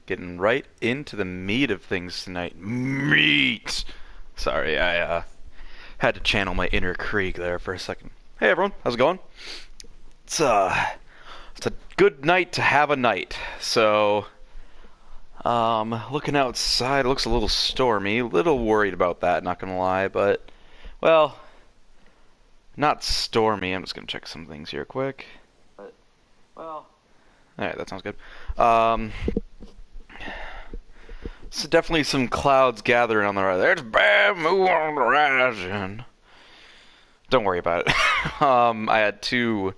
Getting right into the meat of things tonight. Meat! Sorry, I had to channel my inner Krieg there for a second. Hey everyone, how's it going? It's a good night to have a night. So, looking outside, it looks a little stormy. A little worried about that, not gonna lie, but, well, not stormy. I'm just gonna check some things here quick. But, well, alright, that sounds good. So definitely some clouds gathering on the horizon. There's bad move on the horizon. Don't worry about it. I had two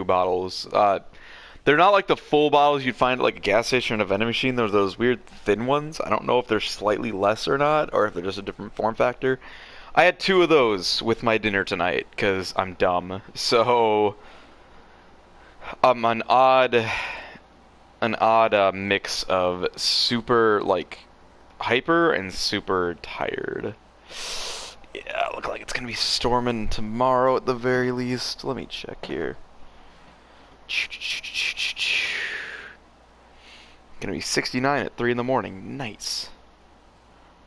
bottles. They're not like the full bottles you'd find at like a gas station or a vending machine. They're those weird thin ones. I don't know if they're slightly less or not, or if they're just a different form factor. I had two of those with my dinner tonight, because I'm dumb. So, an odd mix of super, like, hyper and super tired. Yeah, look like it's gonna be storming tomorrow at the very least. Let me check here. Gonna be 69 at 3 in the morning. Nice.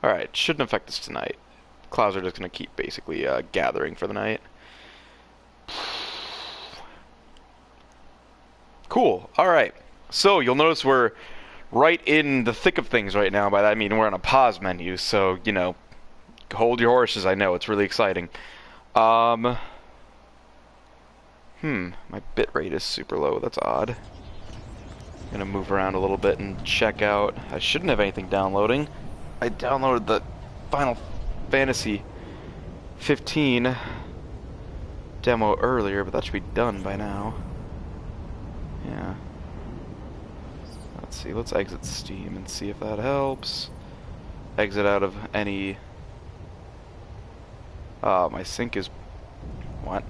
Alright, shouldn't affect us tonight. Clouds are just gonna keep basically gathering for the night. Cool. Alright. So, you'll notice we're right in the thick of things right now. By that I mean we're on a pause menu, so, you know, hold your horses. I know, it's really exciting. My bitrate is super low. That's odd. I'm gonna move around a little bit and check out. I shouldn't have anything downloading. I downloaded the Final Fantasy 15 demo earlier, but that should be done by now. Yeah. Let's see, let's exit Steam and see if that helps. Exit out of any... my sync is... What?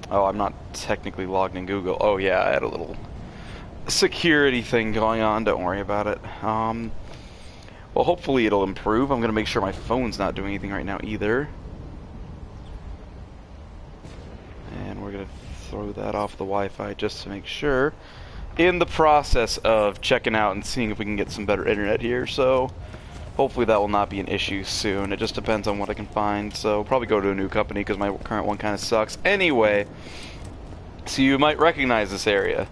Oh, I'm not technically logged in Google. Oh yeah, I had a little security thing going on, don't worry about it. Well, hopefully it'll improve. I'm gonna make sure my phone's not doing anything right now either. And we're gonna throw that off the Wi-Fi just to make sure. In the process of checking out and seeing if we can get some better internet here, so hopefully that will not be an issue soon. It just depends on what I can find, so probably go to a new company because my current one kind of sucks. Anyway, so you might recognize this area.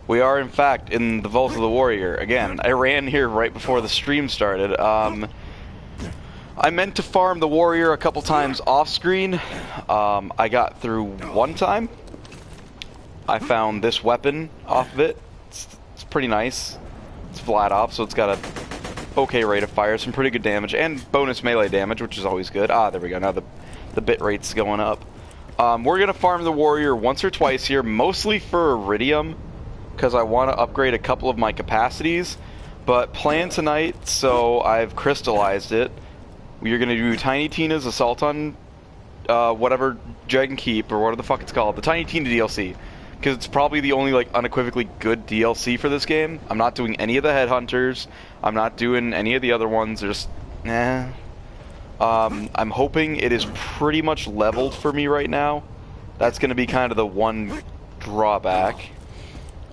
We are in fact in the Vault of the Warrior. Again, I ran here right before the stream started. I meant to farm the Warrior a couple times off screen. I got through one time. I found this weapon off of it. It's pretty nice. It's flat off, so it's got a okay rate of fire, some pretty good damage, and bonus melee damage, which is always good. Ah, there we go. Now the bit rate's going up. We're gonna farm the Warrior once or twice here, mostly for Iridium, because I want to upgrade a couple of my capacities. But plan tonight, so I've crystallized it. We are gonna do Tiny Tina's Assault on whatever Dragon Keep or whatever the fuck it's called, the Tiny Tina DLC. Because it's probably the only, like, unequivocally good DLC for this game. I'm not doing any of the Headhunters. I'm not doing any of the other ones. They're just, I'm hoping it is pretty much leveled for me right now. That's going to be kind of the one drawback.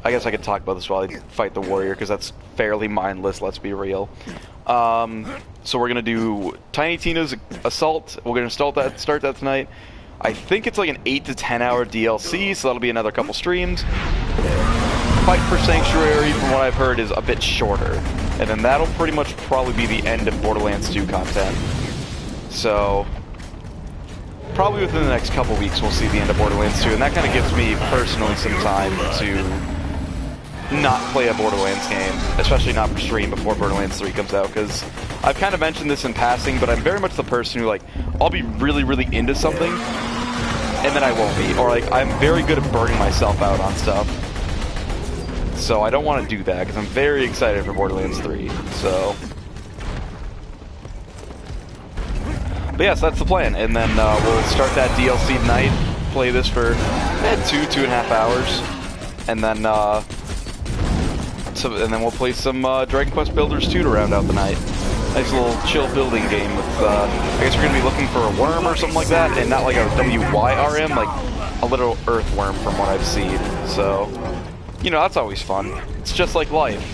I guess I could talk about this while I fight the Warrior, because that's fairly mindless, let's be real. So we're going to do Tiny Tina's Assault. We're going to start that tonight. I think it's like an 8 to 10 hour DLC, so that'll be another couple streams. Fight for Sanctuary, from what I've heard, is a bit shorter. And then that'll pretty much probably be the end of Borderlands 2 content. So, probably within the next couple weeks we'll see the end of Borderlands 2, and that kind of gives me personally some time to not play a Borderlands game, especially not for stream before Borderlands 3 comes out, because I've kind of mentioned this in passing, but I'm very much the person who, like, I'll be really, really into something, and then I won't be. Or, like, I'm very good at burning myself out on stuff. So I don't want to do that, because I'm very excited for Borderlands 3, so... But yes, that's the plan, and then we'll start that DLC tonight, play this for 2.5 hours, and then we'll play some Dragon Quest Builders 2 to round out the night. Nice little chill building game with, I guess we're going to be looking for a worm or something like that, and not like a WYRM, like a little earthworm from what I've seen, so you know, that's always fun. It's just like life,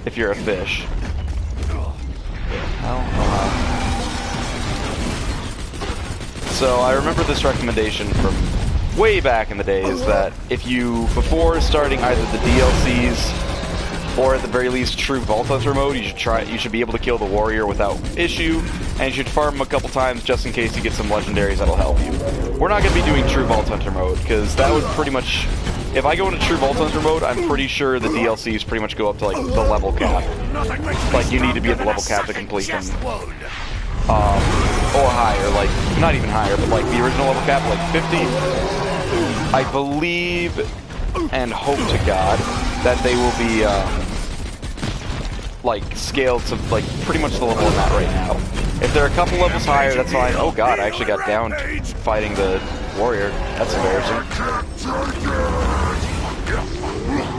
if you're a fish. So I remember this recommendation from way back in the days that if you, before starting either the DLCs or at the very least true Vault Hunter mode, you should be able to kill the warrior without issue, and you should farm him a couple times just in case you get some legendaries that'll help you. We're not going to be doing true Vault Hunter mode, because that would pretty much... If I go into true Vault Hunter mode, I'm pretty sure the DLCs pretty much go up to, like, the level cap. Like, you need to be at the level cap to complete them. Or higher, like, not even higher, but, like, the original level cap, like, 50. I believe, and hope to God, that they will be, like, scaled to, like, pretty much the level I'm at right now. If they're a couple levels higher, that's fine. Oh god, I actually got downed fighting the warrior. That's embarrassing.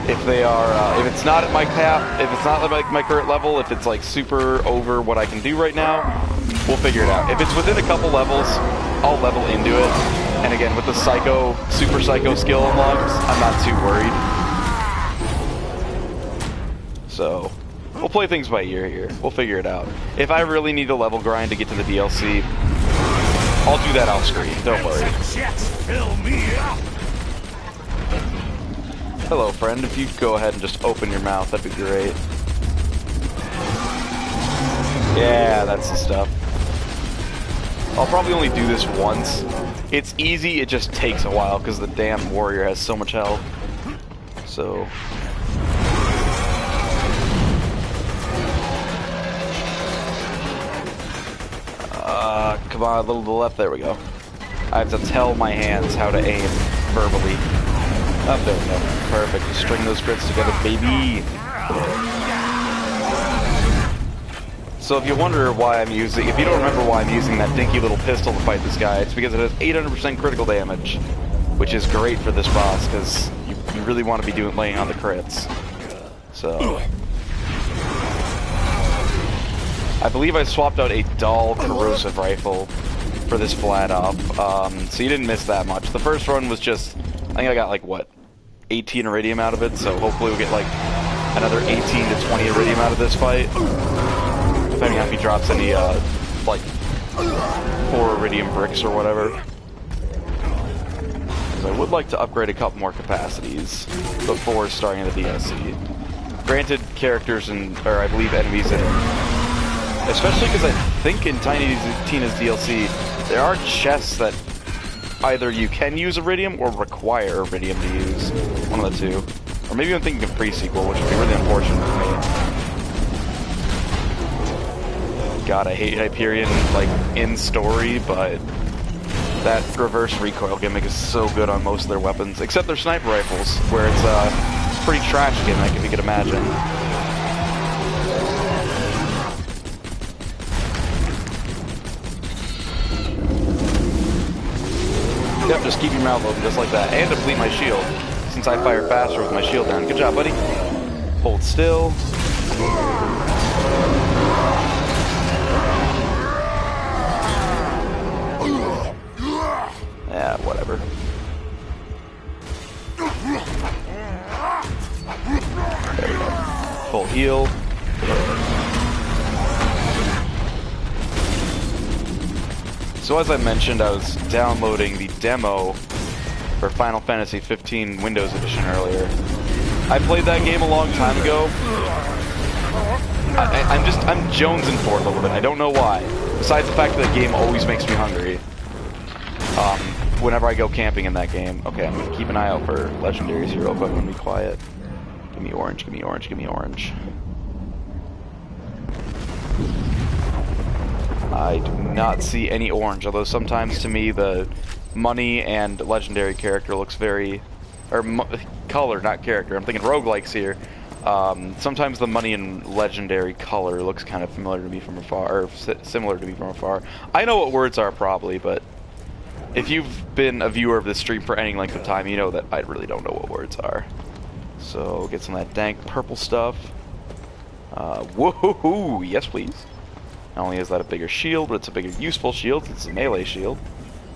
If they are, if it's not at my cap, if it's not like my current level, if it's like super over what I can do right now, we'll figure it out. If it's within a couple levels, I'll level into it. And again, with the super psycho skill unlocked, I'm not too worried. So, we'll play things by ear here. We'll figure it out. If I really need a level grind to get to the DLC, I'll do that off screen. Don't worry. Hello, friend. If you go ahead and just open your mouth, that'd be great. Yeah, that's the stuff. I'll probably only do this once. It's easy, it just takes a while because the damn warrior has so much health. So... come on, a little to the left, there we go. I have to tell my hands how to aim verbally. Oh, there we go. Perfect. Just string those crits together, baby. So if you wonder why I'm using, if you don't remember why I'm using that dinky little pistol to fight this guy, it's because it has 800% critical damage, which is great for this boss, because you really want to be laying on the crits. So... I believe I swapped out a dull corrosive rifle for this flat up, so you didn't miss that much. The first run was just, I think I got like, what, 18 iridium out of it, so hopefully we'll get like another 18 to 20 iridium out of this fight. Depending on if he drops any, like, 4 iridium bricks or whatever. Because I would like to upgrade a couple more capacities before starting the DLC. Granted, characters or I believe enemies especially because I think in Tiny Tina's DLC, there are chests that either you can use Iridium or require Iridium to use. One of the two. Or maybe I'm thinking of pre-sequel, which would be really unfortunate for me. God, I hate Hyperion, like, in story, but that reverse recoil gimmick is so good on most of their weapons, except their sniper rifles, where it's a pretty trash gimmick, if you could imagine. Yep, just keep your mouth open, just like that. And deplete my shield, since I fire faster with my shield down. Good job, buddy. Hold still. Yeah, whatever. There we go. Full heal. So as I mentioned, I was downloading the demo for Final Fantasy 15 Windows Edition earlier. I played that game a long time ago. I'm jonesing for it a little bit. I don't know why. Besides the fact that the game always makes me hungry. Whenever I go camping in that game. Okay, I'm gonna keep an eye out for legendaries here real quick. I'm gonna be quiet. Give me orange, give me orange, give me orange. I do not see any orange, although sometimes to me the money and legendary character looks very... or color, not character. I'm thinking roguelikes here. Sometimes the money and legendary color looks kind of familiar to me from afar, or similar to me from afar. I know what words are probably, but if you've been a viewer of this stream for any length of time, you know that I really don't know what words are. So, get some of that dank purple stuff. Woohoo! Yes, please. Not only is that a bigger shield, but it's a bigger useful shield. It's a melee shield.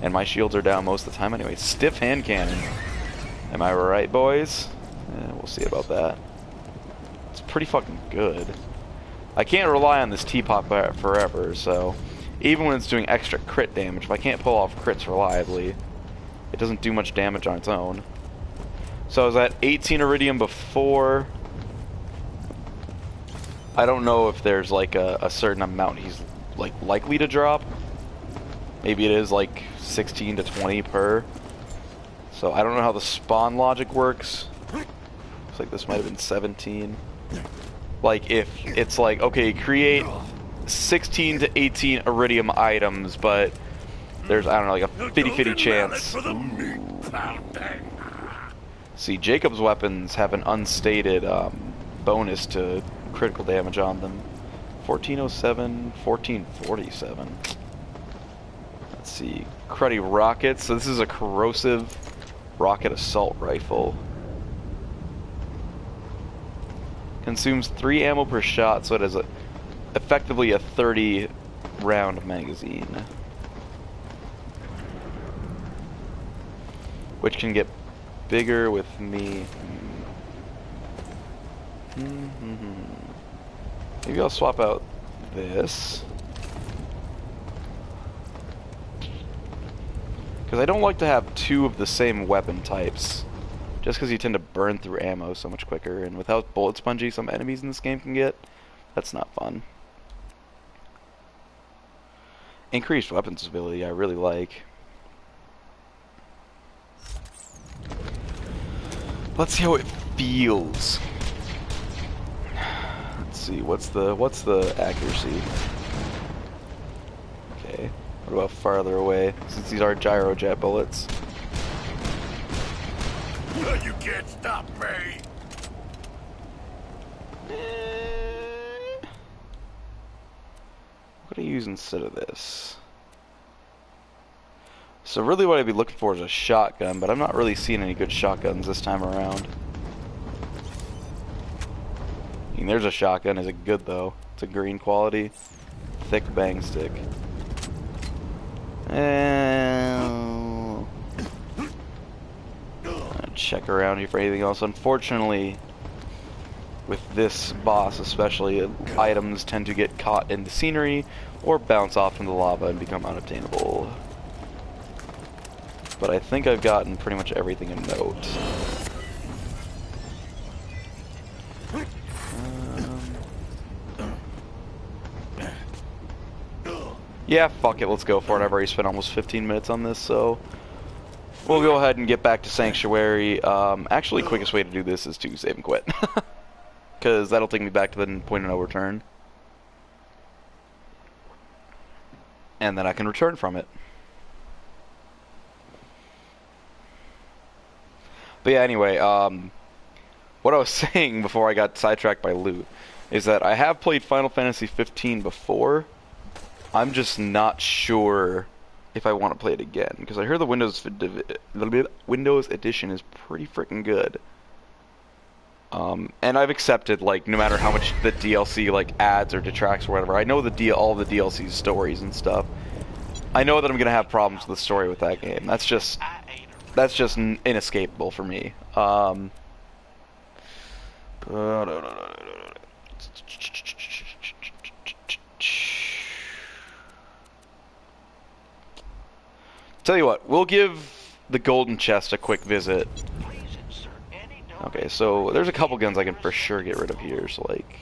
And my shields are down most of the time anyway. Stiff hand cannon. Am I right, boys? We'll see about that. It's pretty fucking good. I can't rely on this teapot forever, so even when it's doing extra crit damage, if I can't pull off crits reliably, it doesn't do much damage on its own. So I was at 18 iridium before. I don't know if there's like a certain amount he's like likely to drop. Maybe it is like 16 to 20 per. So I don't know how the spawn logic works. Looks like this might have been 17. Like if it's like, okay, create 16 to 18 iridium items, but there's, I don't know, like a 50-50 chance. See, Jacob's weapons have an unstated bonus to critical damage on them. 1407, 1447. Let's see. Cruddy rockets. So this is a corrosive rocket assault rifle. Consumes 3 ammo per shot, so it has effectively a 30 round magazine. Which can get bigger with me. Maybe I'll swap out this. Because I don't like to have 2 of the same weapon types. Just because you tend to burn through ammo so much quicker, and with how bullet spongy some enemies in this game can get, that's not fun. Increased weapons ability I really like. Let's see how it feels. Let's see, what's the accuracy? Okay, what about farther away, since these are gyrojet bullets? You can't stop me! What do I use instead of this? So really what I'd be looking for is a shotgun, but I'm not really seeing any good shotguns this time around. I mean, there's a shotgun. Is it good though? It's a green quality. Thick bang stick. Check around here for anything else. Unfortunately, with this boss especially, items tend to get caught in the scenery or bounce off into the lava and become unobtainable. But I think I've gotten pretty much everything of note. Yeah, fuck it, let's go for it. I've already spent almost 15 minutes on this, so we'll go ahead and get back to Sanctuary. Actually, quickest way to do this is to save and quit. Because that'll take me back to the point of no return. And then I can return from it. But yeah, anyway, what I was saying before I got sidetracked by loot is that I have played Final Fantasy 15 before. I'm just not sure if I want to play it again, because I heard the Windows edition is pretty freaking good. And I've accepted, like, no matter how much the DLC like adds or detracts or whatever. I know all the DLC's stories and stuff. I know that I'm gonna have problems with the story with that game. That's just inescapable for me. Tell you what, we'll give the golden chest a quick visit. Okay, so there's a couple guns I can for sure get rid of here. So like,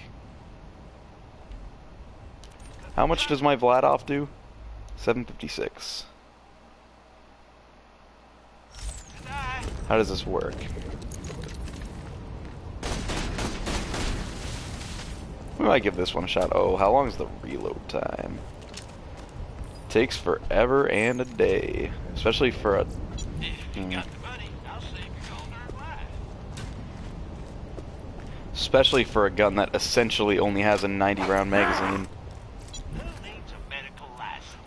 how much does my Vladoff do? 756. How does this work? We might give this one a shot. Oh, how long is the reload time? Takes forever and a day, especially for a. Especially for a gun that essentially only has a 90-round magazine.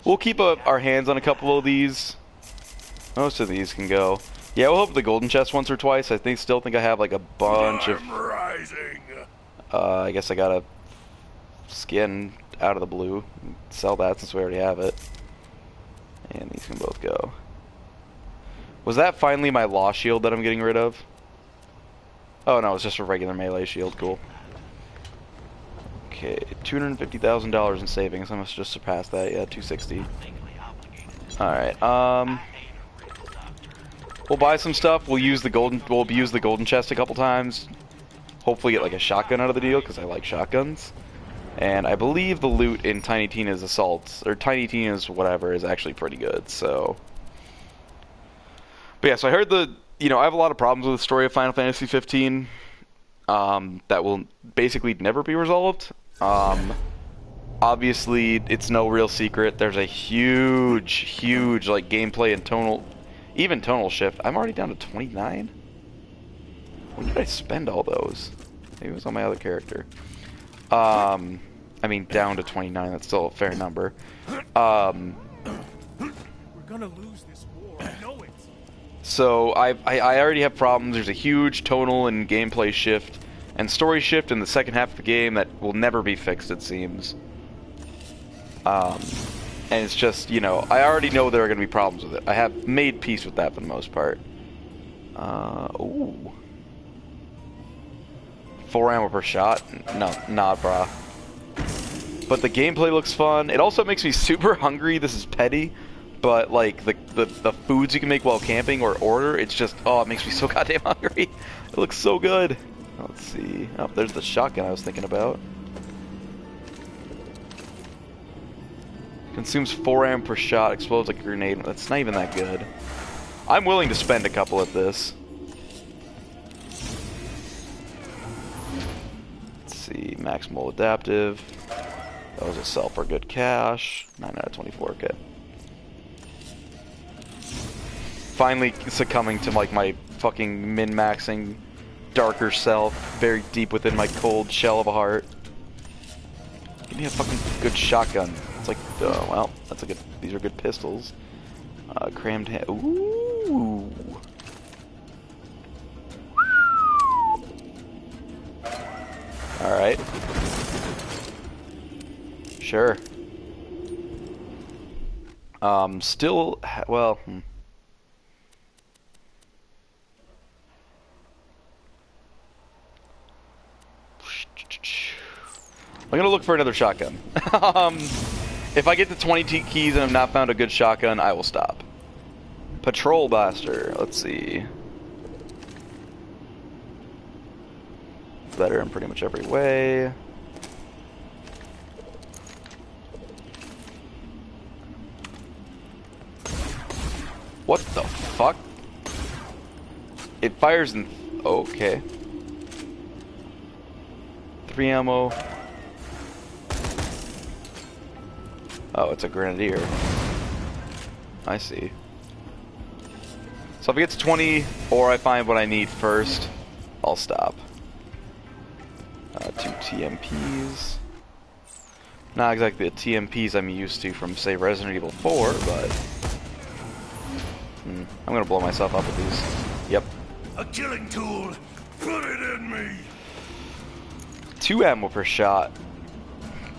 We'll keep our hands on a couple of these. Most of these can go. Yeah, we'll hope the golden chest once or twice. I still think I have like a bunch of. I guess I gotta skin out of the blue. Sell that since we already have it. And these can both go. Was that finally my law shield that I'm getting rid of? Oh no, it's just a regular melee shield. Cool. Okay, $250,000 in savings. I must just surpass that. Yeah, 260. All right. We'll buy some stuff. We'll use the golden chest a couple times. Hopefully, get like a shotgun out of the deal because I like shotguns. And I believe the loot in Tiny Tina's Assault, or Tiny Tina's whatever, is actually pretty good, so... But yeah, so I heard I have a lot of problems with the story of Final Fantasy 15, that will basically never be resolved. Obviously, it's no real secret, there's a huge, like, gameplay and even tonal shift. I'm already down to 29? When did I spend all those? Maybe it was on my other character. I mean, down to 29, that's still a fair number. We're gonna lose this war, I know it. So, I already have problems. There's a huge tonal and gameplay shift, and story shift in the second half of the game that will never be fixed, it seems. And it's just, I already know there are going to be problems with it. I have made peace with that for the most part. Ooh. 4 ammo per shot? No, nah, brah. But the gameplay looks fun. It also makes me super hungry. This is petty, but like the foods you can make while camping or order, it's just, oh, it makes me so goddamn hungry. It looks so good. Let's see. Oh, there's the shotgun I was thinking about. Consumes 4 ammo per shot. Explodes like a grenade. That's not even that good. I'm willing to spend a couple at this. Let's see. Maximal adaptive. That was a sell for good cash. 9 out of 24, okay. Finally succumbing to like my fucking min-maxing darker self, very deep within my cold shell of a heart. Give me a fucking good shotgun. It's like, well, that's a good, these are good pistols. Crammed hand, ooh. Alright. Sure. Still, well, I'm gonna look for another shotgun. If I get to 20 keys and I've not found a good shotgun, I will stop. Patrol Blaster, let's see. Better in pretty much every way. What the fuck? It fires in... okay. 3 ammo. Oh, it's a grenadier. I see. So if it gets 20, or I find what I need first, I'll stop. 2 TMPs. Not exactly the TMPs I'm used to from, say, Resident Evil 4, but... I'm gonna blow myself up with these. Yep. A killing tool. Put it in me. 2 ammo per shot,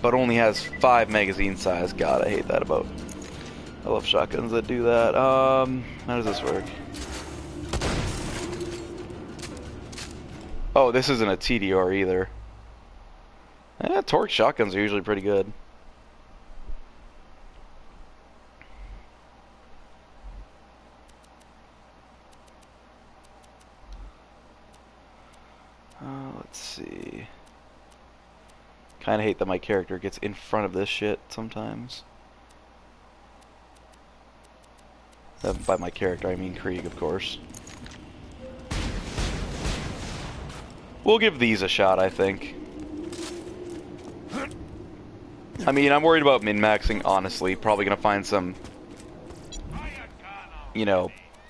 but only has 5 magazine size. God, I hate that about. I love shotguns that do that. How does this work? Oh, this isn't a TDR either. Torque shotguns are usually pretty good. Let's see. Kinda hate that my character gets in front of this shit sometimes. By my character, I mean Krieg, of course. We'll give these a shot, I think. I mean, I'm worried about min-maxing, honestly. Probably gonna find some,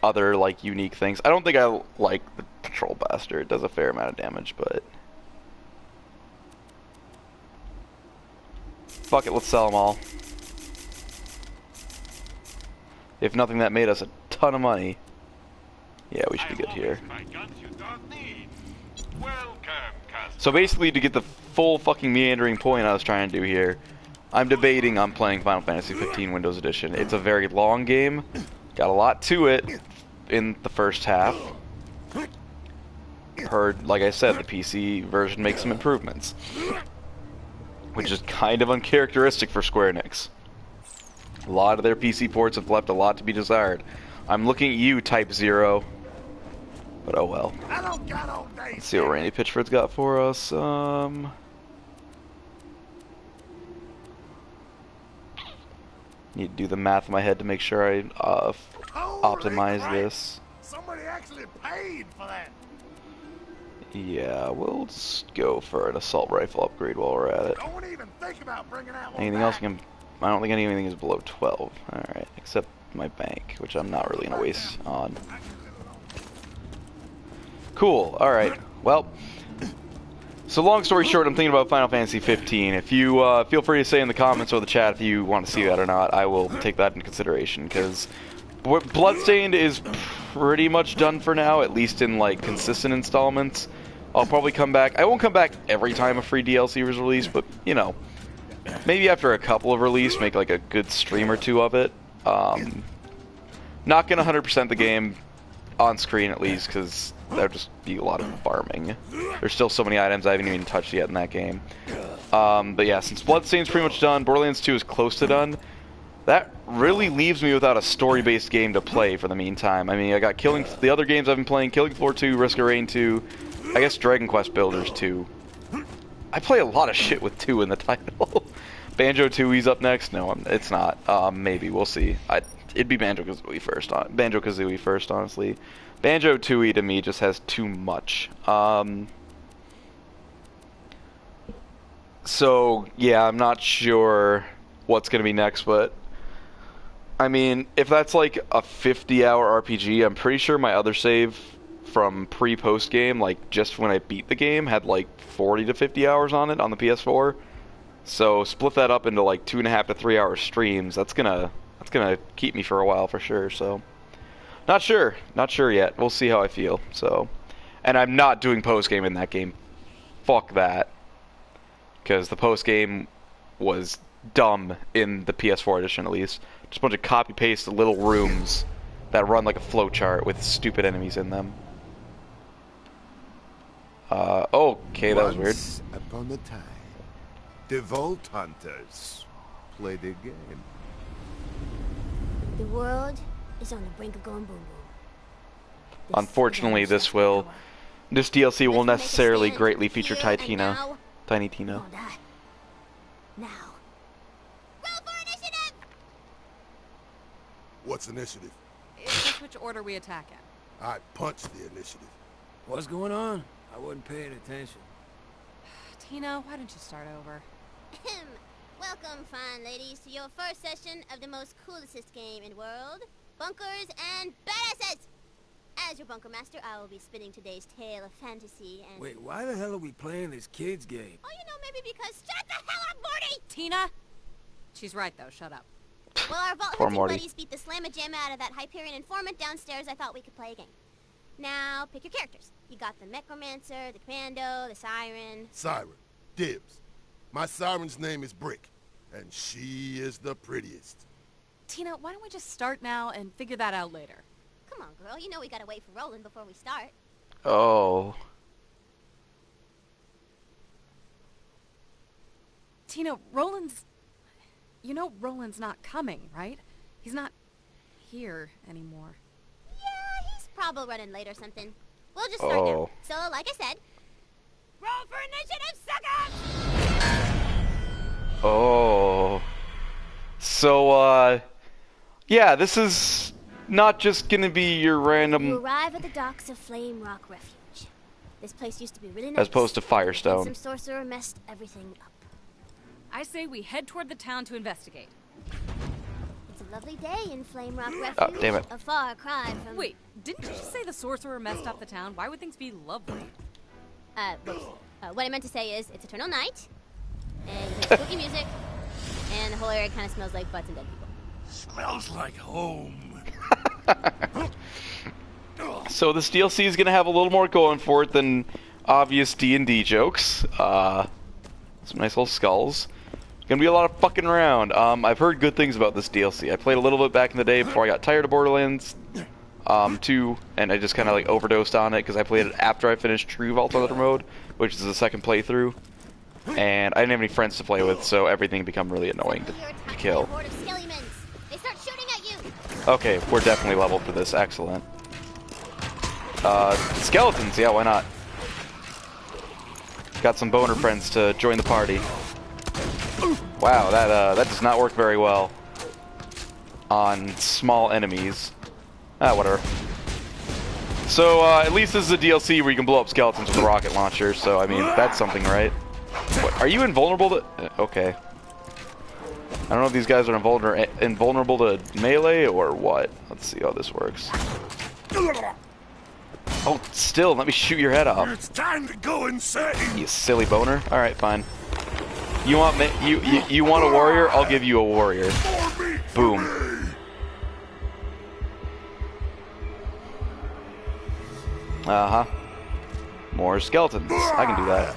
other, like, unique things. I don't think I like the Patrol Blaster. It does a fair amount of damage, but... fuck it, let's sell them all. If nothing, that made us a ton of money. Yeah, we should be good here. So basically, to get the full fucking meandering point I was trying to do here, I'm debating on playing Final Fantasy 15 Windows Edition. It's a very long game, got a lot to it in the first half. heard, like I said, the PC version makes some improvements, which is kind of uncharacteristic for Square Enix. A lot of their PC ports have left a lot to be desired. I'm looking at you, Type Zero. But oh well. Let's see what Randy Pitchford's got for us. Need to do the math in my head to make sure I optimize this. Somebody actually paid for that. Yeah, we'll just go for an assault rifle upgrade while we're at it. Don't even think about bringing that one Anything back. else? I don't think anything is below 12. Alright, except my bank, which I'm not really going to waste on. Cool, alright. Well, so long story short, I'm thinking about Final Fantasy 15. If you feel free to say in the comments or the chat if you want to see that or not, I will take that into consideration, because Bloodstained is pretty much done for now, at least in like consistent installments. I'll probably come back. I won't come back every time a free DLC is released, but you know, maybe after a couple of release, make like a good stream or two of it. Not gonna 100% the game on screen at least, because that would just be a lot of farming. There's still so many items I haven't even touched yet in that game. But yeah, since Bloodstained's pretty much done, Borderlands 2 is close to done. That really leaves me without a story-based game to play for the meantime. I mean, I got the other games I've been playing, Killing Floor 2, Risk of Rain 2, I guess Dragon Quest Builders 2. I play a lot of shit with 2 in the title. Banjo-Tooie's up next? No, it's not. Maybe, we'll see. It'd be Banjo-Kazooie first, honestly. Banjo-Tooie to me just has too much. So, yeah, I'm not sure what's going to be next, but I mean, if that's like a 50-hour RPG, I'm pretty sure my other save from pre-post game, like just when I beat the game, had like 40 to 50 hours on it on the PS4. So split that up into like 2.5 to 3 hour streams. That's gonna keep me for a while for sure. So not sure yet. We'll see how I feel. So, and I'm not doing post game in that game. Fuck that, because the post game was dumb in the PS4 edition at least. Just a bunch of copy-paste little rooms that run like a flowchart with stupid enemies in them. Okay, that was weird. Once upon a time, the Vault Hunters played a game. The world is on the brink of going boom boom. Unfortunately, this DLC will necessarily greatly feature Tiny Tina. Now. Roll for initiative! What's initiative? It's just which order we attack in. I punched the initiative. What's going on? I wasn't paying attention. Tina, why don't you start over? Welcome, fine ladies, to your first session of the most coolest game in the world, Bunkers and Badasses! As your bunker master, I will be spinning today's tale of fantasy and... Wait, why the hell are we playing this kid's game? Oh, you know, maybe because... Shut the hell up, Morty! Tina? She's right, though. Shut up. Well, our vault hunting buddies beat the slamma-jamma out of that Hyperion informant downstairs. I thought we could play a game. Now, pick your characters. You got the Necromancer, the Commando, the Siren... Siren. Dibs. My Siren's name is Brick, and she is the prettiest. Tina, why don't we just start now and figure that out later? Come on, girl. You know we gotta wait for Roland before we start. Oh. Tina, Roland's... You know Roland's not coming, right? He's not here anymore. Yeah, he's probably running late or something. We'll just start now. So, like I said, roll for initiative, suckers! Oh. So, yeah, this is not just gonna be your random... You arrive at the docks of Flame Rock Refuge. This place used to be really nice. As opposed to Firestone. Some sorcerer messed everything up. I say we head toward the town to investigate. It's a lovely day in Flame Rock Refuge. Oh, damn it. A far cry from... Wait, didn't you just say the sorcerer messed up the town? Why would things be lovely? Whoops. What I meant to say is, it's eternal night, and you hear spooky music, and the whole area kind of smells like butts and dead people. Smells like home. So this DLC is gonna have a little more going for it than obvious D&D jokes. Some nice little skulls. Gonna be a lot of fucking around. I've heard good things about this DLC. I played a little bit back in the day before I got tired of Borderlands. 2, and I just kind of like overdosed on it because I played it after I finished True Vault Other Mode, which is the second playthrough, and I didn't have any friends to play with, so everything became really annoying to kill. They start shooting at you. Okay, we're definitely leveled for this. Excellent. Skeletons, yeah, why not? Got some boner friends to join the party. Wow, that does not work very well on small enemies. Ah, whatever. So, at least this is a DLC where you can blow up skeletons with a rocket launcher, so, I mean, that's something, right? What, are you invulnerable to... Okay. I don't know if these guys are invulnerable to melee or what. Let's see how this works. Oh, still, let me shoot your head off. It's time to go insane. You silly boner. All right, fine. You want you want a warrior? I'll give you a warrior. Boom. Uh-huh. More skeletons. I can do that.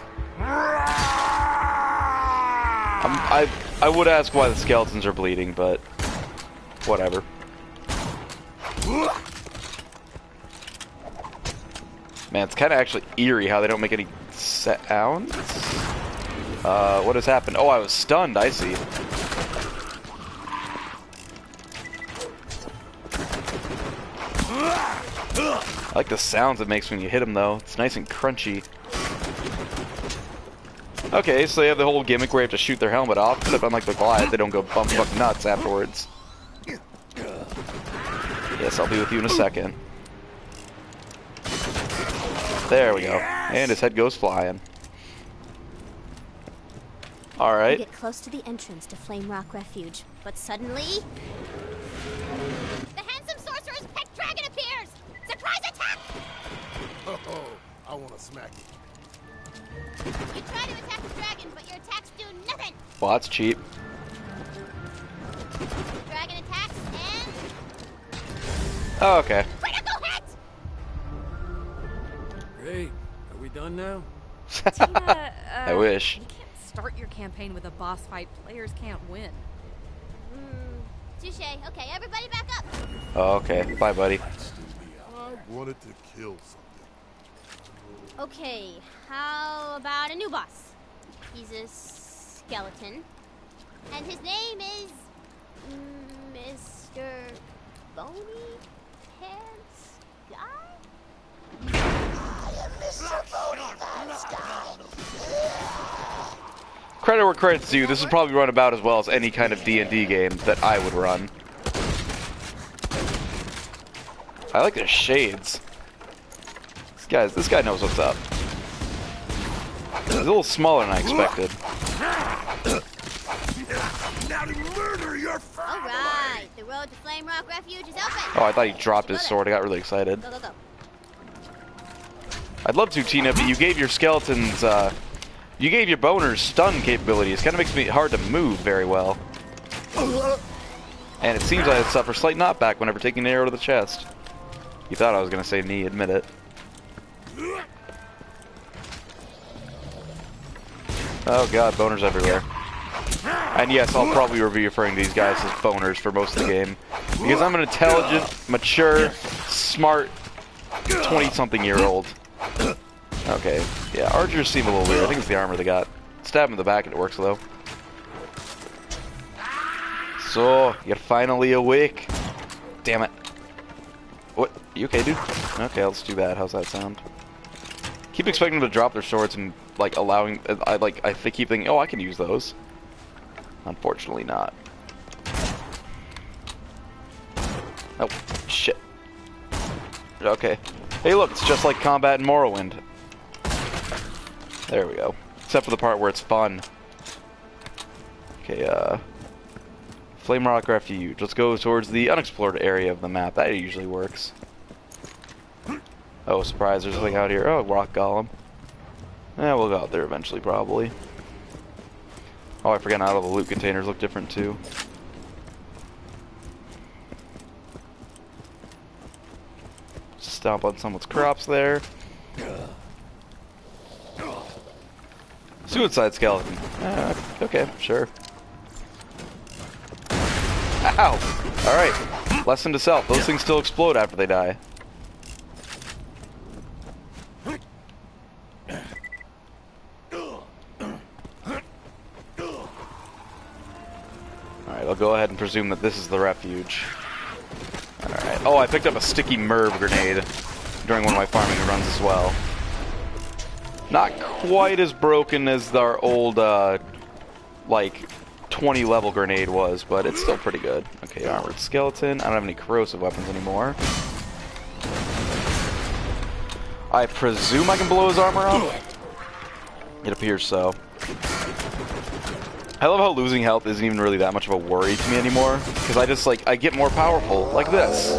I would ask why the skeletons are bleeding, but whatever. Man, it's kind of actually eerie how they don't make any sounds. What has happened? Oh, I was stunned. I see. I like the sounds it makes when you hit them, though. It's nice and crunchy. Okay, so they have the whole gimmick where you have to shoot their helmet off, except unlike the Goliath, they don't go bump fuck nuts afterwards. Yes, I'll be with you in a second. There we go. And his head goes flying. Alright. You get close to the entrance to Flame Rock Refuge, but suddenly... the handsome sorcerer's pet dragon appears! Surprise attack! Oh, I want to smack it. You try to attack the dragon, but your attacks do nothing! Well, that's cheap. The dragon attacks, and... Oh, okay. critical hit! Great. Are we done now? Tina, I wish. You can't start your campaign with a boss fight. Players can't win. Touche. Okay, everybody back up! Oh, okay. Bye, buddy. I wanted to kill something. Okay, how about a new boss? He's a skeleton. And his name is... Mr. Bony Pants Guy? Credit where credit's due. This will probably run about as well as any kind of D&D game that I would run. I like the shades. This guy knows what's up. He's a little smaller than I expected. Now to murder your family. Alright, the road to Flame Rock Refuge is open! Oh, I thought he dropped his sword. I got really excited. Go, go, go. I'd love to, Tina, but you gave your skeletons, you gave your boners stun capabilities. Kind of makes me hard to move very well. And it seems I suffer slight knockback whenever taking an arrow to the chest. You thought I was going to say knee, admit it. Oh god, boners everywhere. And yes, I'll probably be referring to these guys as boners for most of the game. Because I'm an intelligent, mature, smart, 20-something-year-old. Okay, yeah, archers seem a little weird. I think it's the armor they got. Stab him in the back and it works, though. So, you're finally awake. Damn it. What? You okay, dude? Okay, let's do that. How's that sound? Keep expecting them to drop their swords and, like, allowing... I keep thinking, oh, I can use those. Unfortunately not. Oh, shit. Okay. Hey, look, it's just like combat in Morrowind. There we go. Except for the part where it's fun. Okay, Flame Rock Refuge. Let's go towards the unexplored area of the map. That usually works. Oh, surprise, there's something out here. Oh, rock golem. Yeah, we'll go out there eventually, probably. Oh, I forgot all the loot containers look different, too. Stomp on someone's crops there. Suicide skeleton. Okay, sure. Ow! Alright. Lesson to self. Those things still explode after they die. Alright, I'll go ahead and presume that this is the refuge. Alright. Oh, I picked up a sticky MERV grenade during one of my farming runs as well. Not quite as broken as our old, like, 20 level grenade was, but it's still pretty good. Okay, armored skeleton. I don't have any corrosive weapons anymore. I presume I can blow his armor up? It appears so. I love how losing health isn't even really that much of a worry to me anymore, because I just, like, I get more powerful, like this.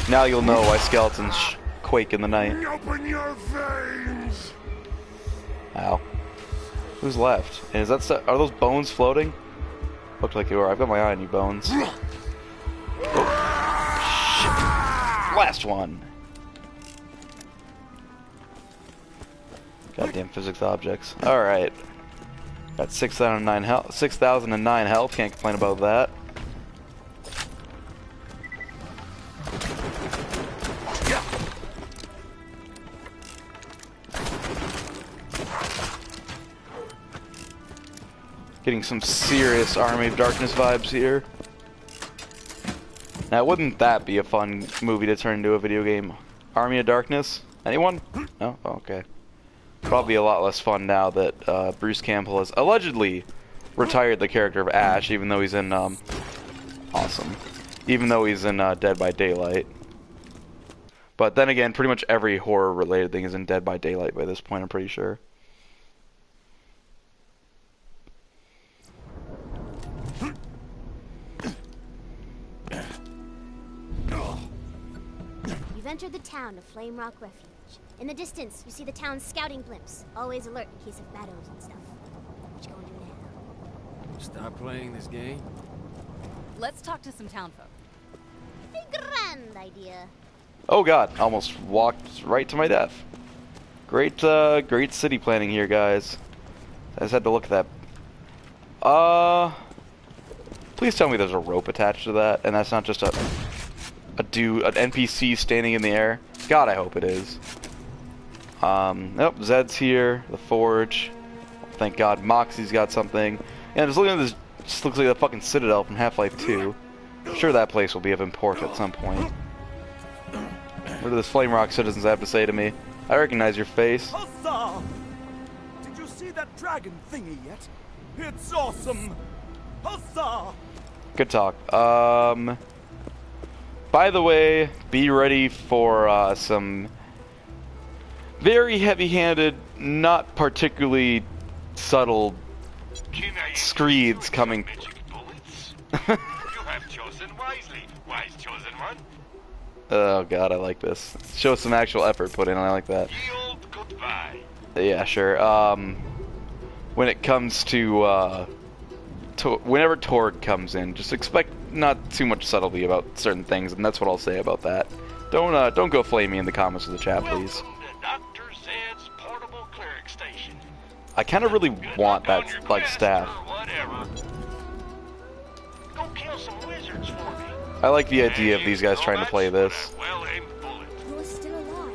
Now you'll know why skeletons quake in the night. Open your veins. Ow. Who's left? And is that are those bones floating? Looked like they were. I've got my eye on you, bones. Oh. Shit. Last one. Goddamn physics objects. Alright. Got 6,009 health. 6,009 health. Can't complain about that. Getting some serious Army of Darkness vibes here. Now, wouldn't that be a fun movie to turn into a video game? Army of Darkness? Anyone? No? Oh, okay. Probably a lot less fun now that Bruce Campbell has allegedly retired the character of Ash, even though he's in, awesome. Even though he's in Dead by Daylight. But then again, pretty much every horror-related thing is in Dead by Daylight by this point, I'm pretty sure. You've entered the town of Flame Rock Refuge. In the distance, you see the town's scouting blimps, always alert in case of battles and stuff. What you gonna do now? Stop playing this game. Let's talk to some townfolk. A grand idea. Oh god, almost walked right to my death. Great, great city planning here, guys. I just had to look at that. Please tell me there's a rope attached to that, and that's not just an NPC standing in the air. God, I hope it is. Nope, Zed's here, the forge. Thank God, Moxie's got something. And just looking at this, just looks like the fucking Citadel from Half-Life 2. I'm sure that place will be of import at some point. What do the Flame Rock citizens have to say to me? I recognize your face. Huzzah! Did you see that dragon thingy yet? It's awesome! Huzzah! Good talk. By the way, be ready for some very heavy-handed, not particularly subtle screeds coming. You have chosen wisely, wise chosen one. Oh god, I like this. Show some actual effort put in, I like that. Yield goodbye. Yeah, sure. When it comes to, whenever Torg comes in, just expect not too much subtlety about certain things, and that's what I'll say about that. Don't go flame me in the comments of the chat, please. Welcome to Dr. Zed's portable cleric station. I kind of really want that, like, staff. Go kill some wizards for me. I like the idea of these guys trying to play this. Well-aimed bullet. You're still alive.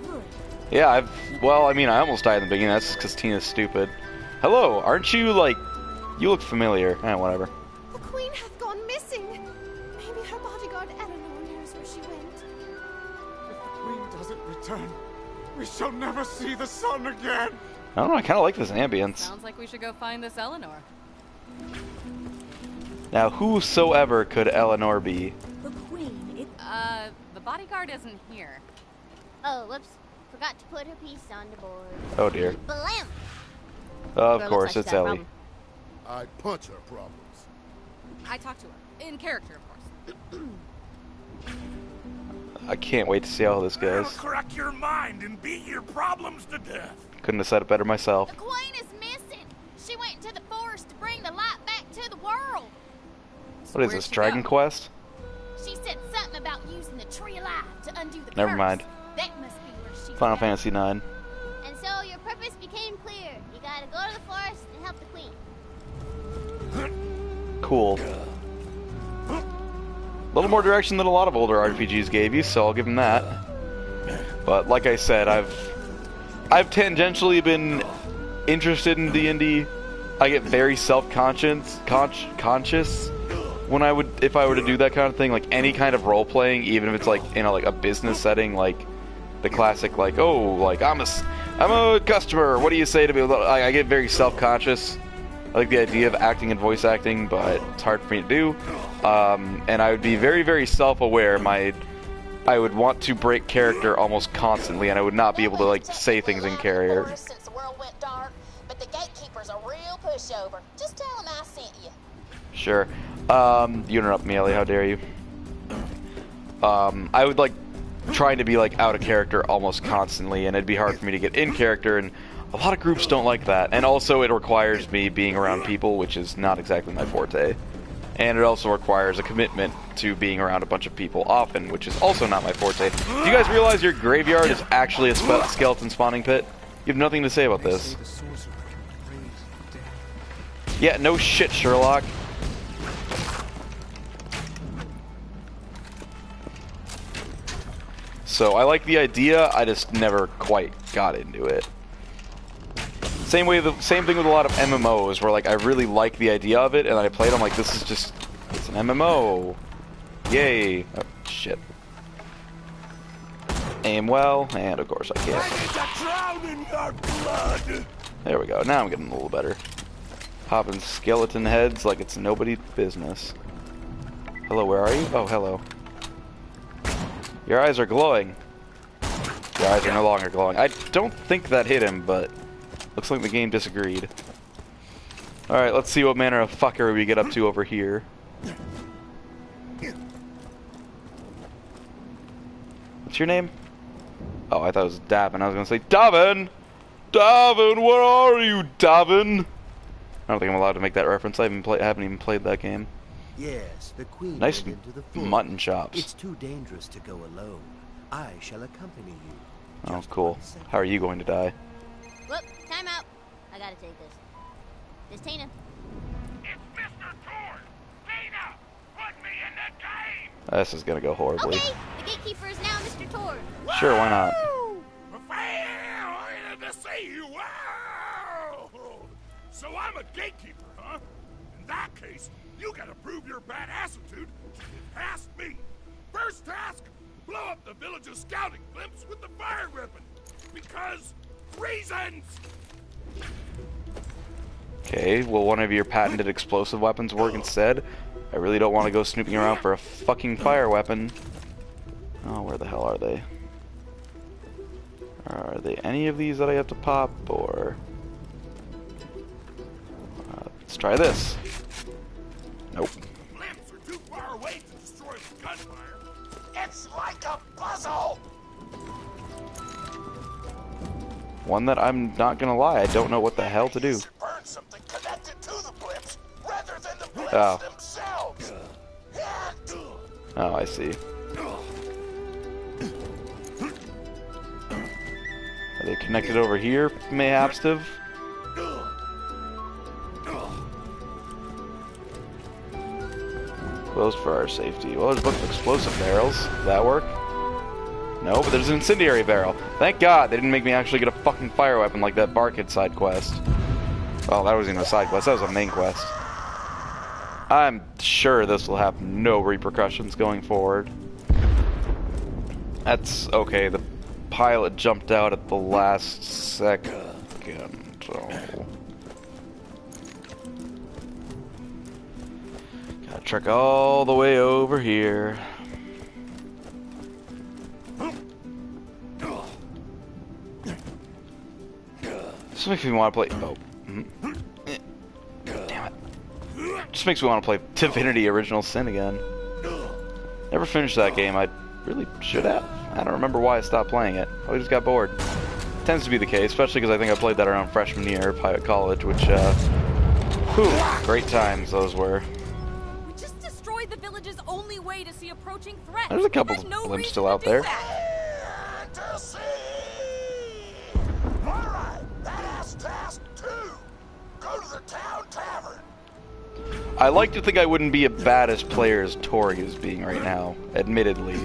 Good. Yeah, well, I mean, I almost died in the beginning. That's because Tina's stupid. Hello, aren't you, like, you look familiar. Whatever. The queen hath gone missing. Maybe her bodyguard Eleanor knows where she went. If the queen doesn't return, we shall never see the sun again. I don't know, I kind of like this ambience. Sounds like we should go find this Eleanor. Now, whosoever could Eleanor be? The queen, it... The bodyguard isn't here. Oh, whoops. Forgot to put her piece on the board. Oh dear. Blam! Of Girl, course, looks it's like she's got a Ellie. problem. I'd punch her problems. I talked to her. In character, of course. I can't wait to see how this I'll goes. crack your mind and beat your problems to death. Couldn't have said it better myself. The queen is missing. She went into the forest to bring the light back to the world. What is Where'd this, she Dragon go? Quest? She said something about using the tree of life to undo the Never curse. mind. That must be where she Final went. Fantasy 9. And so your purpose became clear. You gotta go to the forest and help the queen. cool. A little more direction than a lot of older RPGs gave you, so I'll give them that. But like I said, I've tangentially been interested in D&D. I get very self-conscious when if I were to do that kind of thing, like any kind of role playing, even if it's like in like a business setting, like the classic, like, oh, like I'm a customer. What do you say to me? I get very self-conscious. I like the idea of acting and voice acting, but it's hard for me to do. And I would be very, very self-aware. I would want to break character almost constantly, and I would not be able to like say things in character. Since the world went dark, but the gatekeeper's a real pushover. Just tell him I sent you. Sure. You interrupt me, Ellie. How dare you? I would like trying to be like out of character almost constantly, and it'd be hard for me to get in character, and a lot of groups don't like that. And also, it requires me being around people, which is not exactly my forte. And it also requires a commitment to being around a bunch of people often, which is also not my forte. Do you guys realize your graveyard is actually a skeleton spawning pit? You have nothing to say about this. Yeah, no shit, Sherlock. So I like the idea, I just never quite got into it. Same thing with a lot of MMOs, where like I really like the idea of it, and then I played. I'm like, this is just, it's an MMO. Yay! Oh, shit. Aim well, and of course I can't. There we go. Now I'm getting a little better. Popping skeleton heads like it's nobody's business. Hello, where are you? Oh, hello. Your eyes are glowing. Your eyes are no longer glowing. I don't think that hit him, but looks like the game disagreed. Alright, let's see what manner of fucker we get up to over here. What's your name? Oh, I thought it was Davin. I was gonna say, Davin! Davin, where are you, Davin? I don't think I'm allowed to make that reference. I haven't even played that game. Yes, the queen Nice went into the fort. mutton chops. It's too dangerous to go alone. I shall accompany you. Oh, Just cool. 1 second. How are you going to die? Whoop, time out. I gotta take this. Miss Tina. It's Mr. Tor! Tina! Put me in the game! This is gonna go horribly. Okay, the gatekeeper is now Mr. Tor. Sure, why not? Well, to see you! Wow! So I'm a gatekeeper, huh? In that case, you gotta prove your badassitude to get past me. First task, blow up the village's scouting blimps with the fire weapon. Because reasons! Okay, will one of your patented explosive weapons work instead? I really don't want to go snooping around for a fucking fire weapon. Oh, where the hell are they? Are they any of these that I have to pop, or... let's try this. Nope. Blimps are too far away to destroy with gunfire. It's like a puzzle! One that I'm not gonna lie, I don't know what the hell to do. Burn something connected to the blimps rather than the blimps Oh. themselves. Oh, I see. Are they connected over here, mayhaps, Steve? Closed for our safety. Well, there's a bunch of explosive barrels. Will that work? No, but there's an incendiary barrel. Thank God they didn't make me actually get a fucking fire weapon like that Barkid side quest. Well, that wasn't even a side quest, that was a main quest. I'm sure this will have no repercussions going forward. That's okay, the pilot jumped out at the last second. Oh. Gotta trek all the way over here. This makes me want to play. Oh. Damn it. Just makes me want to play Divinity Original Sin again. Never finished that game. I really should have. I don't remember why I stopped playing it. I just got bored. Tends to be the case, especially because I think I played that around freshman year at college, which, whew, great times those were. We just destroyed the village's only way to see approaching threats. There's a couple There's no of them reason still to out do there. that. Fantasy! Alright, that has task 2. Go to the town tavern. I like to think I wouldn't be a bad as player as Torg is being right now, admittedly.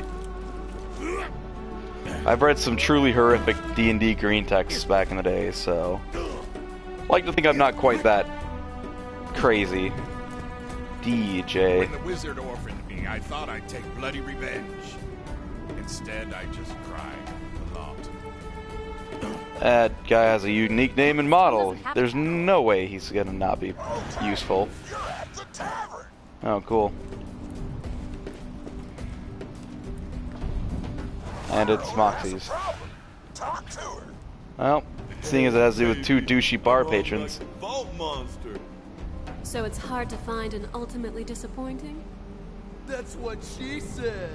I've read some truly horrific D&D green texts back in the day, so... I like to think I'm not quite that crazy. DJ. When the wizard orphaned me, I thought I'd take bloody revenge. Instead, I just cried a lot. That guy has a unique name and model. There's no way he's gonna not be useful. You're at the tavern. Oh, cool. And it's Moxie's. Talk to her. Well, seeing as it has to do with two douchey bar patrons. Vault monster. So it's hard to find and ultimately disappointing? That's what she said.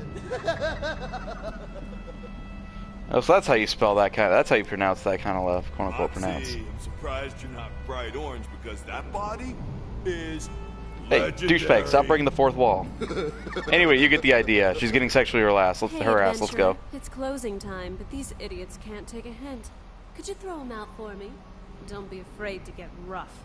Oh, so that's how you spell that kind of, that's how you pronounce that kind of love, quote unquote pronounce. I'm surprised you're not bright orange because that body is Hey, legendary. douchebag, stop breaking the fourth wall. Anyway, you get the idea. She's getting sexually harassed. Let's harass. Let's go. It's closing time, but these idiots can't take a hint. Could you throw them out for me? Don't be afraid to get rough.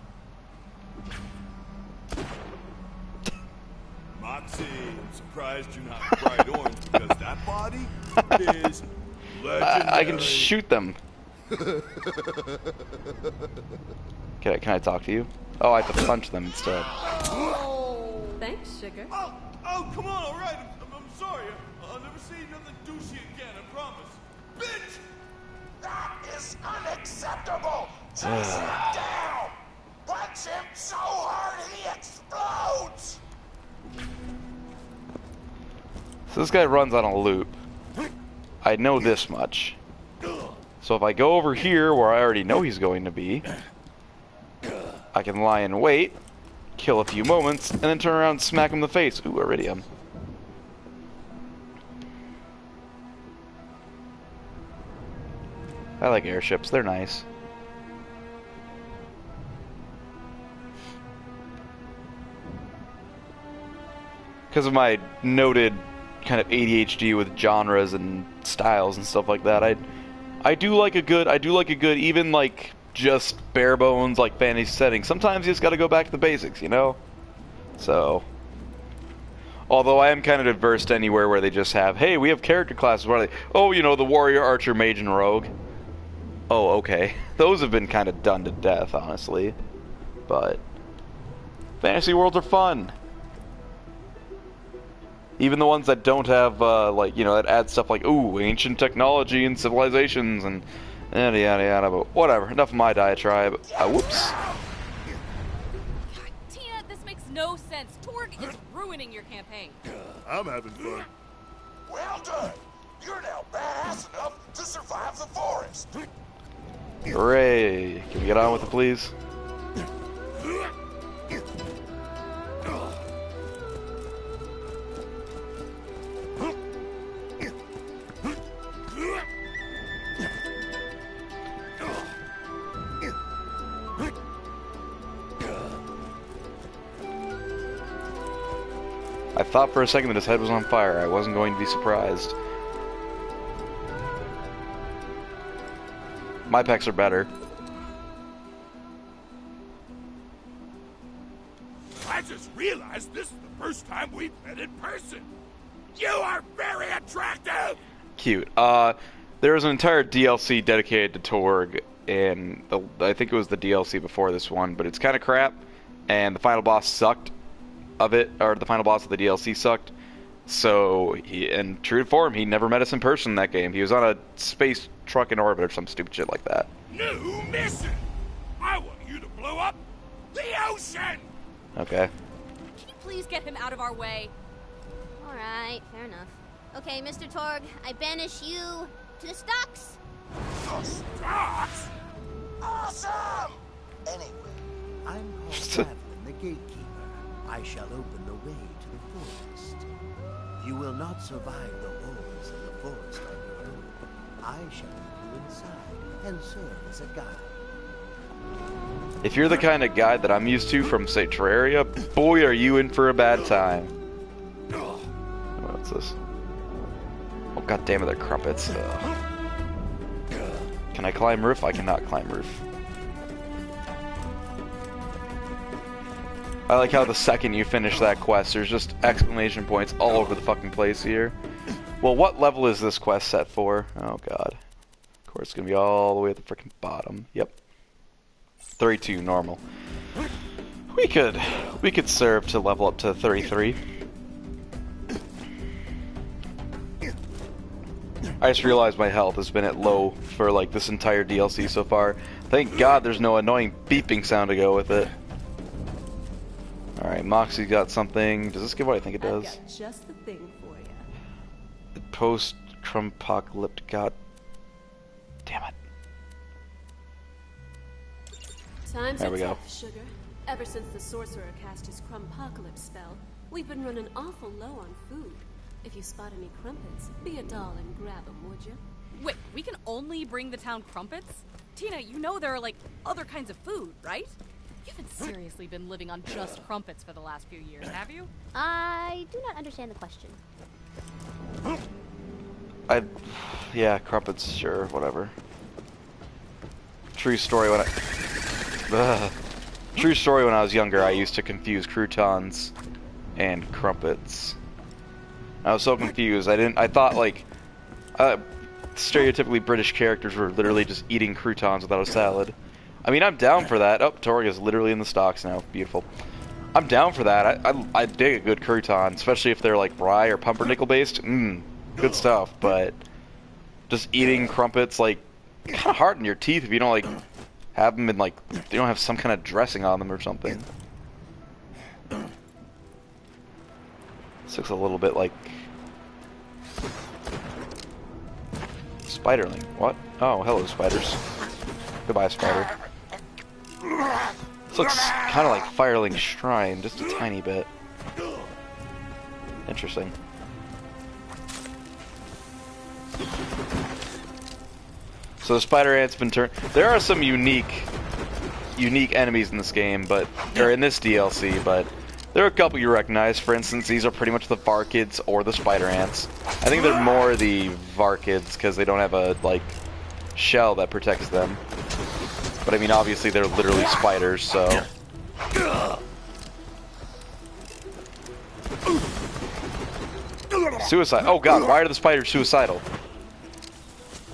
Moxie, I'm surprised you're not bright orange because that body is legendary. I can shoot them. Can I talk to you? Oh, I have to punch them instead. Thanks, sugar. Oh, come on, all right. I'm sorry. I'll never say nothing douchey again, I promise. Bitch! That is unacceptable. Chase him down. Punch him so hard he explodes. So this guy runs on a loop. I know this much. So if I go over here where I already know he's going to be, I can lie in wait, kill a few moments, and then turn around and smack him in the face. Ooh, Iridium. I like airships, they're nice. Because of my noted kind of ADHD with genres and styles and stuff like that, I do like a good even like just bare bones like fantasy setting. Sometimes you just got to go back to the basics, you know. So, although I am kind of adverse to anywhere where they just have, hey, we have character classes where they, oh, you know, the warrior, archer, mage, and rogue. Oh, okay. Those have been kind of done to death, honestly. But fantasy worlds are fun. Even the ones that don't have, like, you know, that add stuff like, ooh, ancient technology and civilizations and yada yada yada, but whatever. Enough of my diatribe. Whoops. Tina, this makes no sense. Torg is ruining your campaign. I'm having fun. Well done. You're now badass enough to survive the forest. Hooray. Can we get on with it, please? I thought for a second that his head was on fire. I wasn't going to be surprised. My pecs are better. I just realized this is the first time we've met in person. You are very attractive. Cute. There was an entire DLC dedicated to Torg, and I think it was the DLC before this one, but it's kind of crap, and the final boss sucked of it, or the final boss of the DLC sucked. So, in true to form, he never met us in person in that game. He was on a space truck in orbit or some stupid shit like that. New mission. I want you to blow up the ocean. Okay. Can you please get him out of our way? Alright, fair enough. Okay, Mr. Torg, I banish you to the stocks. The stocks? Awesome. Anyway, I'm called Ravlin, the gatekeeper. I shall open the way to the forest. You will not survive the horrors of the forest on your own. I shall lead you inside and serve as a guide. If you're the kind of guy that I'm used to from, say, Terraria, boy, are you in for a bad time. What's this? Oh, god damn it, they're crumpets. Can I climb roof? I cannot climb roof. I like how the second you finish that quest, there's just exclamation points all over the fucking place here. Well, what level is this quest set for? Oh god. Of course, it's gonna be all the way at the freaking bottom. Yep. 32 normal. We could serve to level up to 33. I just realized my health has been at low for like this entire DLC so far. Thank God there's no annoying beeping sound to go with it. Alright, Moxie's got something. Does this give what I think it does? I've got just the thing for you. Post-Crumpocalyptic. God damn it. Times There are we go. tough, sugar. Ever since the sorcerer cast his Crumpocalypse spell, we've been running awful low on food. If you spot any crumpets, be a doll and grab them, would you? Wait, we can only bring the town crumpets? Tina, you know there are, like, other kinds of food, right? You haven't seriously been living on just crumpets for the last few years, have you? I do not understand the question. Yeah, crumpets, sure, whatever. True story when True story when I was younger, I used to confuse croutons and crumpets. I was so confused. I thought like stereotypically British characters were literally just eating croutons without a salad. I mean, I'm down for that. Oh, Tori is literally in the stocks now. Beautiful. I'm down for that. I dig a good crouton, especially if they're like rye or pumpernickel based. Good stuff. But just eating crumpets, like, kind of hard in your teeth if you don't like have them in like they don't have some kind of dressing on them or something. This looks a little bit like Spiderling. What? Oh, hello, spiders. Goodbye, spider. This looks kind of like Fireling's Shrine, just a tiny bit. Interesting. So the spider ant's been turned. There are some unique enemies in this game, or in this DLC, but there are a couple you recognize. For instance, these are pretty much the Varkids or the spider ants. I think they're more the Varkids because they don't have a like shell that protects them. But I mean, obviously they're literally spiders, so. Suicide. Oh god, why are the spiders suicidal?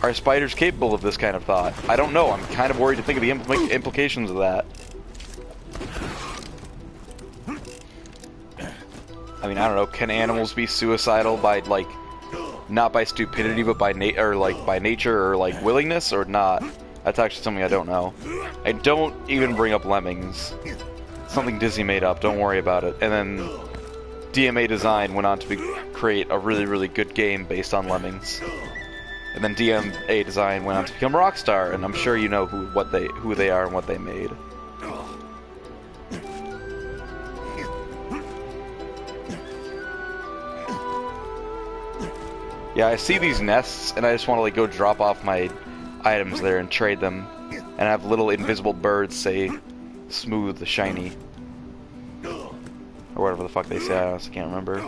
Are spiders capable of this kind of thought? I don't know. I'm kind of worried to think of the implications of that. I mean, I don't know. Can animals be suicidal by like, not by stupidity, but by by nature or like willingness, or not? That's actually something I don't know. I don't even bring up lemmings. Something Disney made up. Don't worry about it. And then DMA Design went on to create a really, really good game based on lemmings. And then DMA Design went on to become Rockstar, and I'm sure you know who they are and what they made. Yeah, I see these nests, and I just want to like go drop off my items there and trade them, and have little invisible birds say smooth, shiny, or whatever the fuck they say. I honestly can't remember.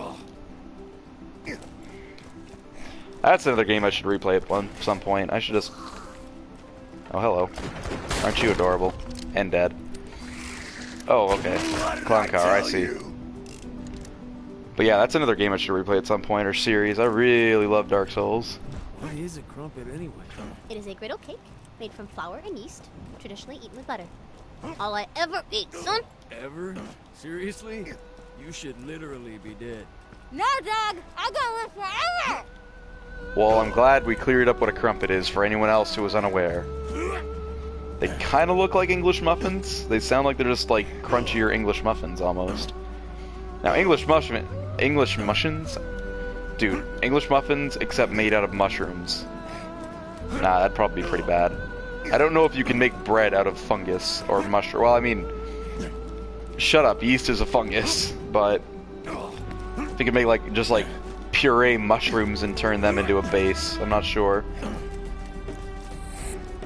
That's another game I should replay at some point. I should just... Oh, hello. Aren't you adorable? And dead. Oh, okay. Clown car, I see. But yeah, that's another game I should replay at some point, or series. I really love Dark Souls. What is a crumpet anyway? It is a griddle cake made from flour and yeast, traditionally eaten with butter. All I ever eat, son. Ever? Seriously? You should literally be dead. No, dog. I'll go live forever. Well, I'm glad we cleared up what a crumpet is for anyone else who was unaware. They kind of look like English muffins. They sound like they're just like crunchier English muffins almost. Now, English muffins? Dude, English muffins except made out of mushrooms. Nah, that'd probably be pretty bad. I don't know if you can make bread out of fungus or mushroom. Well, I mean, shut up, yeast is a fungus, but if you can make like just like puree mushrooms and turn them into a base, I'm not sure.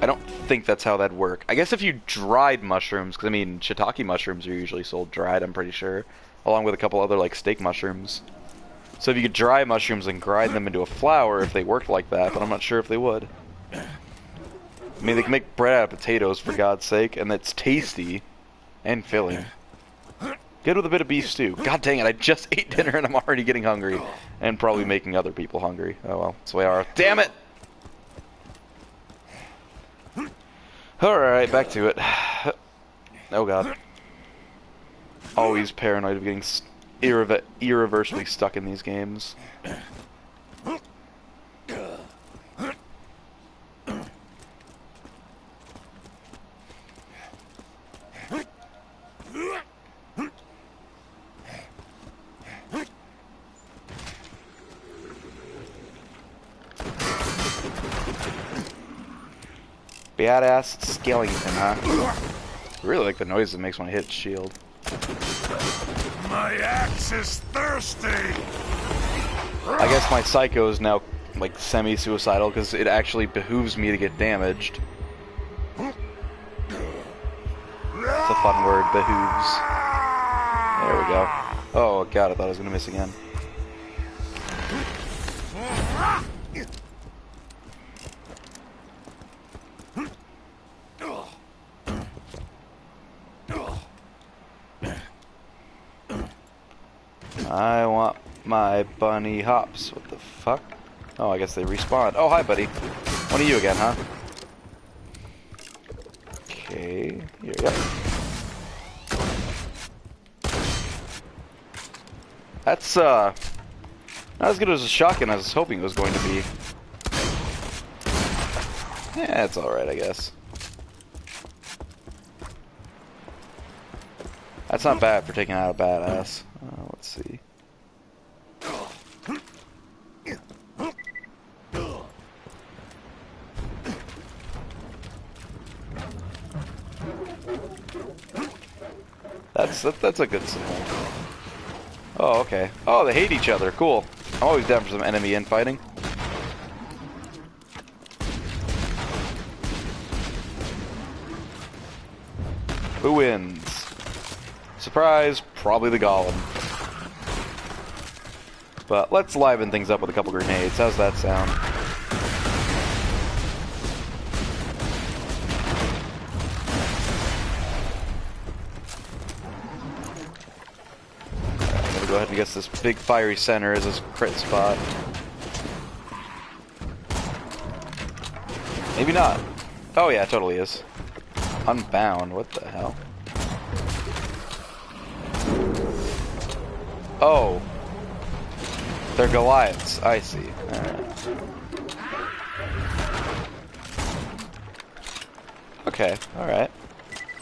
I don't think that's how that'd work. I guess if you dried mushrooms, because I mean, shiitake mushrooms are usually sold dried, I'm pretty sure, along with a couple other like steak mushrooms. So if you could dry mushrooms and grind them into a flour, if they worked like that, but I'm not sure if they would. I mean, they can make bread out of potatoes, for God's sake, and it's tasty and filling. Good with a bit of beef stew. God dang it, I just ate dinner and I'm already getting hungry. And probably making other people hungry. Oh well, that's the way I are. Damn it! Alright, back to it. Oh god. Always paranoid of getting irreversibly stuck in these games. Badass Skellington, huh? I really like the noise it makes when I hit shield. My axe is thirsty! I guess my psycho is now like semi-suicidal because it actually behooves me to get damaged. It's a fun word, behooves. There we go. Oh god, I thought I was gonna miss again. I want my bunny hops. What the fuck? Oh, I guess they respawn. Oh, hi, buddy. One of you again, huh? Okay. Here, yep. That's, not as good as a shotgun as I was hoping it was going to be. Yeah, it's alright, I guess. That's not bad for taking out a badass. Let's see. That's a good symbol. Oh, okay. Oh, they hate each other. Cool. I'm always down for some enemy infighting. Who wins? Surprise, probably the golem. But let's liven things up with a couple grenades. How's that sound? I'm gonna go ahead and guess this big fiery center is his crit spot. Maybe not. Oh yeah, it totally is. Unbound, what the hell? Oh. They're Goliaths, I see. Alright. Okay, alright.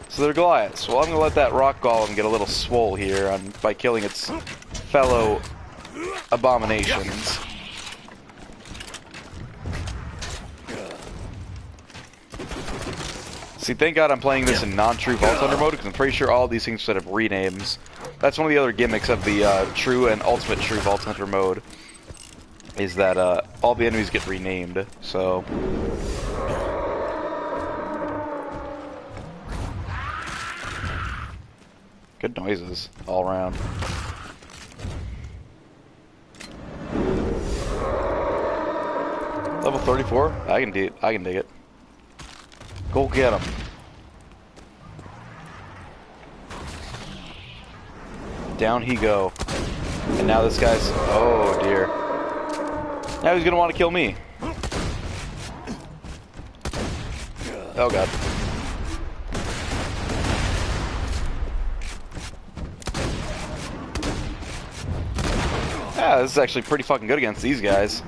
So they're Goliaths. Well, I'm gonna let that rock golem get a little swole here by killing its fellow abominations. See, thank God I'm playing this in non-true Vault Hunter mode, because I'm pretty sure all these things should have renames. That's one of the other gimmicks of the true and ultimate true Vault Hunter mode, is that all the enemies get renamed, so... Good noises, all around. Level 34? I can dig it. Go get him. Down he go. And now this guy's... Oh dear. Now he's gonna want to kill me. Oh god. Yeah, this is actually pretty fucking good against these guys.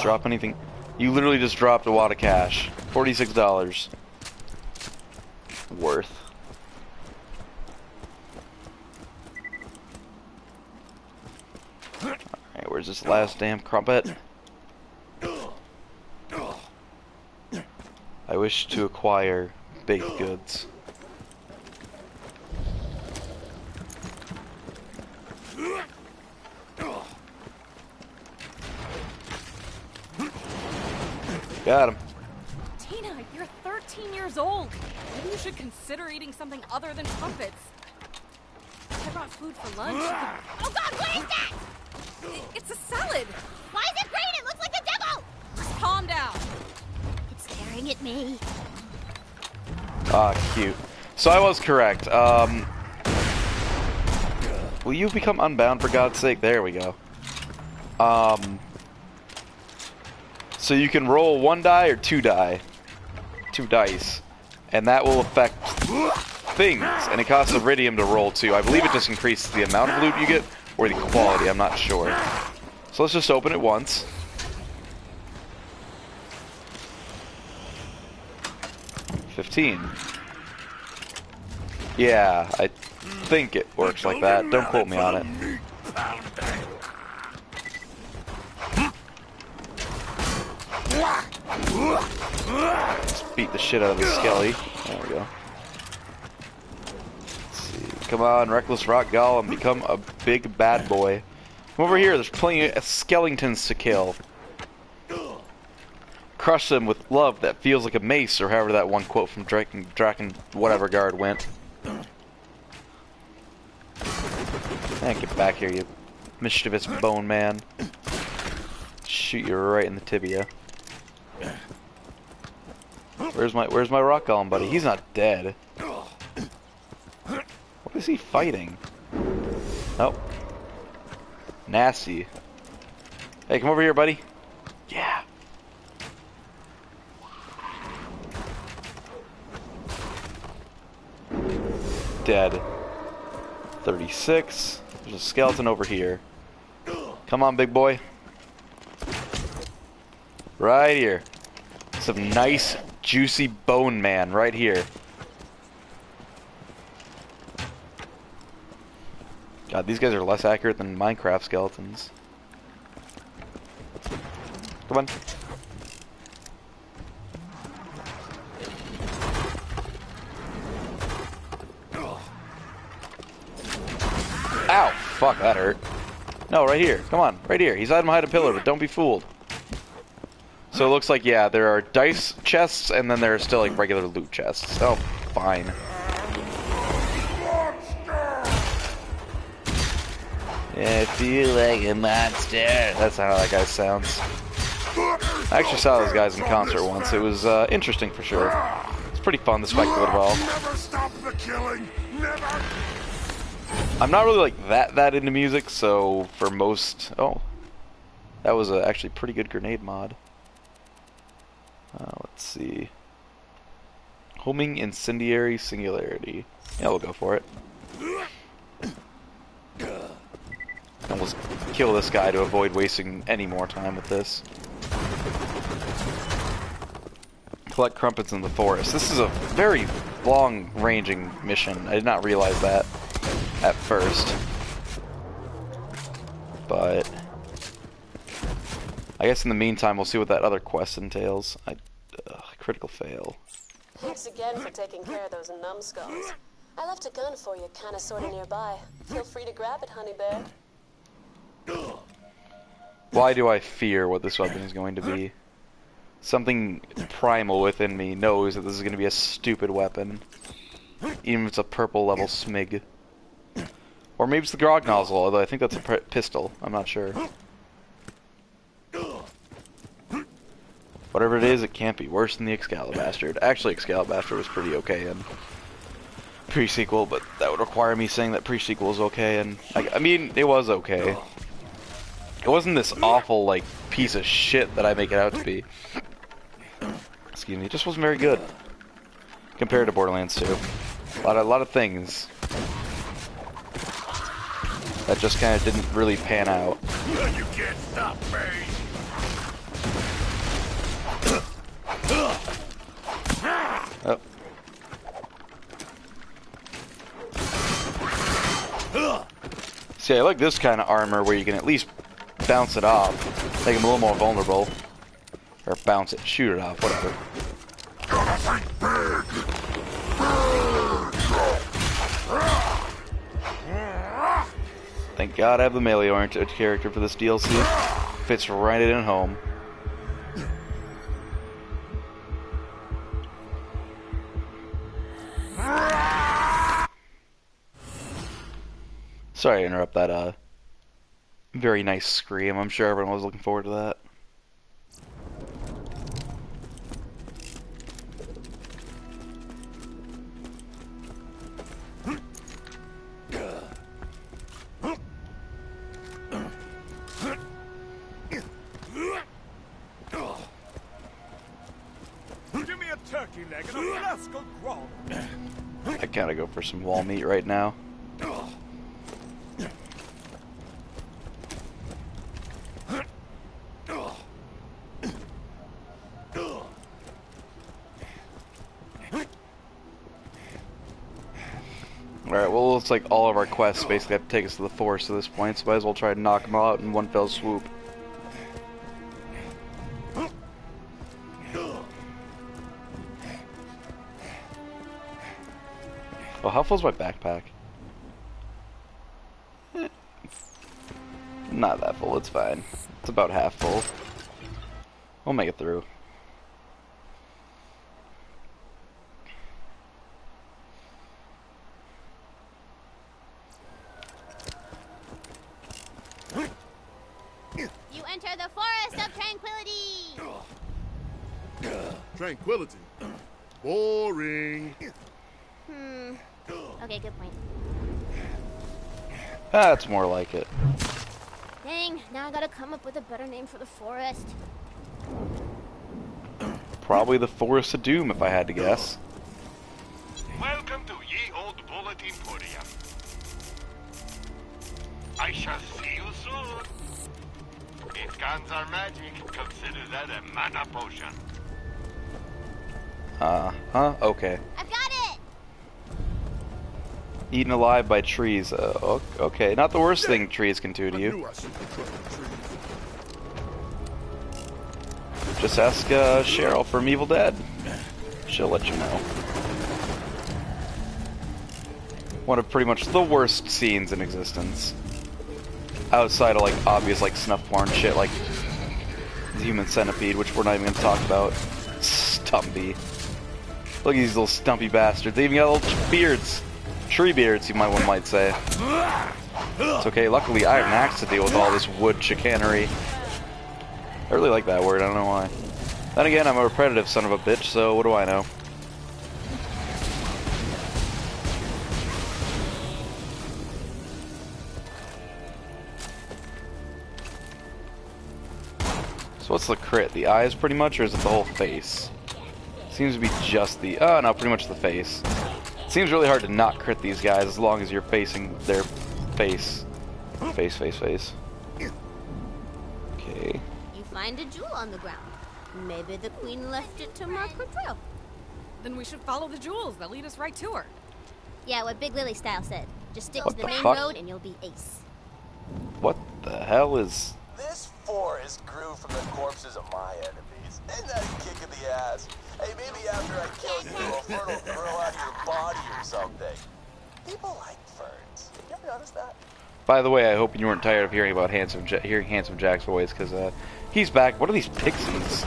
Drop anything. You literally just dropped a wad of cash. $46. Worth. Alright, where's this last damn crumpet? I wish to acquire baked goods. Got him. Tina, you're 13 years old. Maybe you should consider eating something other than crumpets. I brought food for lunch. Oh god, what is that? It's a salad. Why is it green? It looks like the devil! Just calm down. It's staring at me. Ah, cute. So I was correct. Will you become unbound for God's sake? There we go. So you can roll 1 die or 2 die. 2 dice. And that will affect things. And it costs Iridium to roll too. I believe it just increases the amount of loot you get or the quality, I'm not sure. So let's just open it once. $15. Yeah, I think it works like that. Don't quote me on it. Let's beat the shit out of the skelly. There we go. Let's see. Come on, Reckless Rock Golem, become a big bad boy. Come over here, there's plenty of skeletons to kill. Crush them with love that feels like a mace, or however that one quote from Draken whatever guard went. Man, get back here, you mischievous bone man. Shoot you right in the tibia. Where's my rock golem buddy? He's not dead. What is he fighting? Oh. Nasty. Hey, come over here, buddy. Yeah. Dead. 36. There's a skeleton over here. Come on, big boy. Right here. Some nice, juicy bone man right here. God, these guys are less accurate than Minecraft skeletons. Come on. Ow! Fuck, that hurt. No, right here. Come on, right here. He's hiding behind a pillar, but don't be fooled. So it looks like, yeah, there are dice chests, and then there are still, like, regular loot chests. Oh, fine. I feel like a monster. That's how that guy sounds. I actually saw those guys in concert once. It was interesting for sure. It's pretty fun, the spectacle of it all. Never stop the killing. Never. I'm not really like that into music, so for most... Oh. That was a actually pretty good grenade mod. Let's see. Homing Incendiary Singularity. Yeah, we'll go for it. And we'll kill this guy to avoid wasting any more time with this. Collect crumpets in the forest. This is a very long-ranging mission. I did not realize that at first. But I guess in the meantime, we'll see what that other quest entails. Critical fail. Thanks again for taking care of those numbskulls. I left a gun for you, kinda sorta nearby. Feel free to grab it, honey bear. Why do I fear what this weapon is going to be? Something primal within me knows that this is going to be a stupid weapon. Even if it's a purple level smig. Or maybe it's the grog nozzle, although I think that's a pistol. I'm not sure. Whatever it is, it can't be worse than the Excalibastard. Actually, Excalibastard was pretty okay in pre-sequel, but that would require me saying that pre-sequel is okay, and I mean, it was okay. It wasn't this awful, like, piece of shit that I make it out to be. Excuse me, it just wasn't very good. Compared to Borderlands 2. A lot of things that just kind of didn't really pan out. You can't stop me. Oh. See, I like this kind of armor where you can at least bounce it off, make him a little more vulnerable. Or bounce it, shoot it off, whatever. Thank God I have the melee-oriented character for this DLC. Fits right in at home. Sorry to interrupt that, very nice scream. I'm sure everyone was looking forward to that. turkey leg and a flask of grog. I gotta go for some wall meat right now. Alright, well, looks like all of our quests basically have to take us to the forest at this point, so might as well try to knock them out in one fell swoop. Well, how full is my backpack? Not that full, it's fine. It's about half full. We'll make it through. You enter the Forest of Tranquility! Tranquility. Boring. Okay, good point. That's more like it. Dang, now I gotta come up with a better name for the forest. Probably the Forest of Doom, if I had to guess. Welcome to Ye Old Bullet Emporium. I shall see you soon. If guns are magic, consider that a mana potion. Okay. I've got it! Eaten alive by trees. Okay, not the worst thing trees can do to I you. knew I shouldn't have trusted trees. Just ask Cheryl from Evil Dead. She'll let you know. One of pretty much the worst scenes in existence. Outside of like obvious like snuff porn shit like the Human Centipede, which we're not even gonna talk about. Stumpy. Look at these little stumpy bastards. They even got little beards. Tree beards, one might say. It's okay, luckily I have an axe to deal with all this wood chicanery. I really like that word, I don't know why. Then again, I'm a repetitive son of a bitch, so what do I know? So what's the crit? The eyes pretty much, or is it the whole face? Seems to be just the... oh no, pretty much the face. It seems really hard to not crit these guys as long as you're facing their face. Face. Okay. You find a jewel on the ground. Maybe the queen left it to mark her trail. Then we should follow the jewels. They'll lead us right to her. Yeah, what Big Lily Style said. Just stick What to the the main fuck? road and you'll be ace. What the hell is... This forest grew from the corpses of my enemies. Isn't that a kick in the ass? Hey, maybe after I kill you, a fern will grow out of your body or something. People like ferns. You ever notice that? By the way, I hope you weren't tired of hearing about hearing Handsome Jack's voice, because he's back. What are these pixies?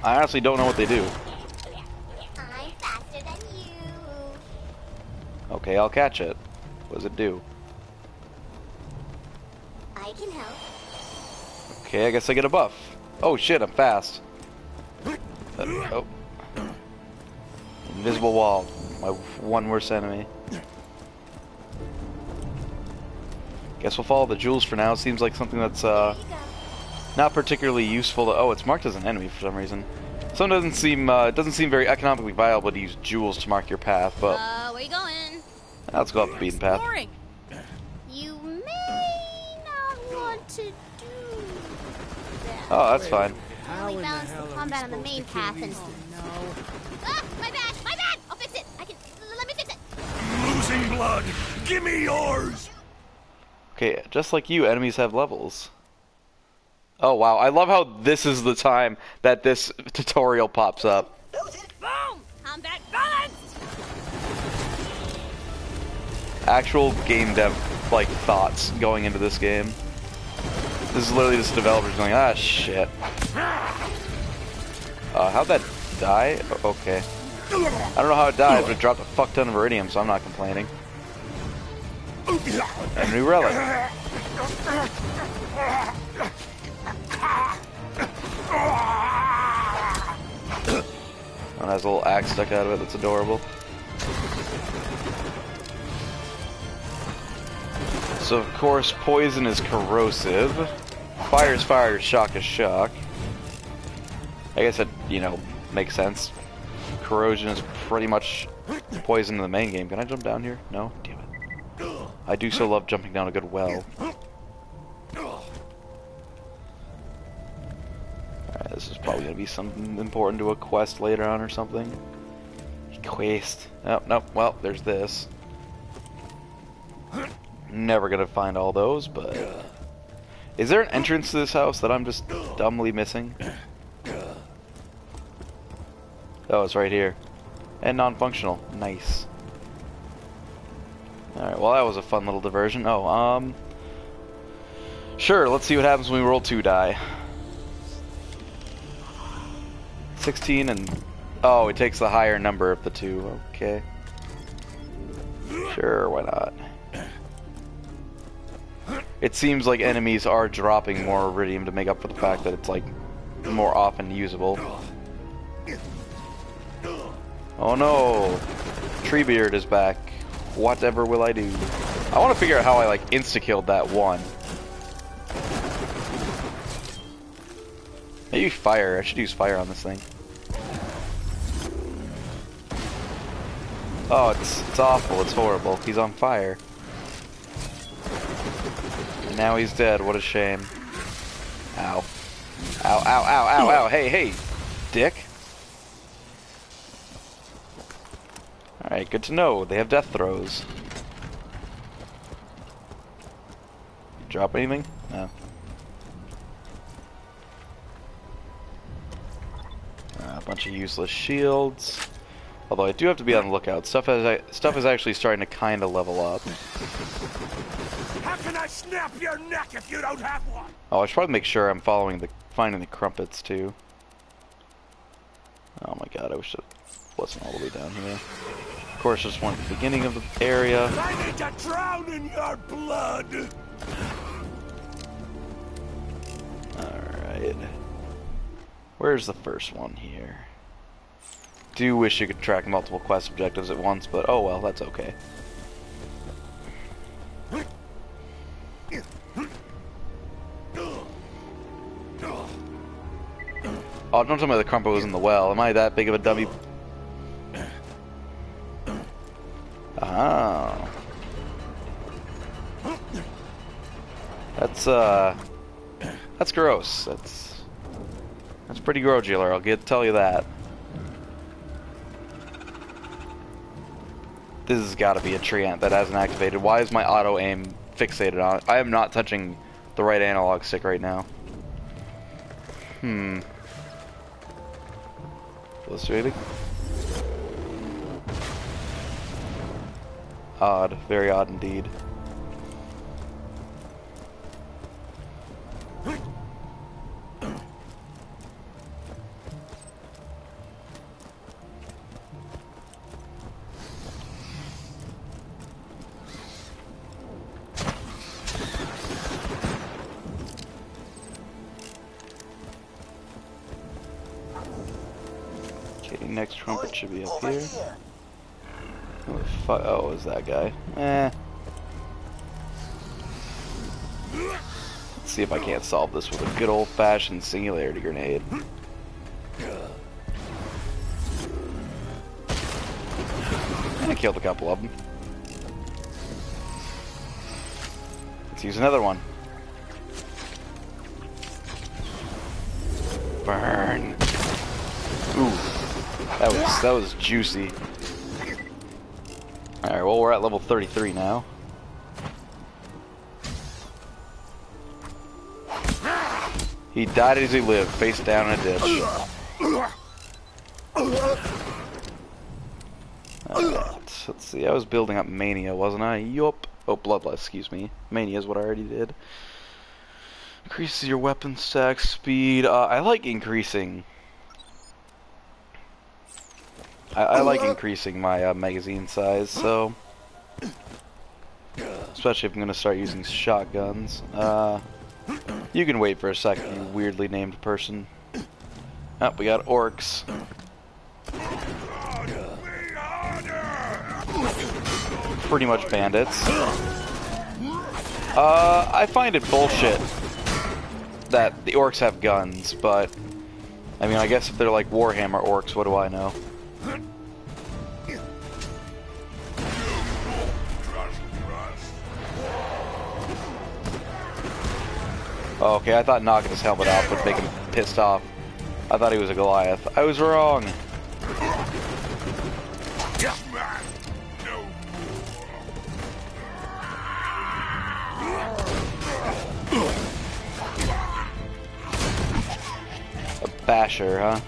I honestly don't know what they do. I'm faster than you. Okay, I'll catch it. What does it do? I can help. Okay, I guess I get a buff. Oh shit, I'm fast. Oh. Invisible wall. My one worst enemy. Guess we'll follow the jewels for now. Seems like something that's not particularly useful to... oh, it's marked as an enemy for some reason. Some doesn't seem it doesn't seem very economically viable to use jewels to mark your path, but Where you going? let's go up the beaten path. Exploring. You may not want to do that. Oh, that's fine. Only balance the combat on the main path and... Ah, my bad! My bad! I'll fix it! Let me fix it! Losing blood! Give me yours! Okay, just like you, enemies have levels. Oh wow, I love how this is the time that this tutorial pops up. Boom! Combat balanced! Actual game dev, like, thoughts going into this game. This is literally just developers going, ah, shit. How'd that die? Okay. I don't know how it died, but it dropped a fuck ton of iridium, so I'm not complaining. A new relic. It has a little axe stuck out of it that's adorable. So of course, poison is corrosive. Fire is fire, shock is shock. I guess it, you know, makes sense. Corrosion is pretty much poison in the main game. Can I jump down here? No? Damn it. I do so love jumping down a good well. Alright, this is probably going to be something important to a quest later on or something. Quest. Oh, no. Well, there's this. Never going to find all those, but... Is there an entrance to this house that I'm just dumbly missing? Oh, it's right here. And non-functional. Nice. Alright, well that was a fun little diversion. Oh, sure, let's see what happens when we roll 2 die. 16 and... Oh, it takes the higher number of the 2. Okay. Sure, why not? It seems like enemies are dropping more iridium to make up for the fact that it's, like, more often usable. Oh no! Treebeard is back. Whatever will I do? I want to figure out how I, like, insta-killed that one. Maybe fire. I should use fire on this thing. Oh, it's awful. It's horrible. He's on fire. And now he's dead. What a shame. Ow. Ow, ow, ow, ow, ow. Hey, hey, dick. Alright, good to know. They have death throws. You drop anything? No. A bunch of useless shields. Although I do have to be on the lookout. Stuff is actually starting to kind of level up. How can I snap your neck if you don't have one? Oh, I should probably make sure I'm finding the crumpets too. Oh my god, I wish it wasn't all the way down here. Of course, just one at the beginning of the area. I need to drown in your blood. Alright. Where's the first one here? Do wish you could track multiple quest objectives at once, but oh well, that's okay. Oh, don't tell me the crumpet was in the well. Am I that big of a dummy? Oh. That's gross. That's pretty grossular, I'll tell you that. This has got to be a tree ant that hasn't activated. Why is my auto aim fixated on it? I am not touching the right analog stick right now. Frustrating. Odd. Very odd indeed. Next trumpet should be up here. Oh, is that guy? Let's see if I can't solve this with a good old-fashioned singularity grenade. I killed a couple of them. Let's use another one. Burn. Ooh. That was juicy. Alright, well we're at level 33 now. He died as he lived, face down in a ditch. Alright, let's see, I was building up Mania, wasn't I? Yup. Oh, Bloodlust, excuse me. Mania is what I already did. Increases your weapon stack speed. I like increasing... I like increasing my magazine size, so... Especially if I'm going to start using shotguns. You can wait for a second, you weirdly named person. Oh, we got orcs. Pretty much bandits. I find it bullshit that the orcs have guns, but... I mean, I guess if they're like Warhammer orcs, what do I know? Oh, okay, I thought knocking his helmet off would make him pissed off. I thought he was a Goliath. I was wrong. A basher, huh?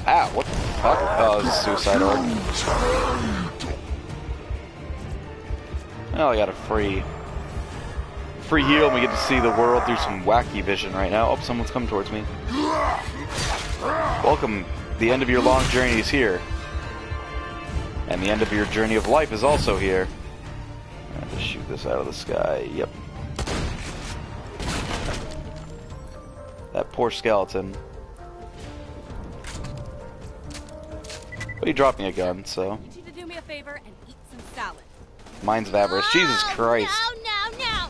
Ow, what the fuck? Oh, it was a suicide orc. Oh, I got a free heal, and we get to see the world through some wacky vision right now. Oh, someone's coming towards me. Welcome. The end of your long journey is here. And the end of your journey of life is also here. I have to shoot this out of the sky. Yep. That poor skeleton. But he dropped me a gun, so. I need you to do me a favor and eat some salad. Minds of avarice. Jesus Christ. No!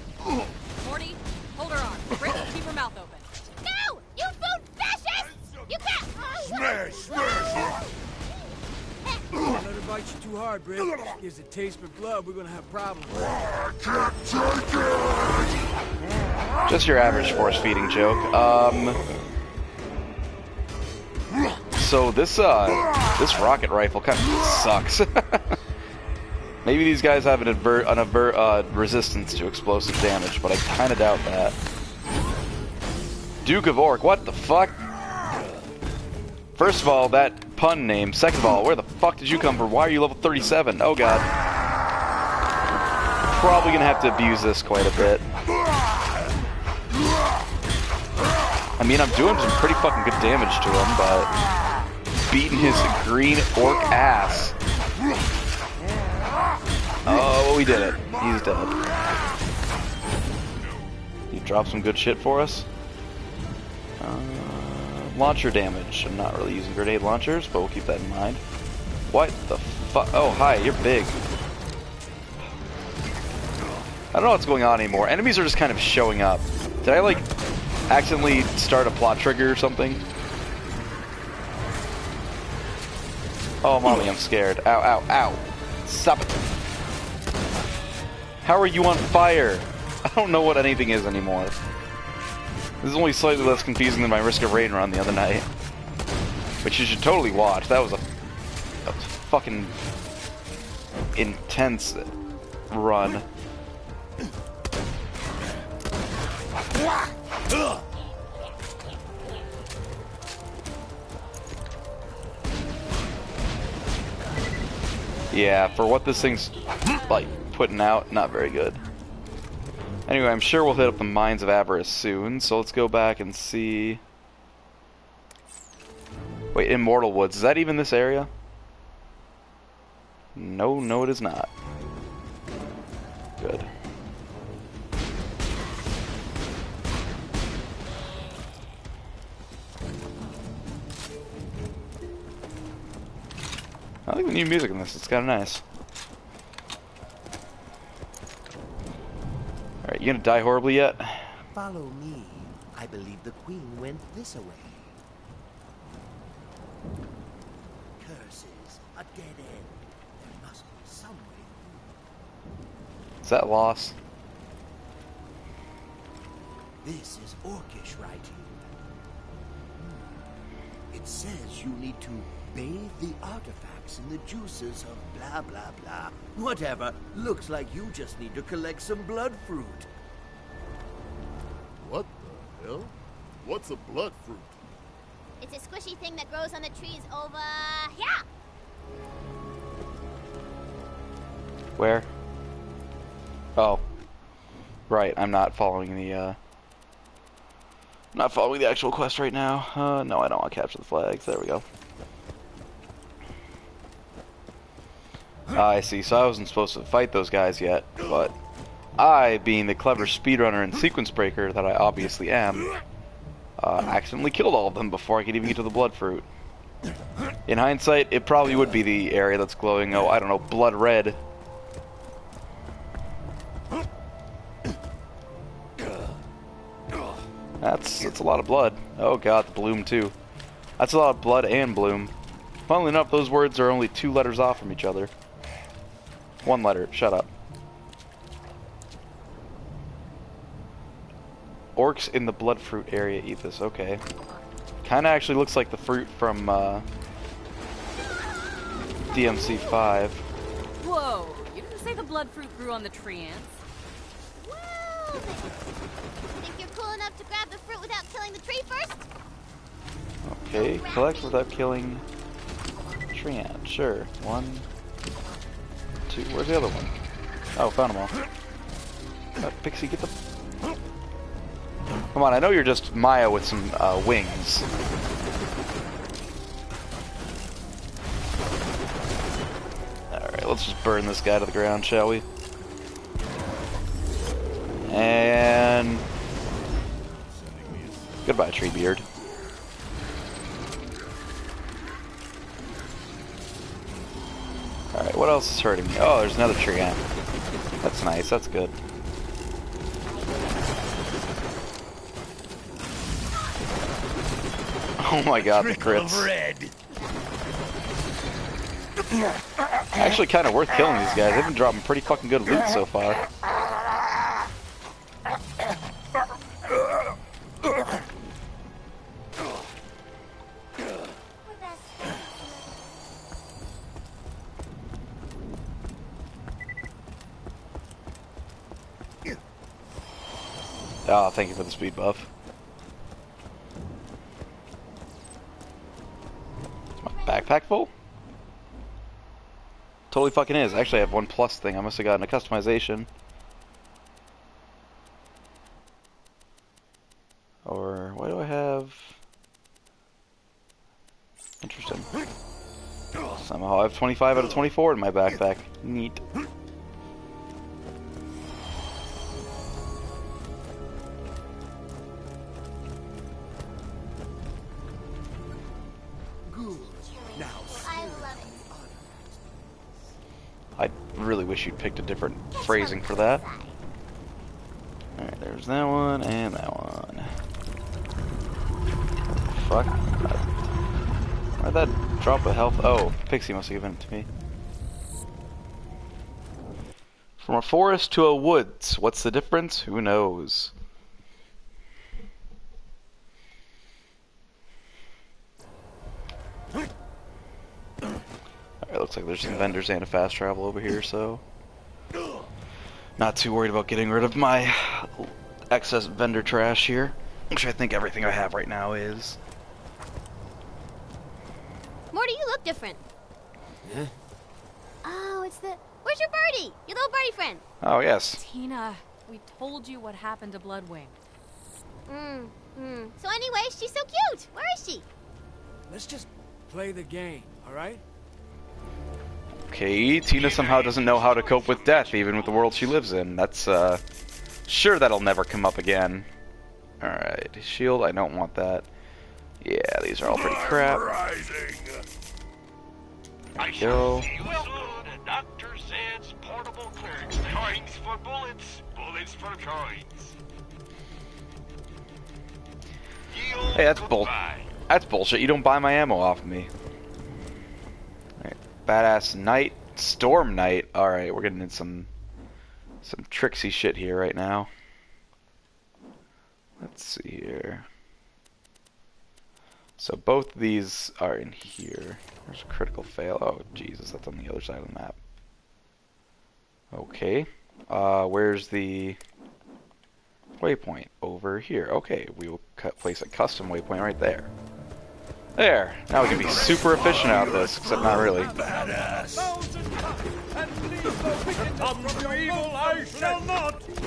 Morty, hold her arm. Brick, keep her mouth open. No! You food fascist! You can't... Smash! Don't let her bite you too hard, Brick. Gives a taste for blood, we're gonna have problems. I can't take it! Just your average force feeding joke. So this rocket rifle kind of sucks. Maybe these guys have an resistance to explosive damage, but I kind of doubt that. Duke of Orc, what the fuck? First of all, that pun name. Second of all, where the fuck did you come from? Why are you level 37? Oh god. Probably gonna have to abuse this quite a bit. I mean, I'm doing some pretty fucking good damage to him, but beating his green orc ass. Oh, we did it. He's dead. He dropped some good shit for us. Launcher damage. I'm not really using grenade launchers, but we'll keep that in mind. What the fuck? Oh, hi, you're big. I don't know what's going on anymore. Enemies are just kind of showing up. Did I, like, accidentally start a plot trigger or something? Oh, mommy, I'm scared. Ow, ow, ow. Stop it. How are you on fire? I don't know what anything is anymore. This is only slightly less confusing than my Risk of Rain run the other night. Which you should totally watch. That was a fucking intense run. Yeah, for what this thing's like putting out, not very good. Anyway, I'm sure we'll hit up the Mines of Avarice soon, so let's go back and see. Wait, Immortal Woods, is that even this area? No, it is not. Good. I like the new music in this, it's kinda nice. Alright, you gonna die horribly yet? Follow me. I believe the queen went this way. Curses, a dead end. There must be some way. Is that loss? This is Orcish writing. It says you need to bathe the artifacts in the juices of blah blah blah. Whatever. Looks like you just need to collect some blood fruit. What the hell? What's a blood fruit? It's a squishy thing that grows on the trees over here. Where? Oh. Right, I'm not following the actual quest right now. No, I don't want to capture the flags. There we go. I see, so I wasn't supposed to fight those guys yet, but I, being the clever speedrunner and sequence breaker that I obviously am, accidentally killed all of them before I could even get to the blood fruit. In hindsight, it probably would be the area that's glowing, oh, I don't know, blood red. That's a lot of blood. Oh god, the bloom too. That's a lot of blood and bloom. Funnily enough, those words are only 2 letters off from each other. 1 letter, shut up. Orcs in the blood fruit area eat this, okay. Kinda actually looks like the fruit from DMC5. Whoa, you didn't say the blood fruit grew on the tree ants. Well, think you're cool enough to grab the fruit without killing the tree first? Okay, collect without killing tree ant. Sure. 1, 2. Where's the other one? Oh, found them all. Pixie, get the... Come on, I know you're just Maya with some wings. Alright, let's just burn this guy to the ground, shall we? And... Goodbye, Treebeard. Alright, what else is hurting me? Oh, there's another tree ant. That's nice, that's good. Oh my god, the crits. Actually kind of worth killing these guys. They've been dropping pretty fucking good loot so far. Oh, thank you for the speed buff. Is my backpack full? Totally fucking is. Actually, I have 1 plus thing. I must have gotten a customization. Or, why do I have... Interesting. Somehow I have 25 out of 24 in my backpack. Neat. I really wish you'd picked a different phrasing for that. Alright, there's that one and that one. Fuck. Why'd that drop a health? Oh, Pixie must have given it to me. From a forest to a woods, what's the difference? Who knows? Alright, looks like there's some vendors and a fast travel over here, so... Not too worried about getting rid of my excess vendor trash here. Which I think everything I have right now is. Morty, you look different. Huh? Oh, it's the... Where's your birdie? Your little birdie friend. Oh, yes. Tina, we told you what happened to Bloodwing. So anyway, she's so cute. Where is she? Let's just play the game, alright? Okay, Tina somehow doesn't know how to cope with death, even with the world she lives in. That's, sure that'll never come up again. Alright, shield, I don't want that. Yeah, these are all pretty crap. There we go. The doctor says portable clerks. Coins for bullets, bullets for coins. Hey, that's bullshit. You don't buy my ammo off of me. Alright, badass knight, storm knight. Alright, we're getting in some tricksy shit here right now. Let's see here. So both of these are in here. There's a critical fail. Oh, Jesus, that's on the other side of the map. Okay. Where's the waypoint? Over here. Okay, we will place a custom waypoint right there. There! Now we can be super efficient out of this, except not really.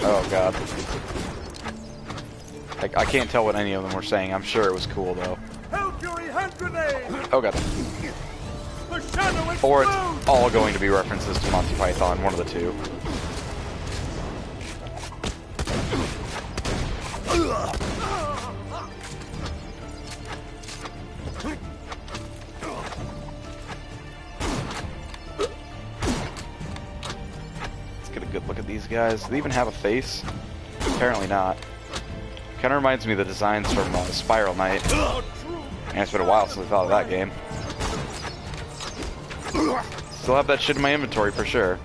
Oh, God. I can't tell what any of them were saying. I'm sure it was cool, though. Oh, God. Or it's all going to be references to Monty Python, one of the two. Let's get a good look at these guys. Do they even have a face? Apparently not. Kind of reminds me of the designs from Spiral Knight. And it's been a while since I thought of that game. Still have that shit in my inventory for sure.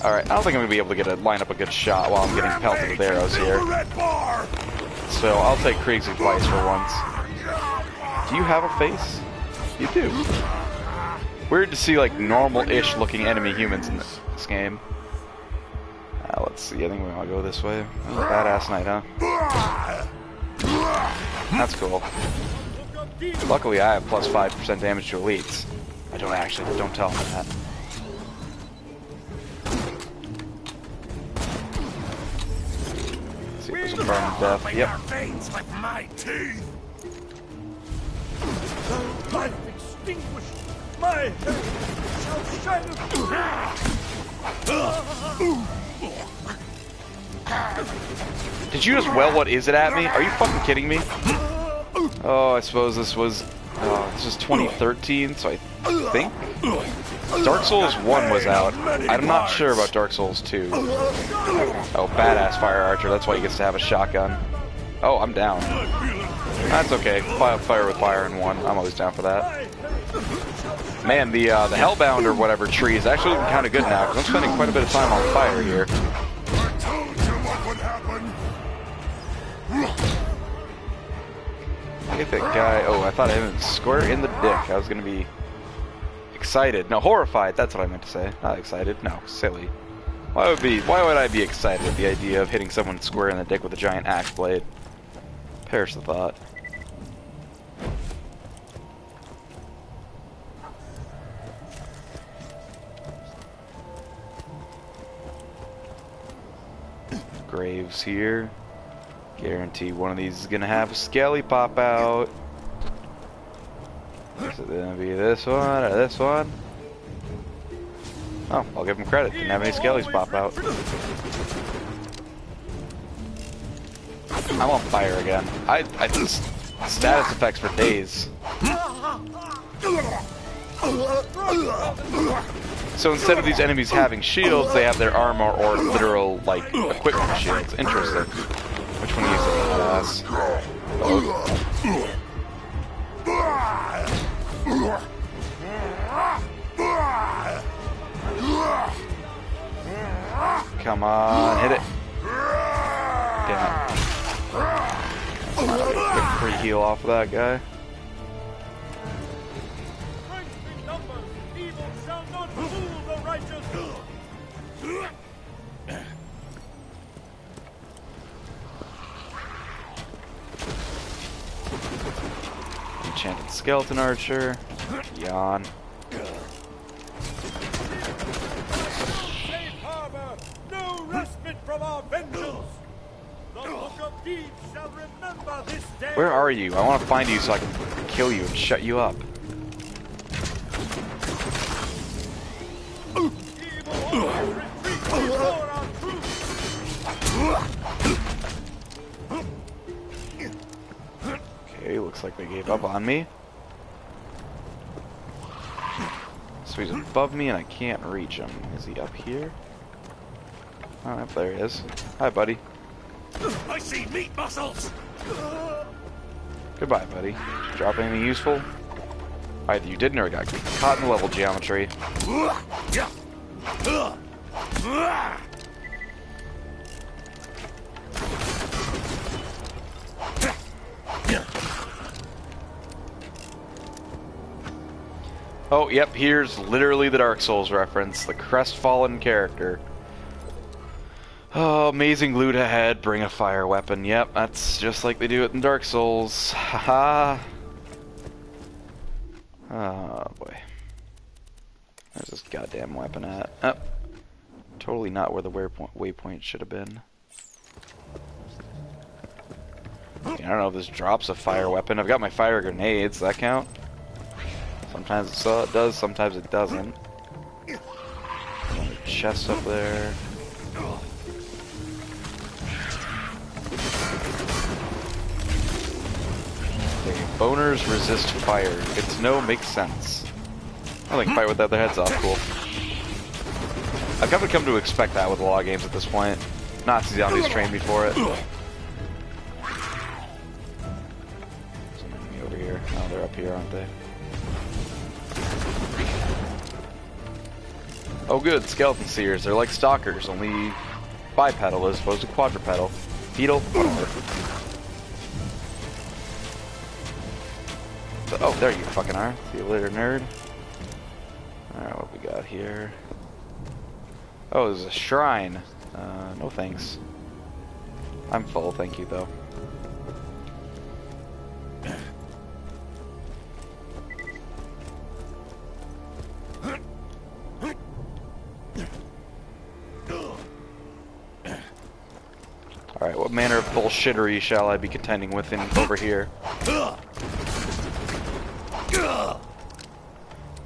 Alright, I don't think I'm going to be able to line up a good shot while I'm getting pelted with arrows here. So I'll take crazy twice for once. Do you have a face? You do. Weird to see like normal-ish looking enemy humans in this game. Let's see, I think we want to go this way. Oh, badass knight, huh? That's cool. Luckily I have plus 5% damage to elites. I don't actually, don't tell them that. See if there's some burn death. Yep. Veins with my teeth. Light extinguished. My head shall shine. Did you just well what is it at me? Are you fucking kidding me? Oh, I suppose this was 2013, so I think Dark Souls 1 was out. I'm not sure about Dark Souls 2. Oh, badass fire archer. That's why he gets to have a shotgun. Oh, I'm down. That's okay. Fire with fire in 1. I'm always down for that. Man, the Hellbound or whatever tree is actually looking kind of good now, because I'm spending quite a bit of time on fire here. Hit that guy. Oh, I thought I hit him square in the dick. I was gonna be excited. No, horrified. That's what I meant to say. Not excited. No, silly. Why would I be excited at the idea of hitting someone square in the dick with a giant axe blade? Perish the thought. Graves here. Guarantee one of these is gonna have a skelly pop out. Is it gonna be this one or this one? Oh, I'll give him credit. Didn't have any skellies pop out. I'm on fire again. I just status effects for days. So instead of these enemies having shields, they have their armor or literal like equipment shields. Interesting. Which one is it? Come on, hit it. Damn it. Quick free heal off of that guy. Enchanted skeleton archer. Yawn. Safe harbor, no respite from our vengeance. The Book of Deeds shall remember this day. Where are you? I want to find you so I can kill you and shut you up. Okay, looks like they gave up on me. So he's above me and I can't reach him. Is he up here? Oh, there he is. Hi, buddy. I see meat muscles. Goodbye, buddy. Drop anything useful? Either you didn't or I got caught in the level geometry. Oh, yep, here's literally the Dark Souls reference. The crestfallen character. Oh, amazing loot ahead, bring a fire weapon. Yep, that's just like they do it in Dark Souls. Haha. Oh, boy. Where's this goddamn weapon at? Oh, totally not where the waypoint should have been. I don't know if this drops a fire weapon. I've got my fire grenades. Does that count? Sometimes it does, sometimes it doesn't. Chest up there. Okay, boners resist fire. It's no makes sense. I think fight with their heads off, cool. I've come to expect that with a lot of games at this point. Nazi zombies trained me for it. here? Oh, they're up here, aren't they? Oh good, skeleton seers. They're like stalkers, only bipedal as opposed to quadrupedal. Pedal? Oh, there you fucking are. See you later, nerd. Alright, what we got here? Oh, there's a shrine. No thanks. I'm full, thank you, though. Alright, what manner of bullshittery shall I be contending with over here?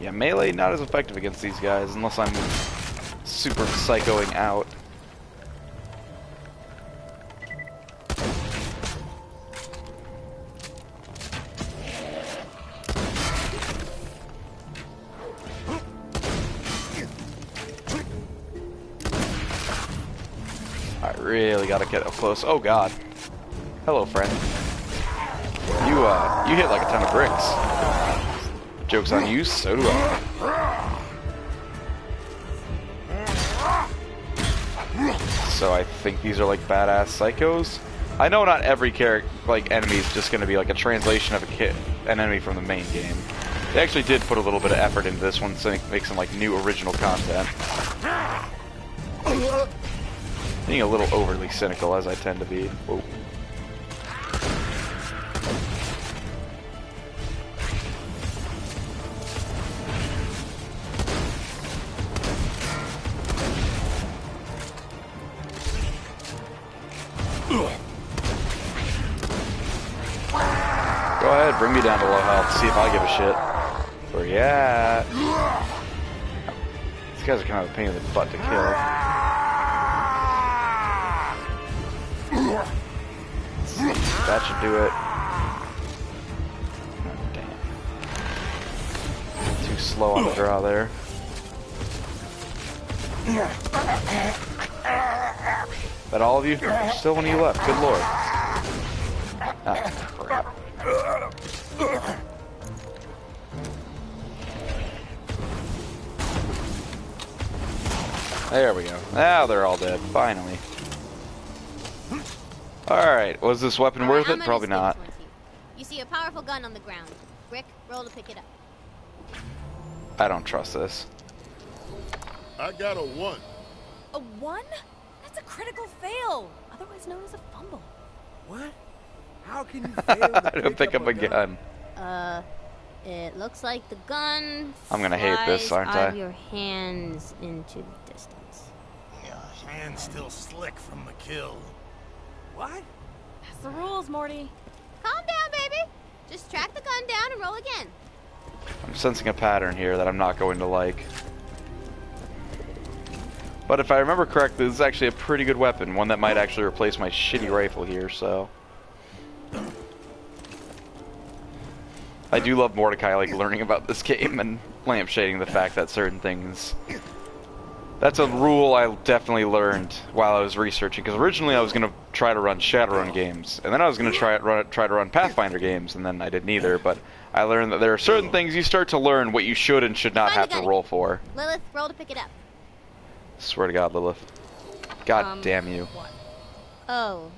Yeah, melee not as effective against these guys unless I'm super psychoing out. I really gotta get up close. Oh god. Hello, friend. You hit like a ton of bricks. Joke's on you, so do I. So I think these are like badass psychos. I know not every character, like enemy, is just going to be like a translation of an enemy from the main game. They actually did put a little bit of effort into this one, so make some like new original content. Being a little overly cynical, as I tend to be. Whoa. Go ahead, bring me down to low health, see if I give a shit. Where you at? These guys are kind of a pain in the butt to kill. That should do it. Oh, damn. Too slow on the draw there. That all of you? There's still one of you left. Good lord. Ah, crap. There we go. Now they're all dead. Finally. Alright, was this weapon worth it? Probably not. You see a powerful gun on the ground. Rick, roll to pick it up. I don't trust this. I got a 1. A 1? That's a critical fail, otherwise known as a fumble. What? How can you fail to I don't pick up a gun. It looks like the gun I'm gonna hate this, aren't out I? of your hands into the distance. Yeah, hand's still slick from the kill. What? That's the rules, Morty. Calm down, baby. Just track the gun down and roll again. I'm sensing a pattern here that I'm not going to like. But if I remember correctly, this is actually a pretty good weapon. One that might actually replace my shitty rifle here, so... I do love Mordecai, like, learning about this game and lampshading the fact that certain things... That's a rule I definitely learned while I was researching, because originally I was going to try to run Shadowrun games, and then I was going to try to run Pathfinder games, and then I did neither, but I learned that there are certain things you start to learn what you should and should not have to roll for. Lilith, roll to pick it up. Swear to God, Lilith. God damn you. What? Oh,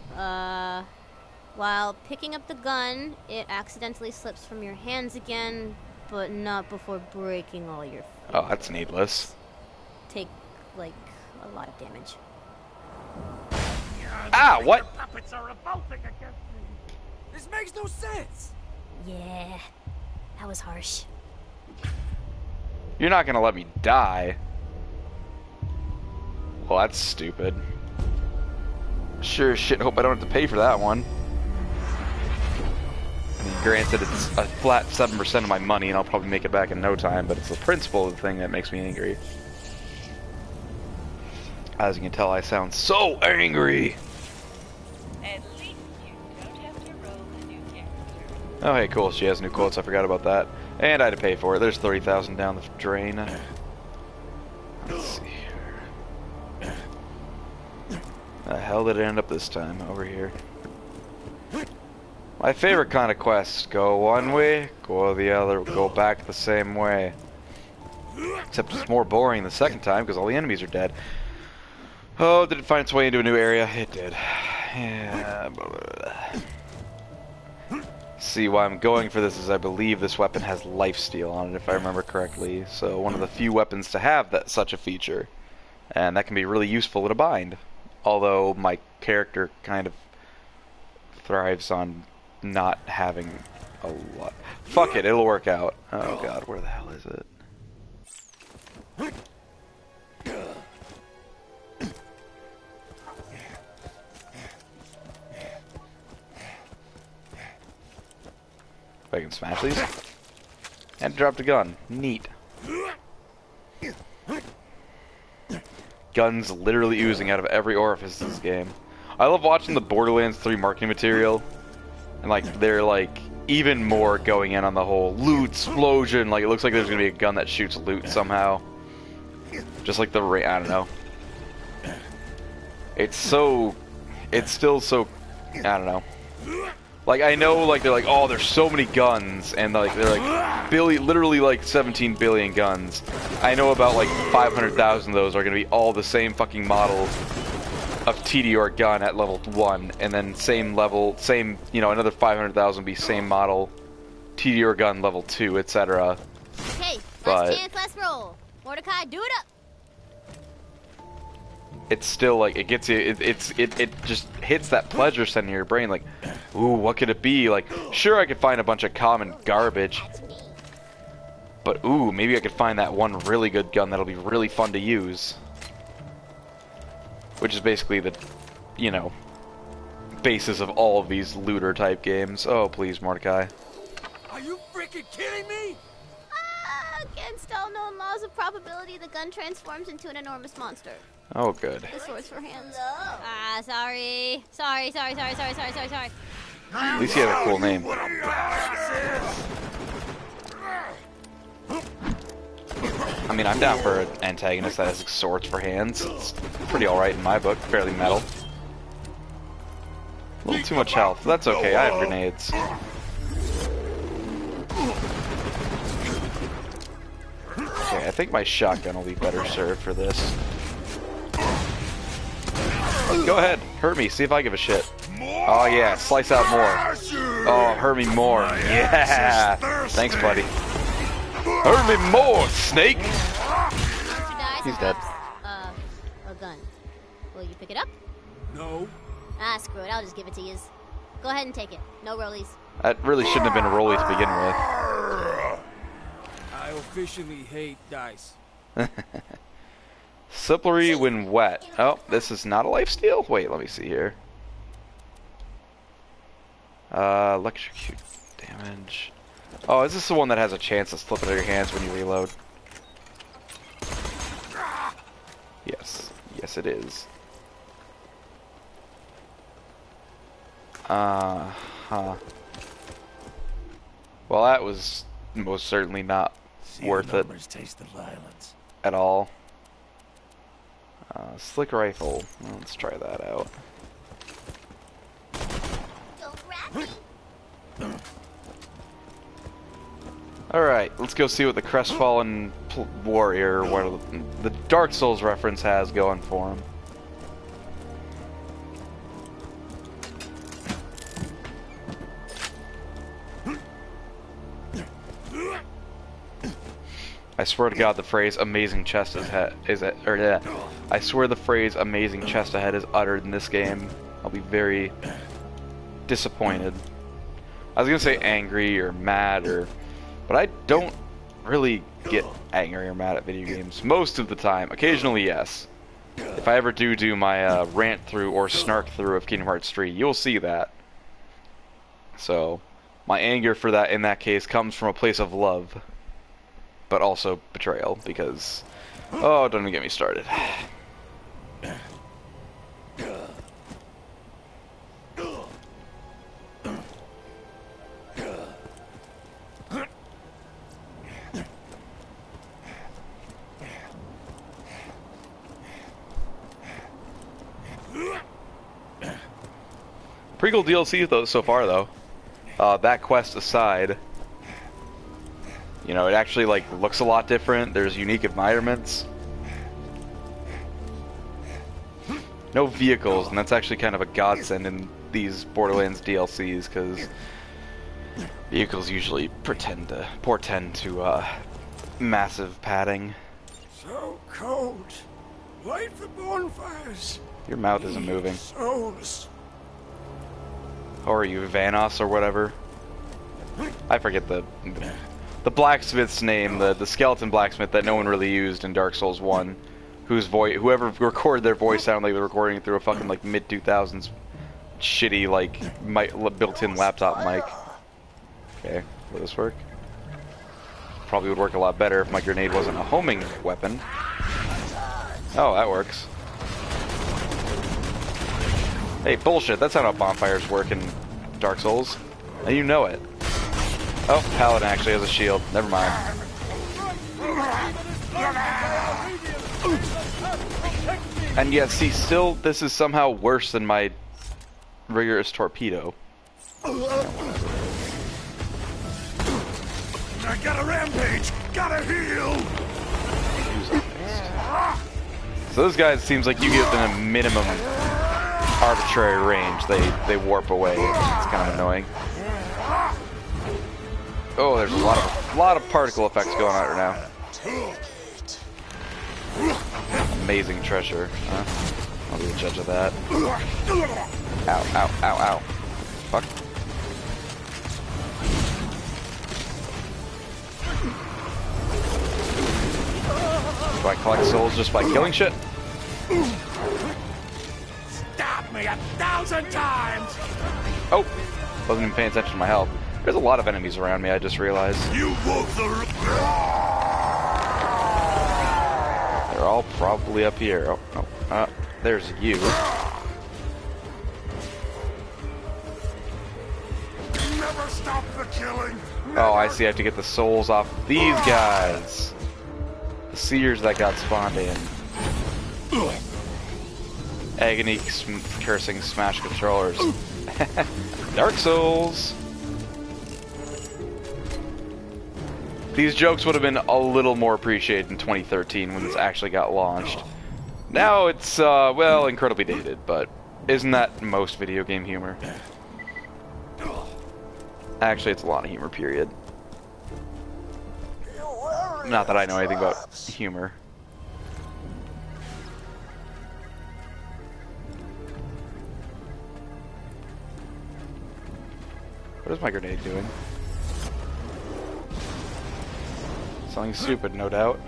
while picking up the gun, it accidentally slips from your hands again, but not before breaking all your fingers. Oh, that's needless. Take, like, a lot of damage. Ah, what? Puppets are revolting against me. This makes no sense. Yeah, that was harsh. You're not gonna let me die. Well, that's stupid. Sure as shit hope I don't have to pay for that one. I mean, granted, it's a flat 7% of my money, and I'll probably make it back in no time, but it's the principle of the thing that makes me angry. As you can tell, I sound so angry! At least you don't have to roll a new character. Oh, hey, cool, she has new quotes, I forgot about that. And I had to pay for it. There's 30,000 down the drain. Let's see here. The hell did it end up this time? Over here. My favorite kind of quest. Go one way, go the other, go back the same way. Except it's more boring the second time because all the enemies are dead. Oh, did it find its way into a new area? It did. Yeah. See, why I'm going for this is I believe this weapon has lifesteal on it, if I remember correctly. So one of the few weapons to have that such a feature. And that can be really useful in a bind. Although my character kind of thrives on not having a lot. Fuck it, it'll work out. Oh god, where the hell is it? If I can smash these. And dropped a gun. Neat. Guns literally oozing out of every orifice in this game. I love watching the Borderlands 3 marketing material. And like, they're like, even more going in on the whole loot explosion. Like, it looks like there's gonna be a gun that shoots loot somehow. Just like the I don't know. It's still so, I don't know. Like, I know, like, they're like, oh, there's so many guns, and like, they're like, literally like 17 billion guns. I know about like 500,000 of those are gonna be all the same fucking model of TDR gun at level 1, and then same level, you know, another 500,000 be same model TDR gun level 2, etc. Okay, last chance, last roll. Mordecai, do it up. It's still like, it gets you, it just hits that pleasure center in your brain, like, ooh, what could it be? Like, sure, I could find a bunch of common garbage, but ooh, maybe I could find that one really good gun that'll be really fun to use. Which is basically the, you know, basis of all of these looter type games. Oh, please, Mordecai. Are you freaking kidding me? Against all known laws of probability, the gun transforms into an enormous monster. Oh, good. The swords for hands. Ah, sorry. Sorry. At least he had a cool name. I mean, I'm down for an antagonist that has swords for hands. It's pretty alright in my book. Fairly metal. A little too much health. That's okay, I have grenades. Okay, I think my shotgun will be better served for this. Go ahead, hurt me, see if I give a shit. Oh yeah, slice out more. Oh, hurt me more. Yeah! Thanks, buddy. Hurt me more, Snake! He's dead. A gun. Will you pick it up? No. Ah, screw it, I'll just give it to you. Go ahead and take it. No rollies. That really shouldn't have been a rollie to begin with. I officially hate dice. Slippery when wet. Oh, this is not a lifesteal? Wait, let me see here. Electrocute damage. Oh, is this the one that has a chance to slip out of your hands when you reload? Yes. Yes, it is. Well, that was most certainly not worth it taste the violence. at all. Slick rifle. Let's try that out. Alright, let's go see what the Crestfallen Warrior, what the Dark Souls reference has going for him. I swear to God, the phrase "amazing chest ahead" I swear the phrase "amazing chest ahead" is uttered in this game. I'll be very disappointed. I was gonna say angry or mad but I don't really get angry or mad at video games most of the time. Occasionally, yes. If I ever do my rant through or snark through of Kingdom Hearts 3, you'll see that. So, my anger for that in that case comes from a place of love. But also betrayal, because... Oh, don't even get me started. Pretty cool DLC though, so far, though. that quest aside, you know, it actually like looks a lot different. There's unique environments. No vehicles, and that's actually kind of a godsend in these Borderlands DLCs, because vehicles usually portend to massive padding. So cold. Light for bonfires. Your mouth isn't moving. Souls. Or are you Vanos or whatever? I forget the blacksmith's name, the skeleton blacksmith that no one really used in Dark Souls 1, whoever recorded their voice sounded like they were recording it through a fucking like mid 2000s shitty like built-in laptop mic. Okay, will this work? Probably would work a lot better if my grenade wasn't a homing weapon. Oh, that works. Hey, bullshit, that's not how bonfires work in Dark Souls. And you know it. Oh, Paladin actually has a shield. Never mind. And yet, see, still, this is somehow worse than my rigorous torpedo. I got a rampage! Gotta heal! So those guys, seems like you get within a minimum arbitrary range, they warp away. It's kind of annoying. Oh, there's a lot of particle effects going on right now. Amazing treasure. Huh? I'll be the judge of that. Ow, ow, ow, ow. Fuck. Do I collect souls just by killing shit? Stab me 1,000 times! Oh, wasn't even paying attention to my health. There's a lot of enemies around me, I just realized. You walk the... They're all probably up here. Oh, no. There's you. Never stop the killing! Oh, I see. I have to get the souls off these guys. The seers that got spawned in. Agony cursing smash controllers. Dark Souls. These jokes would have been a little more appreciated in 2013 when this actually got launched. Now it's, well, incredibly dated, but isn't that most video game humor? Actually, it's a lot of humor, period. Not that I know anything about humor. What is my grenade doing? Something stupid, no doubt.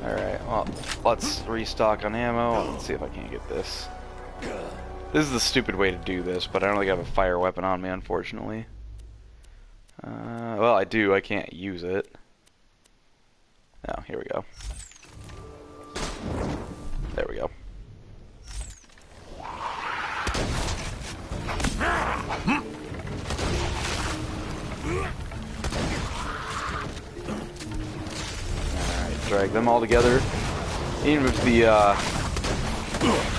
Alright, well, let's restock on ammo. Let's see if I can't get this. This is the stupid way to do this, but I don't think I have a fire weapon on me, unfortunately. Well, I do. I can't use it. Oh, here we go. There we go. Alright, drag them all together. Even if the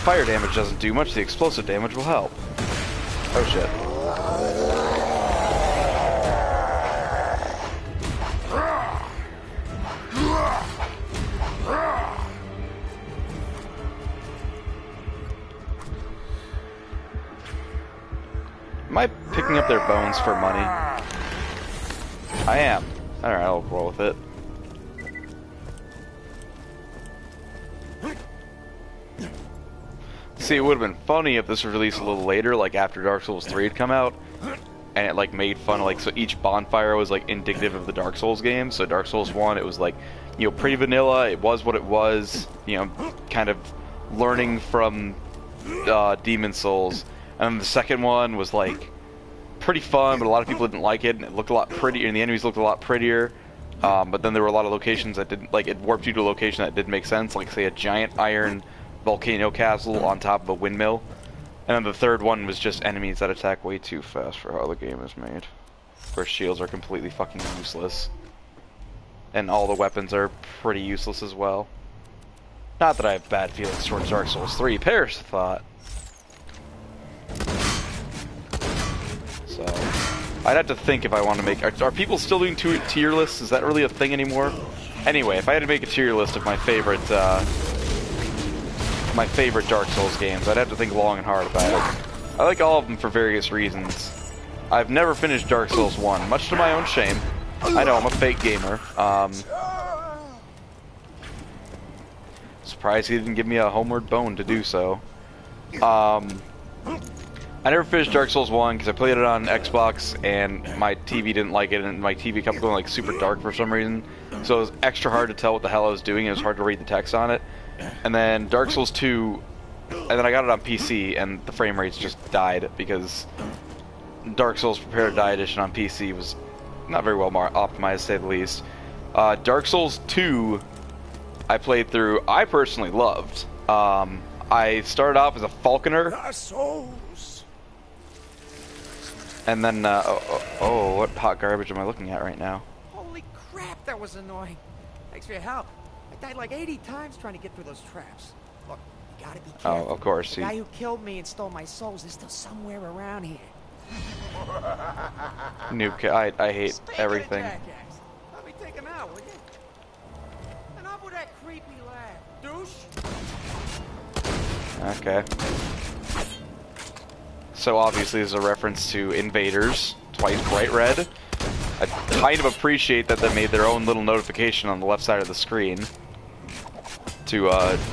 fire damage doesn't do much, the explosive damage will help. Oh shit. Am I picking up their bones for money? I am. Alright, I'll roll with it. See, it would have been funny if this was released a little later, like after Dark Souls 3 had come out, and it like made fun of like, so each bonfire was like indicative of the Dark Souls game. So Dark Souls 1, it was like, you know, pretty vanilla, it was what it was, you know, kind of learning from Demon Souls. And then the second one was like pretty fun, but a lot of people didn't like it, and it looked a lot prettier, and the enemies looked a lot prettier. But then there were a lot of locations that didn't, like, it warped you to a location that didn't make sense, like say a giant iron volcano castle on top of a windmill. And then the third one was just enemies that attack way too fast for how the game is made. Of course, shields are completely fucking useless. And all the weapons are pretty useless as well. Not that I have bad feelings towards Dark Souls 3. Perish the thought. So I'd have to think if I want to make. Are people still doing tier lists? Is that really a thing anymore? Anyway, if I had to make a tier list of my favorite Dark Souls games, I'd have to think long and hard about it. I like all of them for various reasons. I've never finished Dark Souls 1, much to my own shame. I know, I'm a fake gamer. Surprised he didn't give me a homeward bone to do so. I never finished Dark Souls 1 because I played it on Xbox and my TV didn't like it, and my TV kept going like super dark for some reason. So it was extra hard to tell what the hell I was doing. It was hard to read the text on it. And then Dark Souls 2, and then I got it on PC, and the frame rates just died because Dark Souls Prepare to Die Edition on PC was not very well optimized, to say the least. Dark Souls 2, I played through. I personally loved. I started off as a falconer. And then, what hot garbage am I looking at right now? Holy crap, that was annoying. Thanks for your help. I died like 80 times trying to get through those traps. Look, you gotta be careful. Oh, of course. The guy who killed me and stole my souls is still somewhere around here. Noob, I hate everything. Let me take him out, will you? Enough with that creepy laugh, douche. Okay. So obviously this is a reference to Invaders, twice bright red. I kind of appreciate that they made their own little notification on the left side of the screen to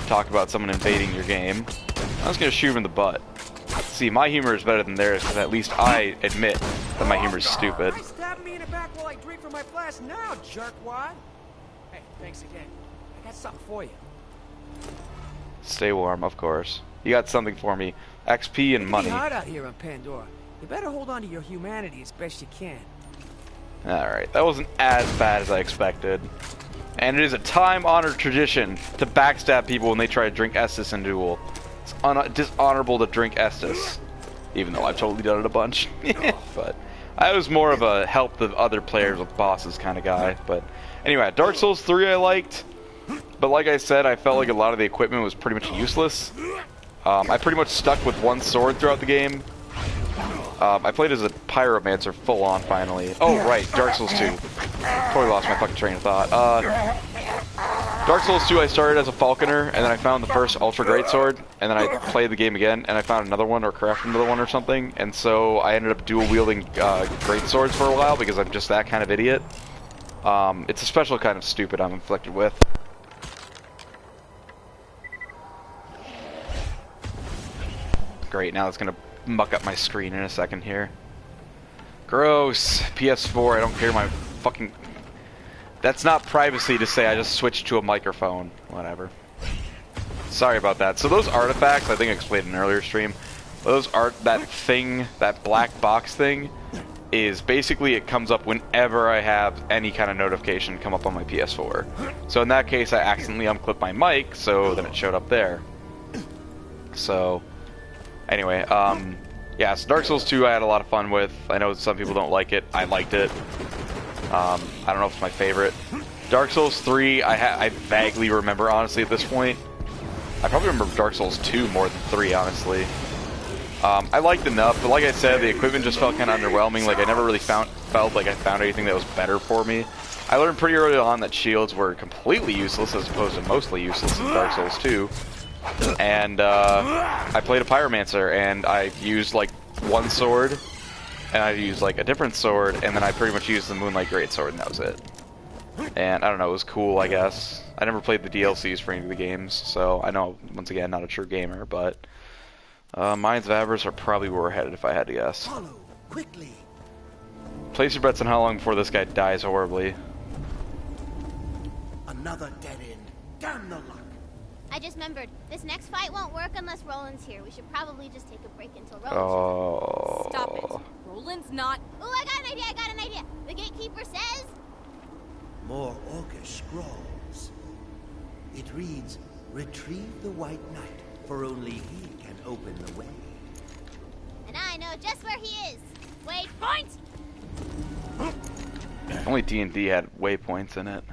talk about someone invading your game. I was gonna shoot him in the butt. See, my humor is better than theirs because at least I admit that my humor is stupid. Why stab me in the back while I drink from my flask now, jerkwad? Hey, thanks again. I got something for you. Stay warm, of course. You got something for me. XP and money. It's hot out here on Pandora. You better hold on to your humanity as best you can. Alright, that wasn't as bad as I expected. And it is a time-honored tradition to backstab people when they try to drink Estus in duel. It's dishonorable to drink Estus. Even though I've totally done it a bunch. But I was more of a help the other players with bosses kind of guy. But anyway, Dark Souls 3 I liked. But like I said, I felt like a lot of the equipment was pretty much useless. I pretty much stuck with one sword throughout the game. I played as a pyromancer full on finally. Oh right, Dark Souls 2. Totally lost my fucking train of thought. Dark Souls 2 I started as a falconer, and then I found the first ultra greatsword, and then I played the game again, and I found another one or crafted another one or something, and so I ended up dual wielding greatswords for a while because I'm just that kind of idiot. It's a special kind of stupid I'm inflicted with. Great, now it's gonna muck up my screen in a second here. Gross. PS4, I don't care my fucking... That's not privacy to say I just switched to a microphone. Whatever. Sorry about that. So those artifacts, I think I explained in an earlier stream, that thing, that black box thing, is basically it comes up whenever I have any kind of notification come up on my PS4. So in that case, I accidentally unclipped my mic, so then it showed up there. So... Anyway, yeah, so Dark Souls 2 I had a lot of fun with. I know some people don't like it. I liked it. I don't know if it's my favorite. Dark Souls 3, I vaguely remember, honestly, at this point. I probably remember Dark Souls 2 more than 3, honestly. I liked enough, but like I said, the equipment just felt kind of underwhelming. Like, I never really felt like I found anything that was better for me. I learned pretty early on that shields were completely useless as opposed to mostly useless in Dark Souls 2. And I played a pyromancer, and I used like one sword, and I used like a different sword, and then I pretty much used the Moonlight Greatsword, and that was it. And I don't know, it was cool, I guess. I never played the DLCs for any of the games, so I know, once again, not a true gamer, but Minds of Avarice are probably where we're headed if I had to guess. Follow quickly. Place your bets on how long before this guy dies horribly. Another dead end. Damn the luck. I just remembered, this next fight won't work unless Roland's here. We should probably just take a break until Roland's Oh. Stop it. Roland's not... Ooh, I got an idea. The gatekeeper says... More Orcish scrolls. It reads, retrieve the White Knight, for only he can open the way. And I know just where he is. Waypoint! Only D&D had waypoints in it.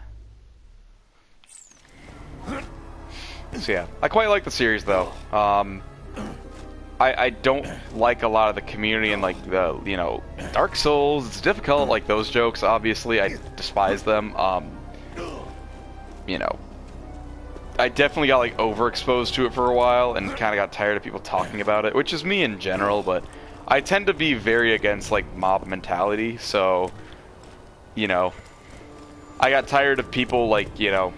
So yeah, I quite like the series though. I I don't like a lot of the community and like the, you know, Dark Souls, it's difficult, like those jokes, obviously, I despise them. You know, I definitely got like overexposed to it for a while and kind of got tired of people talking about it, which is me in general, but I tend to be very against like mob mentality, so, you know, I got tired of people like, you know,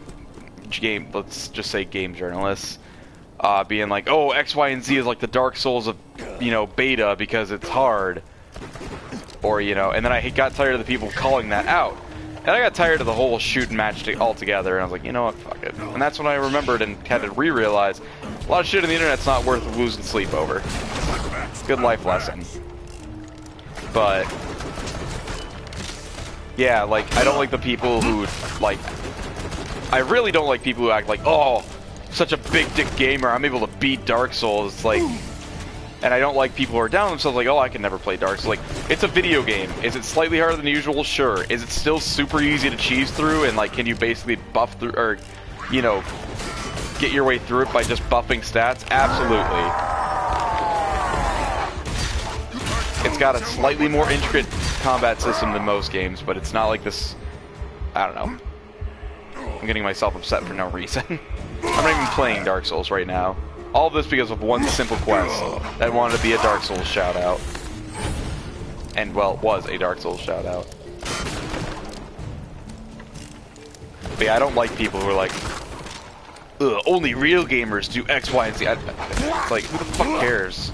let's just say game journalists, being like, oh, X, Y, and Z is like the Dark Souls of, you know, beta because it's hard. Or, you know, and then I got tired of the people calling that out. And I got tired of the whole shoot and match altogether, and I was like, you know what, fuck it. And that's when I remembered and had to re-realize a lot of shit on the internet's not worth losing sleep over. Good life lesson. But, yeah, like, I don't like the people who, like, I really don't like people who act like, oh, such a big dick gamer, I'm able to beat Dark Souls. It's like, and I don't like people who are down themselves like, oh, I can never play Dark Souls. Like, it's a video game. Is it slightly harder than usual? Sure. Is it still super easy to cheese through? And like, can you basically buff through, or, you know, get your way through it by just buffing stats? Absolutely. It's got a slightly more intricate combat system than most games, but it's not like this, I don't know. I'm getting myself upset for no reason. I'm not even playing Dark Souls right now. All of this because of one simple quest that wanted to be a Dark Souls shout-out. And, well, was a Dark Souls shout-out. But yeah, I don't like people who are like, ugh, only real gamers do X, Y, and Z. It's like, who the fuck cares?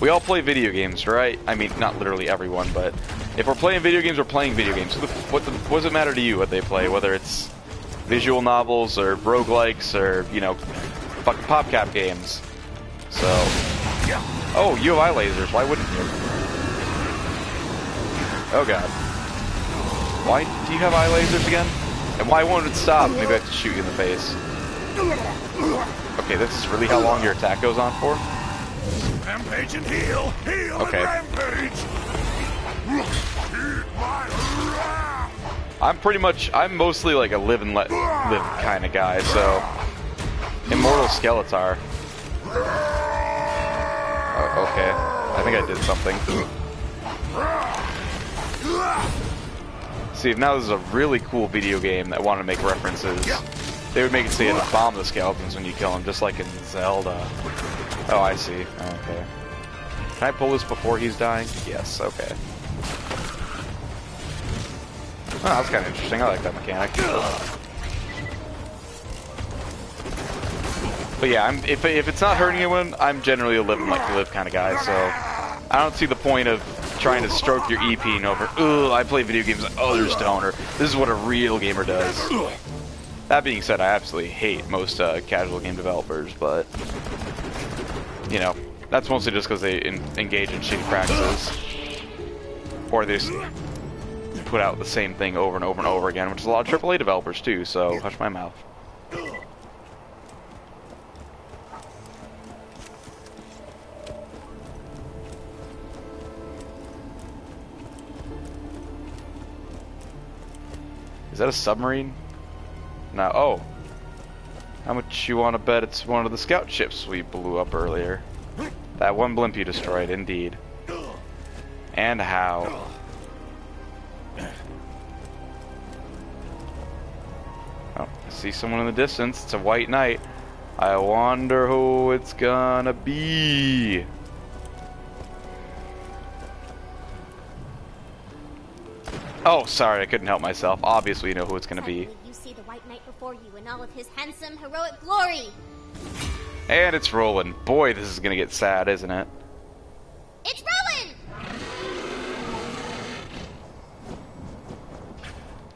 We all play video games, right? I mean, not literally everyone, but if we're playing video games, we're playing video games. What does it matter to you what they play? Whether it's visual novels or roguelikes or, you know, fucking PopCap games. So, oh, you have eye lasers. Why wouldn't you? Oh god. Why do you have eye lasers again? And why won't it stop? Maybe I have to shoot you in the face. Okay, this is really how long your attack goes on for? Rampage and heal! Heal okay. And rampage! I'm mostly like a live and let live kind of guy, so Immortal Skeletar. Oh, okay. I think I did something. See, if now this is a really cool video game that wanted to make references, they would make it so you had to bomb the skeletons when you kill them, just like in Zelda. Oh, I see. Okay. Can I pull this before he's dying? Yes, okay. Oh, that's kind of interesting. I like that mechanic. But yeah, if it's not hurting anyone, I'm generally a live and like to live kind of guy, so I don't see the point of trying to stroke your EP over, ugh, I play video games like others don't, or this is what a real gamer does. That being said, I absolutely hate most casual game developers, but, you know, that's mostly just because they engage in shitty practices. Or they just put out the same thing over and over and over again, which is a lot of AAA developers too, so hush my mouth. Is that a submarine? No. Oh. How much you want to bet it's one of the scout ships we blew up earlier? That one blimp you destroyed, indeed. And how? Oh, I see someone in the distance. It's a white knight. I wonder who it's gonna be. Oh, sorry, I couldn't help myself. Obviously, you know who it's gonna be. You see the white knight before you in all of his handsome, heroic glory. And it's rolling. Boy, this is gonna get sad, isn't it? It's rolling!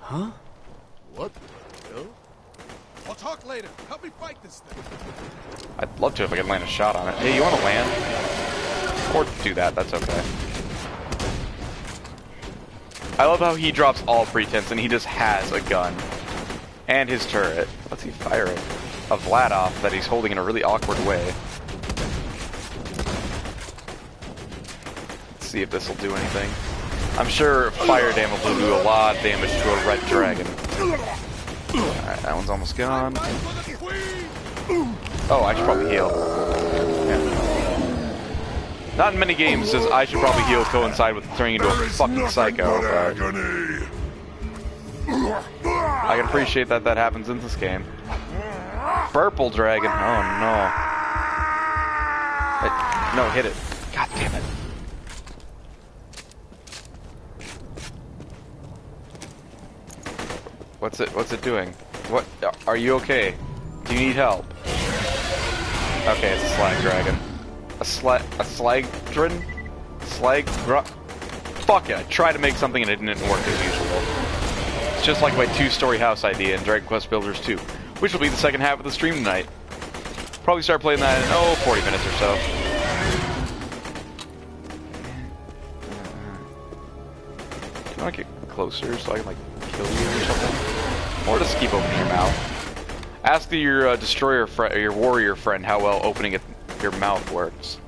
Huh? What the hell? I'll talk later. Help me fight this thing. I'd love to if I could land a shot on it. Hey, you want to land? Or do that, that's okay. I love how he drops all pretense and he just has a gun. And his turret. What's he firing? A Vladoff that he's holding in a really awkward way. Let's see if this will do anything. I'm sure fire damage will do a lot of damage to a red dragon. Alright, that one's almost gone. Oh, I should probably heal. Yeah. Not in many games does I should probably heal coincide with turning into a fucking psycho, but I can appreciate that that happens in this game. Purple dragon. Oh no. No, hit it. God damn it. What's it doing? What are you okay? Do you need help? Okay, it's a slag dragon. A slagdrin? Fuck it, I tried to make something and it didn't work as usual. It's just like my 2-story house idea in Dragon Quest Builders 2, which will be the second half of the stream tonight. Probably start playing that in, 40 minutes or so. Can I get closer so I can, like, kill you or something? Or just keep opening your mouth. Ask your destroyer friend, or your warrior friend, how well opening your mouth works.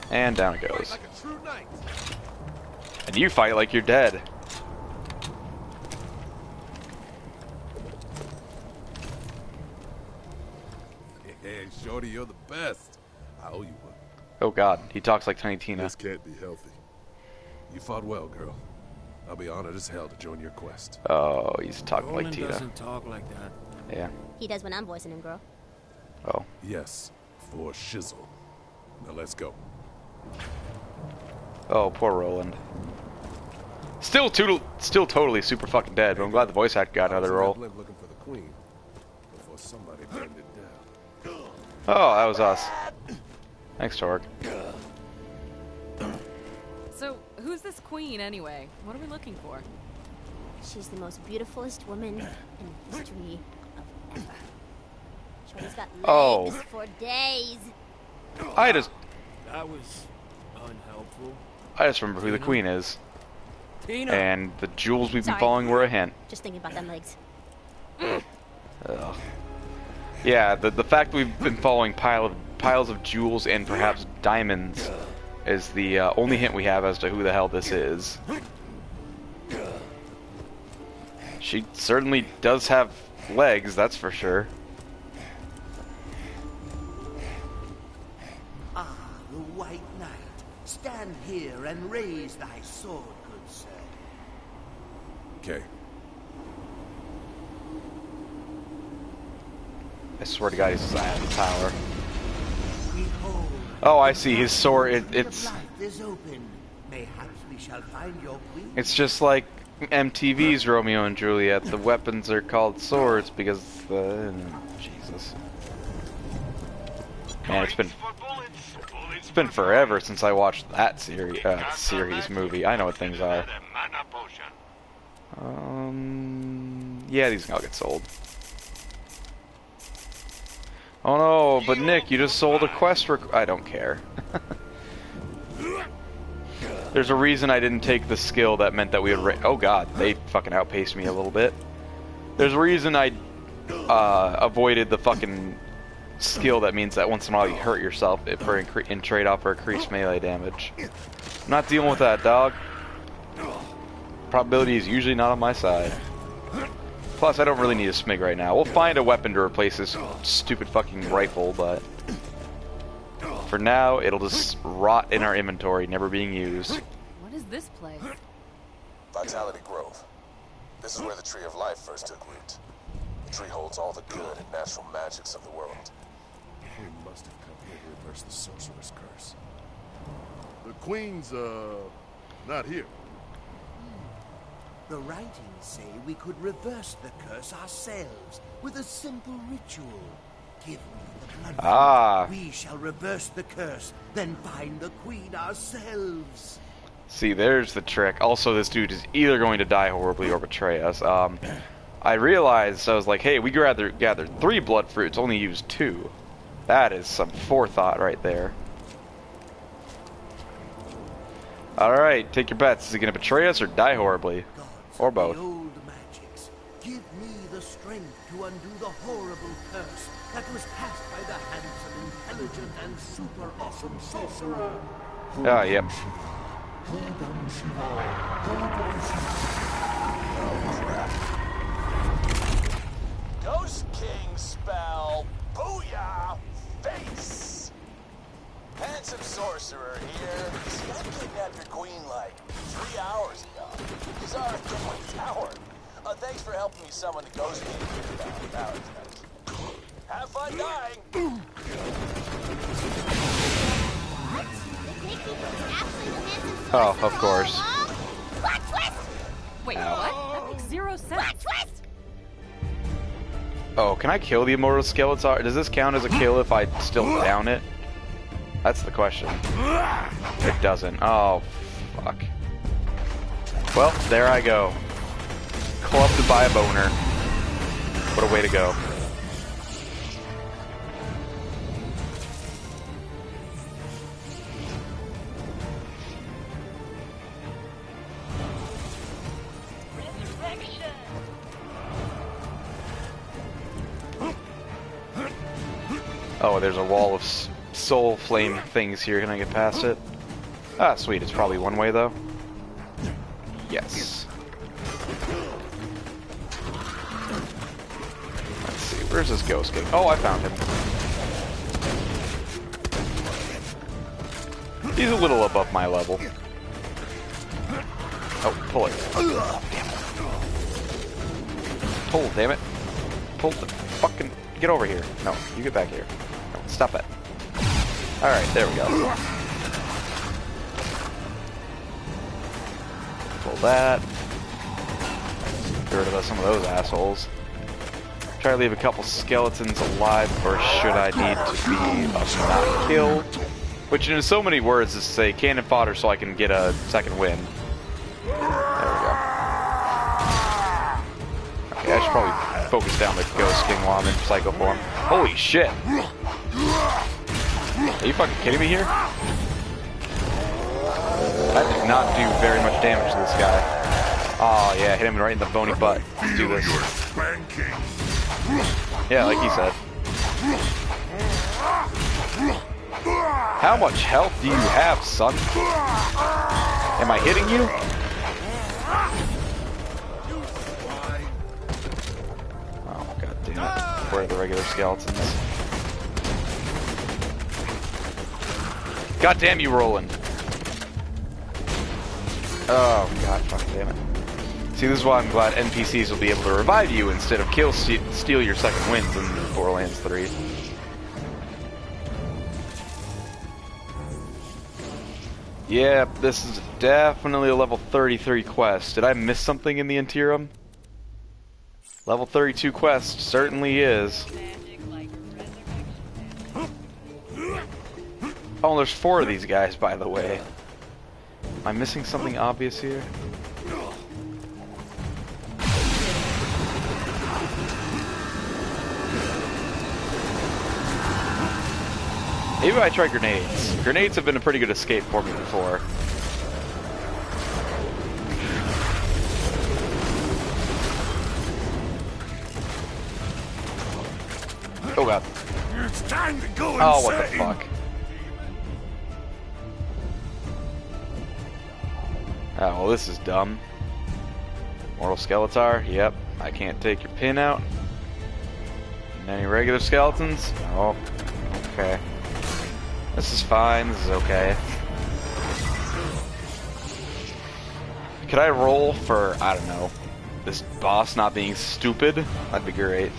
And down it goes. And you fight like you're dead. Hey, Shorty, you're the best. I owe you one. Oh God, he talks like Tiny Tina. This can't be healthy. You fought well, girl. I'll be honored as hell to join your quest. Oh, he's talking like Tina. Doesn't talk like that. Yeah. He does when I'm voicing him, girl. Oh. Yes, for shizzle. Now let's go. Oh, poor Roland. Still totally super fucking dead, but I'm glad the voice actor got another role. Looking for the queen before somebody burned it down. Oh, that was us. Thanks, Torg. So, who's this queen anyway? What are we looking for? She's the most beautifulest woman in the history of ever. Shorty's got legs for days. That was unhelpful. I just remember who the queen is. Tina. And the jewels we've been following were a hint. Just thinking about them legs. Ugh. Yeah, the fact that we've been following piles of jewels and perhaps diamonds is the only hint we have as to who the hell this is. She certainly does have legs, that's for sure. Ah, the White Knight. Stand here and raise thy sword, good sir. Okay. I swear to God, he's just at the tower. Behold, Oh, I see. His sword, it's... is open. Mayhaps we shall find your queen. It's just like MTV's Romeo and Juliet. The weapons are called swords because Jesus. Man, it's been forever since I watched that series movie. I know what things are. Yeah, these can all get sold. Oh no, but Nick, you just sold a quest I don't care. There's a reason I didn't take the skill that meant that we would oh god, they fucking outpaced me a little bit. There's a reason I avoided the fucking skill that means that once in a while you hurt yourself in trade-off for increased melee damage. I'm not dealing with that, dog. Probability is usually not on my side. Plus, I don't really need a smig right now. We'll find a weapon to replace this stupid fucking rifle, but for now, it'll just rot in our inventory, never being used. What is this place? Vitality Grove. This is where the Tree of Life first took root. The tree holds all the good and natural magics of the world. We must have come here to reverse the sorcerer's curse. The queen's, not here. The writings say we could reverse the curse ourselves with a simple ritual. Give me the blood. We shall reverse the curse, then find the queen ourselves. See, there's the trick. Also, this dude is either going to die horribly or betray us. I realized, I was like, hey, we gathered 3 blood fruits, only used 2. That is some forethought right there. Alright, take your bets. Is he going to betray us or die horribly? Or both. Old magics, give me the strength to undo the horrible curse that was cast by the handsome, intelligent, and super awesome sorcerer. Ah, yep. Ghost King spell, booyah, face. summon the ghost gatekeeper now. That was nice. Have fun dying! Oh, of course. Plot twist! Wait, what? That makes zero sense. Plot twist! Oh, can I kill the immortal skeleton? Does this count as a kill if I still down it? That's the question. It doesn't. Oh, fuck. Well, there I go. Clubbed by a boner. What a way to go. Oh, there's a wall of soul flame things here. Can I get past it? Ah, sweet. It's probably one way, though. Yes. Let's see. Where's this ghost getting? Oh, I found him. He's a little above my level. Oh, pull it. Pull, damn it. Pull the fucking... Get over here. No, you get back here. No, stop it. Alright, there we go. Pull that. Get rid of some of those assholes. Try to leave a couple skeletons alive, or should I need to be a not kill? Which in so many words is to say cannon fodder so I can get a second win. There we go. Okay, I should probably focus down the ghost king while I'm in psycho form. Holy shit! Are you fucking kidding me here? That did not do very much damage to this guy. Oh yeah, hit him right in the bony butt. Let's do this. Yeah, like he said. How much health do you have, son? Am I hitting you? Oh, god damn it. Where are the regular skeletons? God damn you, Roland. Oh, god, fuck damn it. See, this is why I'm glad NPCs will be able to revive you instead of steal your second wins in Borderlands 3. Yeah, this is definitely a level 33 quest. Did I miss something in the interim? Level 32 quest certainly is. Oh, there's 4 of these guys, by the way. Am I missing something obvious here? Maybe I try grenades. Grenades have been a pretty good escape for me before. Oh god. It's time to go Oh, what the fuck. Oh, well, this is dumb. Mortal Skeletar, yep. I can't take your pin out. And any regular skeletons? Oh, okay. This is fine, this is okay. Could I roll for, I don't know, this boss not being stupid? That'd be great.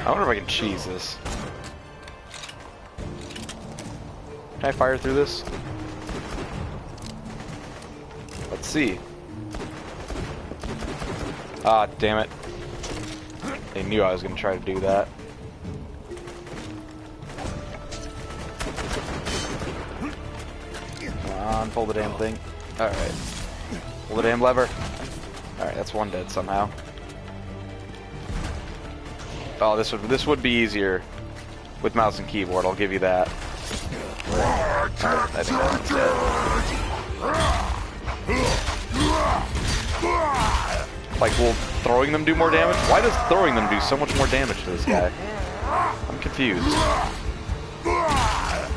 I wonder if I can cheese this. Can I fire through this? Let's see. Ah, damn it. They knew I was going to try to do that. Come on, pull the damn thing. Alright. Pull the damn lever. Alright, that's one dead somehow. Oh, this would be easier with mouse and keyboard, I'll give you that. Alright, I think that's dead. Like, will throwing them do more damage? Why does throwing them do so much more damage to this guy? I'm confused. I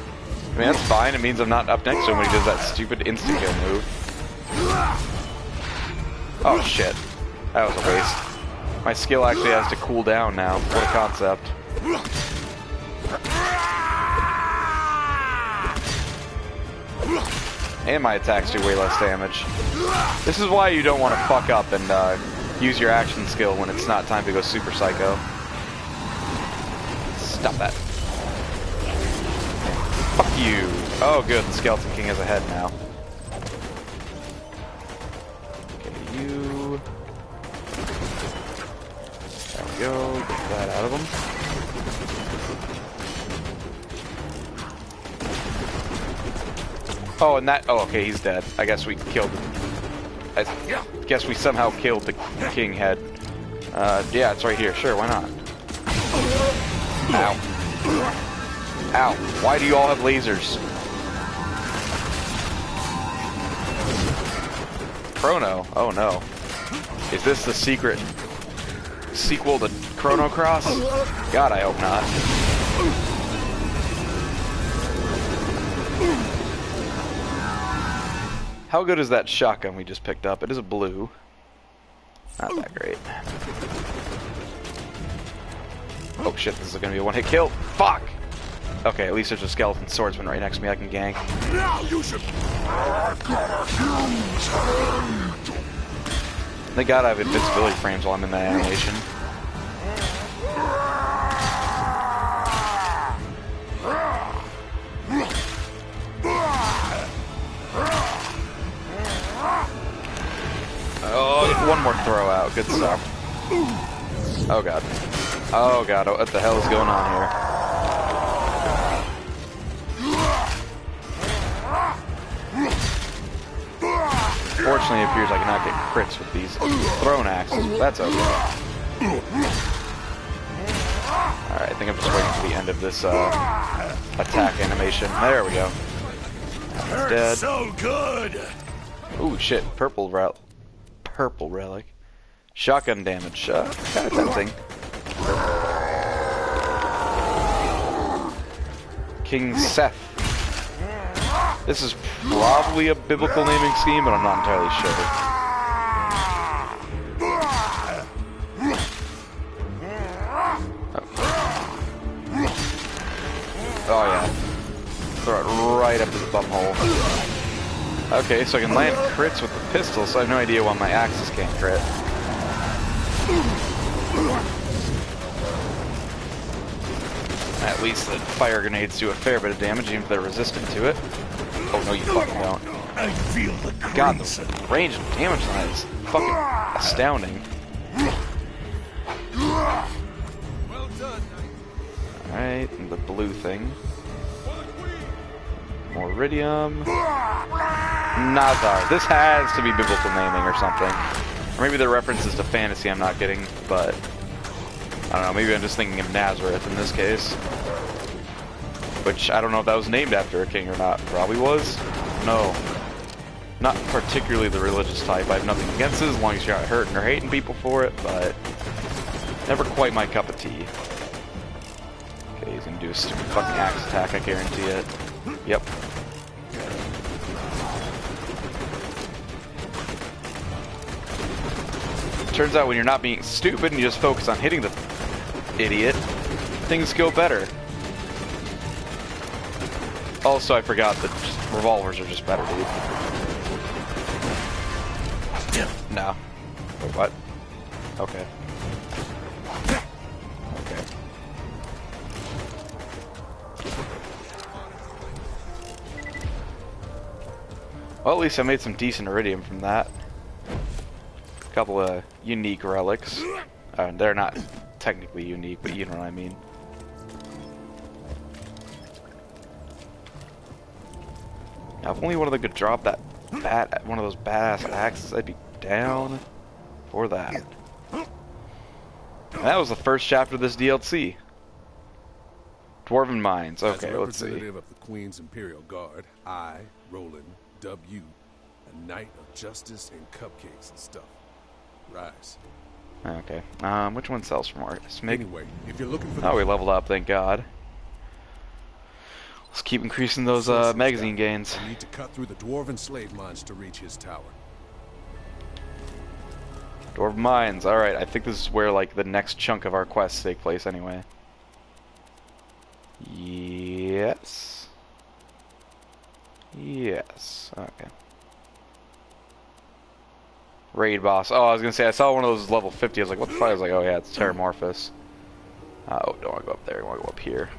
mean, that's fine. It means I'm not up next to him when he does that stupid insta-kill move. Oh, shit. That was a waste. My skill actually has to cool down now. What a concept. And my attacks do way less damage. This is why you don't want to fuck up and use your action skill when it's not time to go super psycho. Stop that. Fuck you. Oh good, the Skeleton King has a head now. Okay, you... There we go, get that out of him. Oh, and that... Oh, okay, he's dead. I guess we killed him. I guess we somehow killed the king head. Yeah, it's right here. Sure, why not? Ow. Ow. Why do you all have lasers? Chrono? Oh no. Is this the secret sequel to Chrono Cross? God, I hope not. How good is that shotgun we just picked up? It is a blue. Not that great. Oh shit, this is gonna be a one-hit kill. Fuck! Okay, at least there's a skeleton swordsman right next to me I can gank. Now you should... Thank God I have invincibility frames while I'm in that animation. Oh, one more throw out. Good stuff. Oh god. Oh god, what the hell is going on here? Fortunately, it appears I cannot get crits with these thrown axes, but that's okay. Alright, I think I'm just waiting for the end of this attack animation. There we go. That's dead. So good. Ooh, shit. Purple relic. Shotgun damage. Kind of tempting. King Seth. This is probably a biblical naming scheme, but I'm not entirely sure. Oh yeah. Throw it right up his bumhole. Okay, so I can land crits with the pistol, so I have no idea why my axes can't crit. At least the fire grenades do a fair bit of damage, even if they're resistant to it. Oh no, you fucking don't. I feel the God, the range of damage on that is fucking astounding. Alright, and the blue thing. More iridium. Nazar. This has to be biblical naming or something. Or maybe the references to fantasy I'm not getting, but I don't know, maybe I'm just thinking of Nazareth in this case. Which, I don't know if that was named after a king or not. Probably was. No. Not particularly the religious type. I have nothing against it as long as you're not hurting or hating people for it, but never quite my cup of tea. Okay, he's gonna do a stupid fucking axe attack, I guarantee it. Yep. Turns out when you're not being stupid and you just focus on hitting the idiot, things go better. Also, I forgot that revolvers are just better, dude. No. Wait, what? Okay. Okay. Well, at least I made some decent iridium from that. A couple of unique relics. They're not technically unique, but you know what I mean. Now, if only one of them could drop that one of those badass axes, I'd be down for that. And that was the first chapter of this DLC. Dwarven Mines. Okay, let's see. As a representative of the Queen's Imperial Guard, I, Roland W., a knight of justice and cupcakes and stuff. Rise. Okay. Which one sells for more? Anyway, if you're looking for we leveled up, thank God. Let's keep increasing those magazine gains. I need to cut through the dwarven slave mines to reach his tower. Dwarven Mines. Alright, I think this is where like the next chunk of our quests take place anyway. Yes. Yes. Okay. Raid boss. Oh, I was gonna say I saw one of those level 50. I was like, what the fuck? I was like, oh yeah, it's Terramorphous. Oh, don't want to go up there. I want to go up here.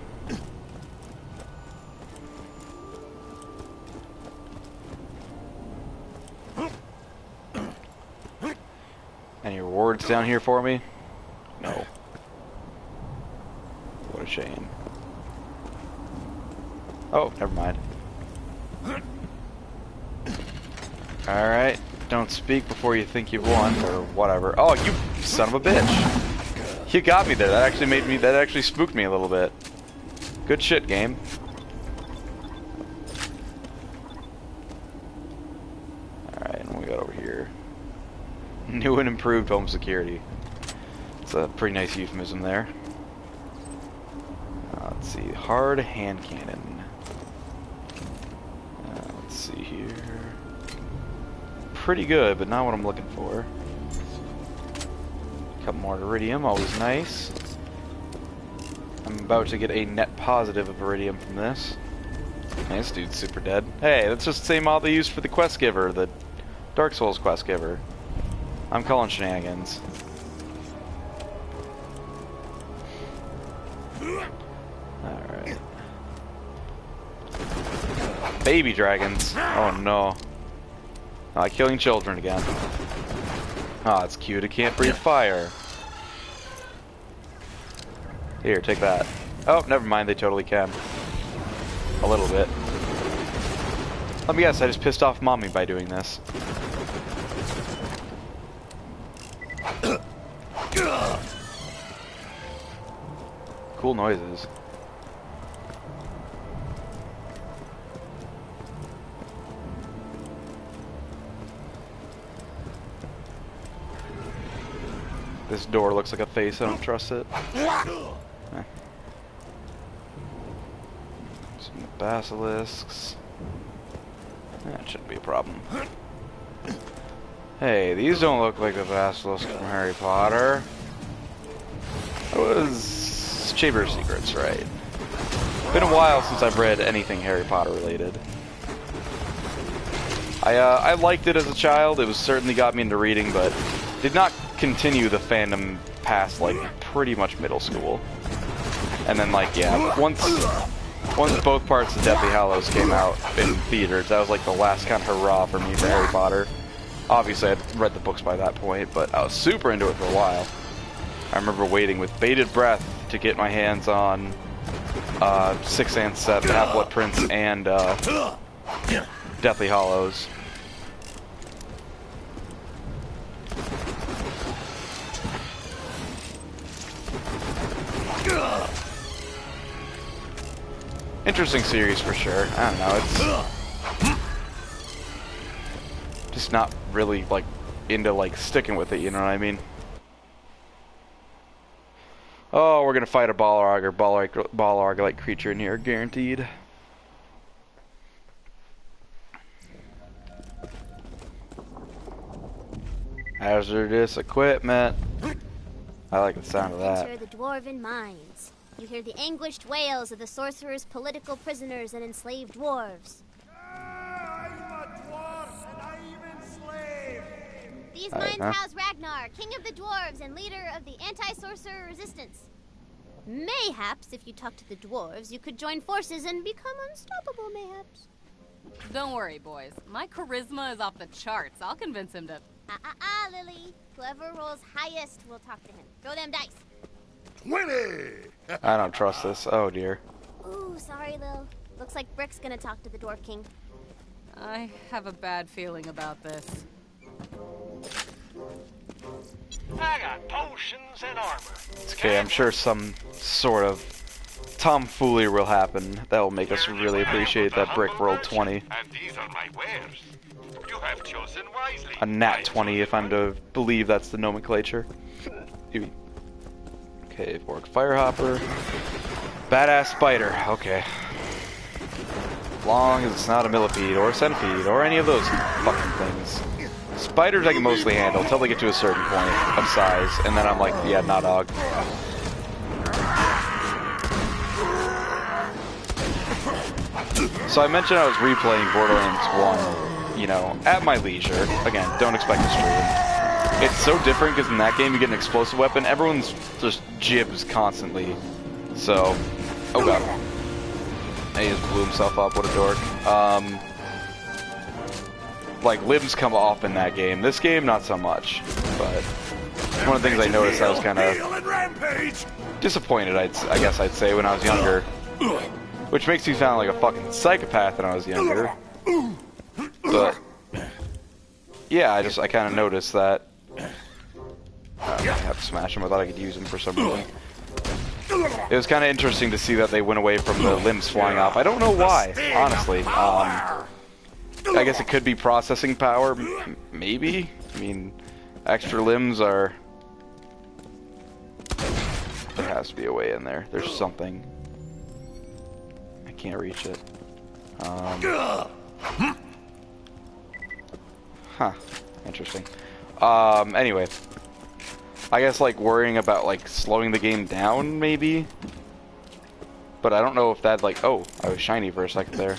Any rewards down here for me? No. What a shame. Oh, never mind. Alright. Don't speak before you think you've won, or whatever. Oh, you son of a bitch. You got me there. That actually spooked me a little bit. Good shit, game. Alright, and we got over here. New and improved home security. It's a pretty nice euphemism there. Let's see. Hard hand cannon. Let's see here. Pretty good, but not what I'm looking for. A couple more iridium, always nice. I'm about to get a net positive of iridium from this. Man, this dude's super dead. Hey, that's just the same mod they used for the quest giver, the Dark Souls quest giver. I'm calling shenanigans. Alright. Baby dragons. Oh no. Killing children again. Oh, it's cute. It can't breathe fire. Here, take that. Oh, never mind. They totally can. A little bit. Let me guess. I just pissed off mommy by doing this. Cool noises. This door looks like a face, I don't trust it. Some basilisks. That shouldn't be a problem. Hey, these don't look like the basilisks from Harry Potter. That was Chamber of Secrets, right? Been a while since I've read anything Harry Potter related. I liked it as a child. It was certainly got me into reading, but did not continue the fandom past like pretty much middle school. And then like yeah, once both parts of Deathly Hallows came out in theaters, that was like the last kind of hurrah for me for Harry Potter. Obviously I'd read the books by that point, but I was super into it for a while. I remember waiting with bated breath to get my hands on 6 and 7, Half-Blood Prince and Deathly Hallows. Interesting series for sure. I don't know, it's just not really like into like sticking with it, you know what I mean? Oh, we're gonna fight a Balrog or Balrog-like creature in here, guaranteed. Hazardous equipment. I like the sound of that. Enter the dwarven mines. You hear the anguished wails of the sorcerer's political prisoners and enslaved dwarves. I'm a dwarf and I'm enslaved. These mines house Ragnar, king of the dwarves and leader of the anti-sorcerer resistance. Mayhaps, if you talk to the dwarves, you could join forces and become unstoppable, mayhaps. Don't worry, boys. My charisma is off the charts. I'll convince him to... Lily. Whoever rolls highest will talk to him. Throw them dice. 20! I don't trust this. Oh dear. Ooh, sorry, Lil. Looks like Brick's gonna talk to the Dwarf King. I have a bad feeling about this. I got potions and armor. It's okay, I'm sure some sort of tomfoolery will happen that will make us really appreciate that Brick rolled 20. And these are my wares. You have chosen wisely. A nat 20 if I'm to believe that's the nomenclature. Maybe. Okay, Orc Firehopper. Badass Spider, okay. As long as it's not a millipede or a centipede or any of those fucking things. Spiders I can mostly handle until they get to a certain point of size, and then I'm like, yeah, not dog. So I mentioned I was replaying Borderlands 1, you know, at my leisure. Again, don't expect to stream. It's so different because in that game you get an explosive weapon. Everyone's just jibs constantly. So, oh god. He just blew himself up, what a dork. Like, limbs come off in that game. This game, not so much. But one of the things I noticed I was kind of disappointed, I guess I'd say, when I was younger. Which makes me sound like a fucking psychopath when I was younger. But, yeah, I kind of noticed that. I have to smash him. I thought I could use him for some reason. It was kind of interesting to see that they went away from the limbs flying off. I don't know why, honestly. I guess it could be processing power, maybe? I mean, extra limbs are... There has to be a way in there. There's something. I can't reach it. Huh. Interesting. Anyway. I guess, like, worrying about, like, slowing the game down, maybe? But I don't know if that, like... Oh, I was shiny for a second there.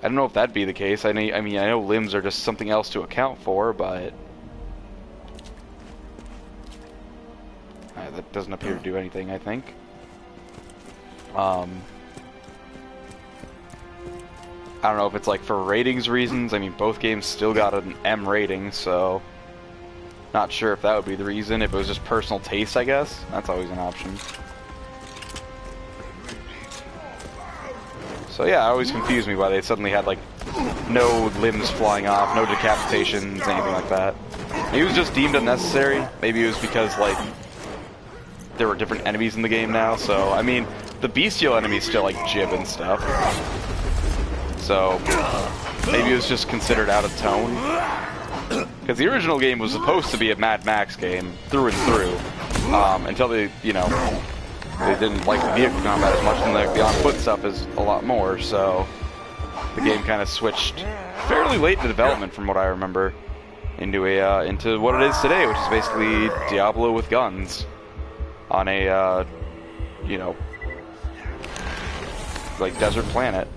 I don't know if that'd be the case. I mean, I know limbs are just something else to account for, but... that doesn't appear to do anything, I think. I don't know if it's, like, for ratings reasons. I mean, both games still got an M rating, so... Not sure if that would be the reason. If it was just personal taste, I guess. That's always an option. So yeah, it always confused me why they suddenly had, like, no limbs flying off, no decapitations, anything like that. Maybe it was just deemed unnecessary. Maybe it was because, like, there were different enemies in the game now. So, I mean, the bestial enemies still, like, jib and stuff. So, maybe it was just considered out of tone. Because the original game was supposed to be a Mad Max game, through and through. Until they, you know, they didn't like the vehicle combat as much, and the on-foot stuff is a lot more, so... The game kind of switched fairly late in development, from what I remember, into what it is today, which is basically Diablo with guns. On a, you know... like, desert planet.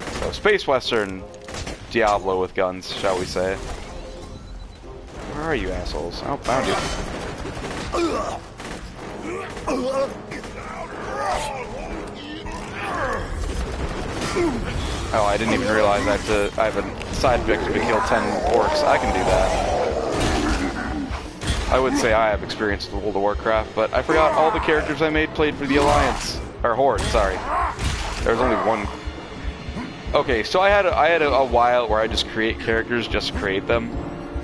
So, Space Western Diablo with guns, shall we say. Where are you assholes? Oh, found you. Oh, I didn't even realize I have a side objective to kill 10 orcs. I can do that. I would say I have experience with World of Warcraft, but I forgot all the characters I made played for the Alliance. Or Horde, sorry. There was only one. Okay, so I had a while where I just create characters, just to create them.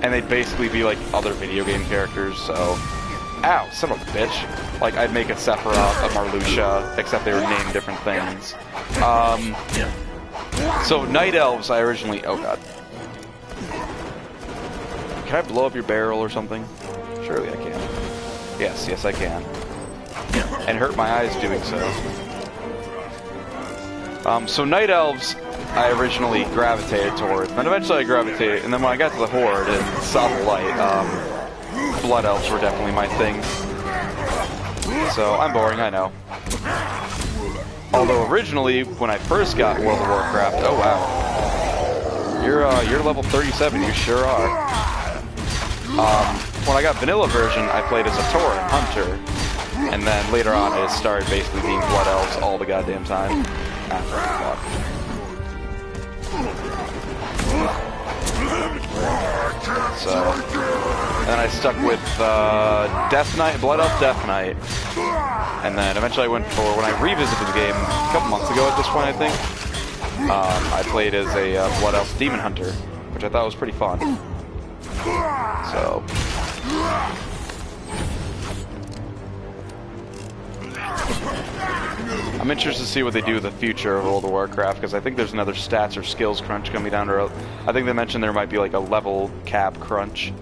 And they'd basically be like other video game characters, so... Ow, son of a bitch. Like, I'd make a Sephiroth, a Marluxia, except they were named different things. So, Night Elves, I originally... Oh, God. Can I blow up your barrel or something? Surely I can. Yes, I can. And hurt my eyes doing so. So Night Elves... I originally gravitated towards, and eventually I gravitated, and then when I got to the Horde and saw the light, Blood Elves were definitely my thing. So, I'm boring, I know. Although originally, when I first got World of Warcraft, oh wow. You're level 37, you sure are. When I got vanilla version, I played as a Tauren Hunter, and then later on it started basically being Blood Elves all the goddamn time. So, and then I stuck with Death Knight, Blood Elf Death Knight, and then eventually I went for, when I revisited the game a couple months ago at this point I think, I played as a Blood Elf Demon Hunter, which I thought was pretty fun. So... I'm interested to see what they do with the future of World of Warcraft, because I think there's another stats or skills crunch coming down the road. I think they mentioned there might be like a level cap crunch.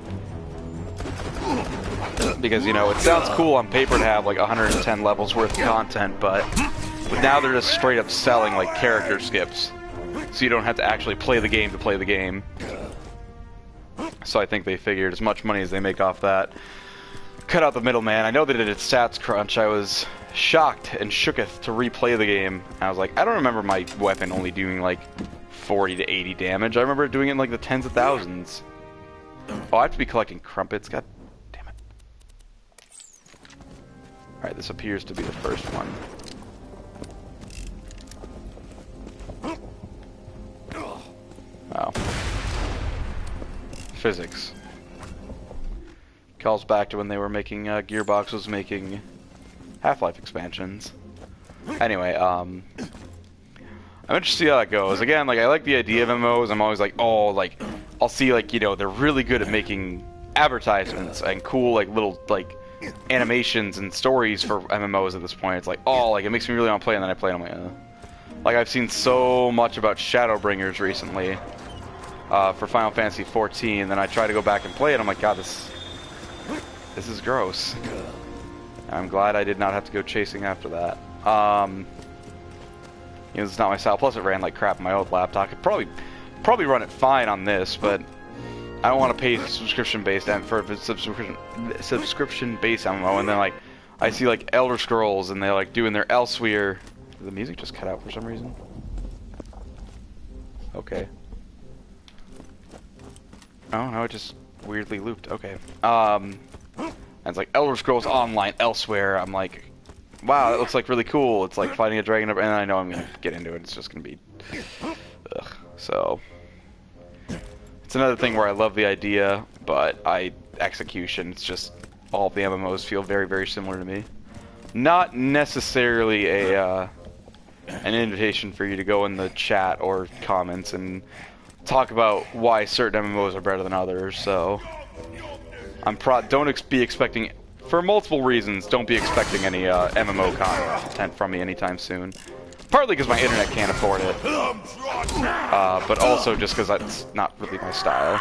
Because, you know, it sounds cool on paper to have like 110 levels worth of content, but now they're just straight up selling like character skips. So you don't have to actually play the game to play the game. So I think they figured as much money as they make off that, cut out the middleman. I know that it did stats crunch. I was shocked and shooketh to replay the game. I was like, I don't remember my weapon only doing like 40 to 80 damage. I remember doing it in like the tens of thousands. Oh, I have to be collecting crumpets. God damn it. Alright, this appears to be the first one. Wow. Physics. Calls back to when they were making, Gearbox was making Half-Life expansions. Anyway, I'm interested to see how that goes. Again, like, I like the idea of MMOs. I'm always like, oh, like, I'll see, like, you know, they're really good at making advertisements and cool, like, little, like, animations and stories for MMOs at this point. It's like, oh, like, it makes me really want to play, and then I play, and I'm like, Like, I've seen so much about Shadowbringers recently, for Final Fantasy XIV, and then I try to go back and play it, I'm like, God, this is gross. I'm glad I did not have to go chasing after that. You know, it's not my style. Plus, it ran like crap on my old laptop. I could probably run it fine on this, but I don't want to pay subscription-based for subscription-based MMO. And then like I see like Elder Scrolls, and they're like doing their Elsewhere. Did the music just cut out for some reason? Okay. Oh no, it just weirdly looped. Okay. And it's like Elder Scrolls Online Elsewhere. I'm like, wow, that looks like really cool. It's like fighting a dragon, and I know I'm gonna get into it. It's just gonna be, ugh. So it's another thing where I love the idea, but execution. It's just all of the MMOs feel very, very similar to me. Not necessarily an invitation for you to go in the chat or comments and talk about why certain MMOs are better than others. So don't be expecting. For multiple reasons, don't be expecting any MMO content from me anytime soon. Partly because my internet can't afford it, but also just because that's not really my style.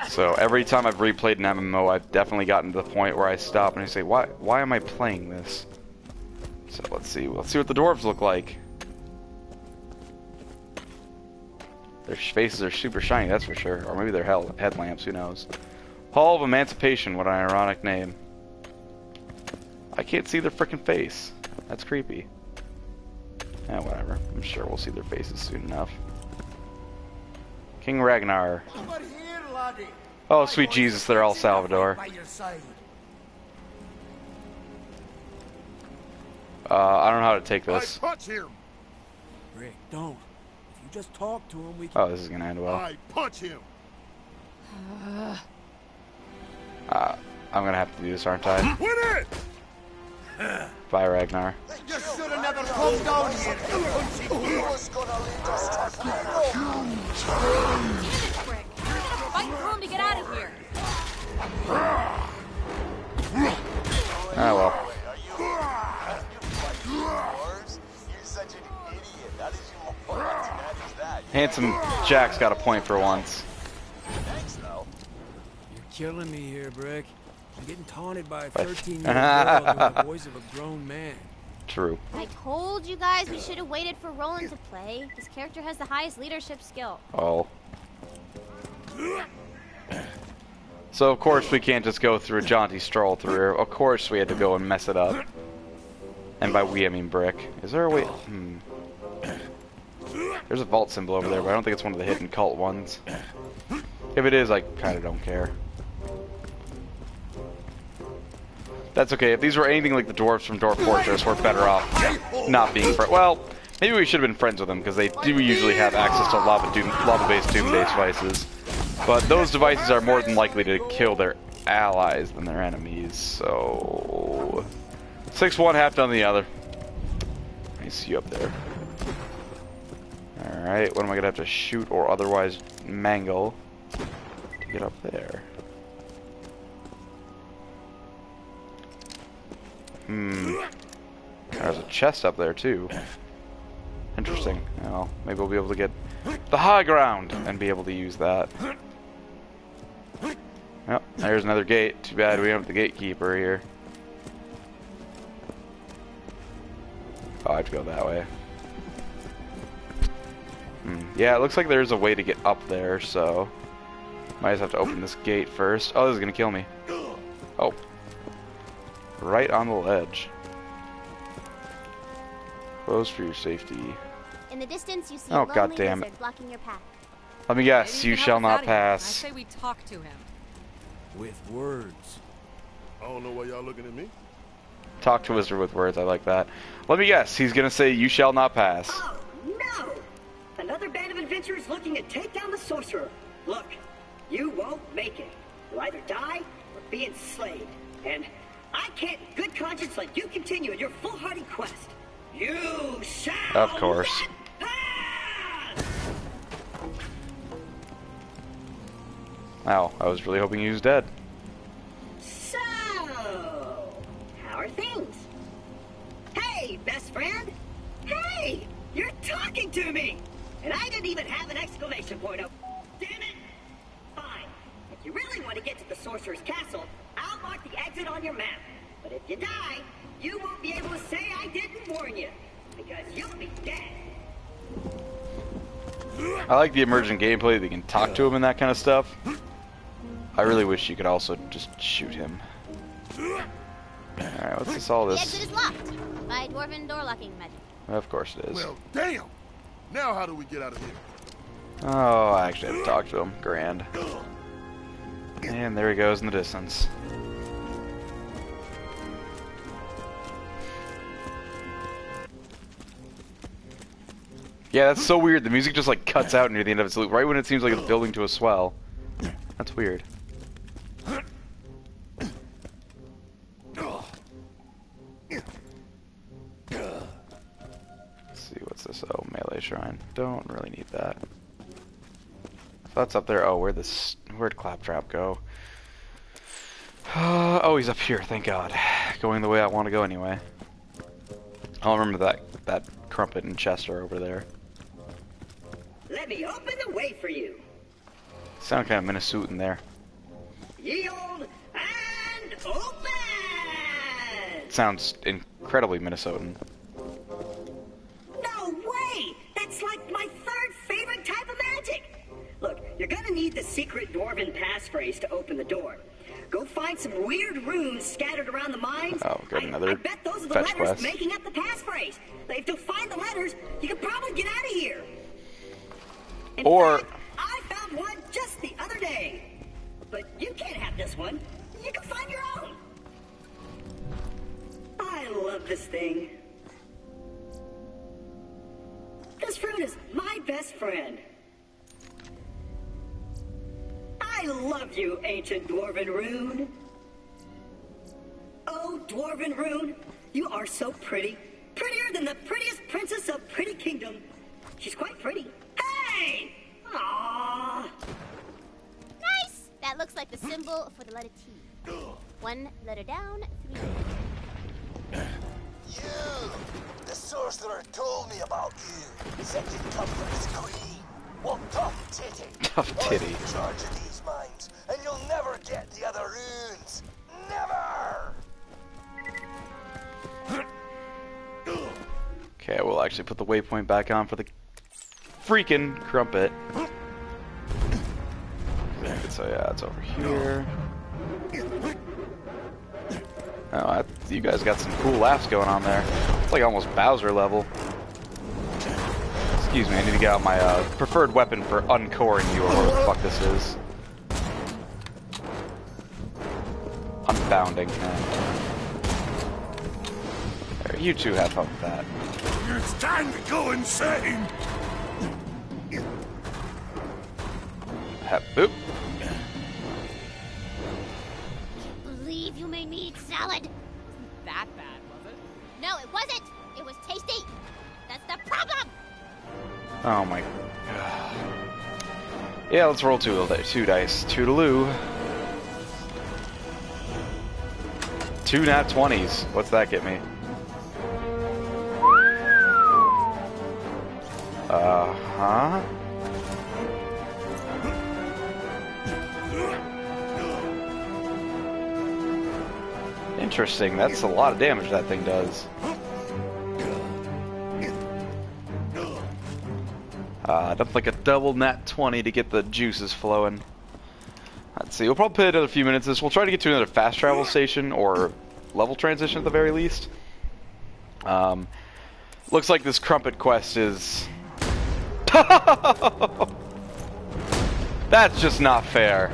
So every time I've replayed an MMO, I've definitely gotten to the point where I stop and I say, why am I playing this? So let's see what the dwarves look like. Their faces are super shiny, that's for sure. Or maybe they're headlamps, who knows. Hall of Emancipation, what an ironic name. I can't see their frickin' face. That's creepy. Yeah, whatever. I'm sure we'll see their faces soon enough. King Ragnar. Oh, sweet Jesus, they're all Salvador. I don't know how to take this. Rick, don't. If you just talk to him, we can... Oh, this is gonna end well. I punch him. I'm gonna have to do this, aren't I? Win it! Bye, Ragnar. You should have never come down here. Fight through him to get out of here. Ah, well. Handsome Jack's got a point for once. You're killing me here, Brick. I'm getting taunted by a 13-year-old girl with the voice of a grown man. True. I told you guys we should have waited for Roland to play. His character has the highest leadership skill. Oh. So of course we can't just go through a jaunty stroll through. Of course we had to go and mess it up. And by we I mean Brick. Is there a way? There's a vault symbol over there, but I don't think it's one of the hidden cult ones. If it is, I kind of don't care. That's okay. If these were anything like the dwarves from Dwarf Fortress, we're better off not being friends. Well, maybe we should have been friends with them, because they do usually have access to lava-based doom-based devices. But those devices are more than likely to kill their allies than their enemies, so... 6-1, half done the other. I see you up there. Alright, what am I going to have to shoot or otherwise mangle to get up there? There's a chest up there too. Interesting. Well, maybe we'll be able to get the high ground and be able to use that. Yep, there's another gate. Too bad we don't have the gatekeeper here. Oh, I have to go that way. Yeah, it looks like there's a way to get up there, so... Might just have to open this gate first. Oh, this is gonna kill me. Oh. Right on the ledge. Close for your safety. In the distance, you see Oh, a lonely goddamn lizard it. blocking your path. Let me guess, Maybe you can shall help us not out here. I pass. say we talk to him. With words. I don't know why y'all looking at me. Talk to a wizard with words, I like that. Let me guess, he's gonna say, you shall not pass. Oh, no! Another band of adventurers looking to take down the sorcerer. Look, you won't make it. You'll either die or be enslaved. And I can't in good conscience let you continue in your foolhardy quest. You shall Of course. not pass! Ow, I was really hoping he was dead. So, how are things? Hey, best friend! Hey! You're talking to me! And I didn't even have an exclamation point up. Damn it! Fine. If you really want to get to the sorcerer's castle, I'll mark the exit on your map. But if you die, you won't be able to say I didn't warn you. Because you'll be dead. I like the emergent gameplay that you can talk to him and that kind of stuff. I really wish you could also just shoot him. Alright, what's this all The this? exit is locked by dwarven door locking magic. Of course it is. Well, damn! Now how do we get out of here? Oh, I actually have to talk to him. Grand. And there he goes in the distance. Yeah, that's so weird. The music just like cuts out near the end of its loop, right when it seems like it's building to a swell. That's weird. Let's see, what's this? Oh, melee shrine. Don't really need that. So that's up there. Oh, where'd Claptrap go? Oh, he's up here. Thank God. Going the way I want to go anyway. I'll remember that Crumpet and Chester over there. Let me open the way for you. Sound kind of Minnesotan there. Yield and open! Sounds incredibly Minnesotan. No way! That's like my third favorite type of magic! Look, you're gonna need the secret dwarven passphrase to open the door. Go find some weird runes scattered around the mines. Oh, good, another I bet those are the fetch letters quest. making up the passphrase. If you'll find the letters, you can probably get out of here. In Or fact, I found one just the other day. But you can't have this one. You can find your own. I love this thing. This fruit is my best friend. I love you, ancient dwarven rune. Oh, dwarven rune, you are so pretty. Prettier than the prettiest princess of Pretty Kingdom. She's quite pretty. Hey! Aww. Nice! That looks like the symbol for the letter T. One letter down, 3 letters. You! The sorcerer told me about you. Said you'd come from his queen. Well, tough titty. Tough titty. I'm in charge of these mines, and you'll never get the other runes. Never! Okay, we'll actually put the waypoint back on for the freaking Crumpet. So yeah, it's over here. Oh, you guys got some cool laughs going on there. It's like almost Bowser level. Excuse me, I need to get out my preferred weapon for uncoring you, or whatever the fuck this is. Unbounding. There, you two have fun with that. It's time to go insane! Boop. Believe you made me eat salad. That bad, was it? No, it wasn't. It was tasty. That's the problem. Oh my. Yeah, let's roll two dice. Toodaloo. 2 nat 20s. What's that get me? Huh? Interesting. That's a lot of damage that thing does. That's like a double nat 20 to get the juices flowing. Let's see, we'll probably play another few minutes of this. We'll try to get to another fast travel station or level transition at the very least. Looks like this crumpet quest is... That's just not fair.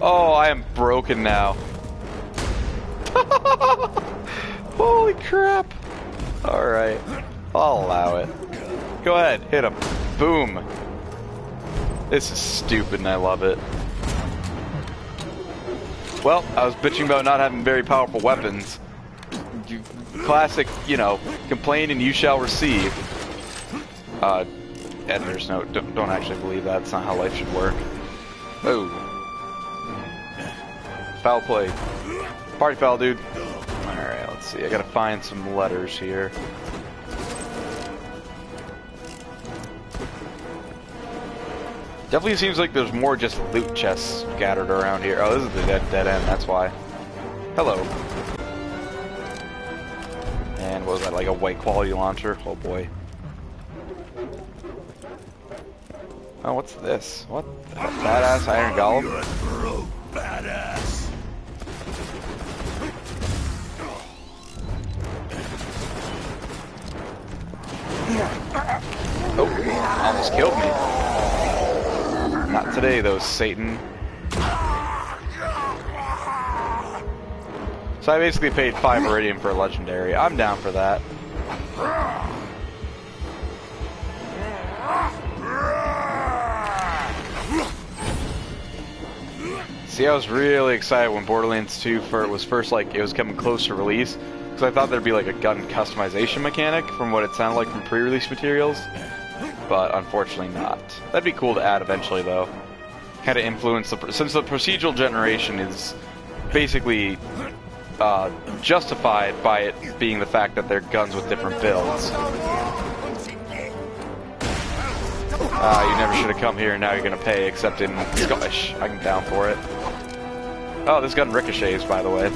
Oh, I am broken now. Holy crap. Alright, I'll allow it. Go ahead, hit him. Boom. This is stupid and I love it. Well, I was bitching about not having very powerful weapons. Classic, you know, complain and you shall receive. Editor's note, don't actually believe that. That's not how life should work. Oh. Foul play. Party foul, dude. Alright, let's see. I gotta find some letters here. Definitely seems like there's more just loot chests scattered around here. Oh, this is the dead end, that's why. Hello. And what was that, like a white quality launcher? Oh boy. Oh, what's this? What the hell? Badass iron golem? Badass. Oh, almost killed me. Not today, though, Satan. So I basically paid 5 iridium for a legendary. I'm down for that. See, I was really excited when Borderlands 2 was first, like, it was coming close to release, because I thought there'd be like a gun customization mechanic from what it sounded like from pre-release materials. But unfortunately not. That'd be cool to add eventually, though. Kind of influence the... Since the procedural generation is basically justified by it being the fact that they're guns with different builds. You never should have come here, and now you're going to pay, except in Scottish. I'm down for it. Oh, this gun ricochets, by the way.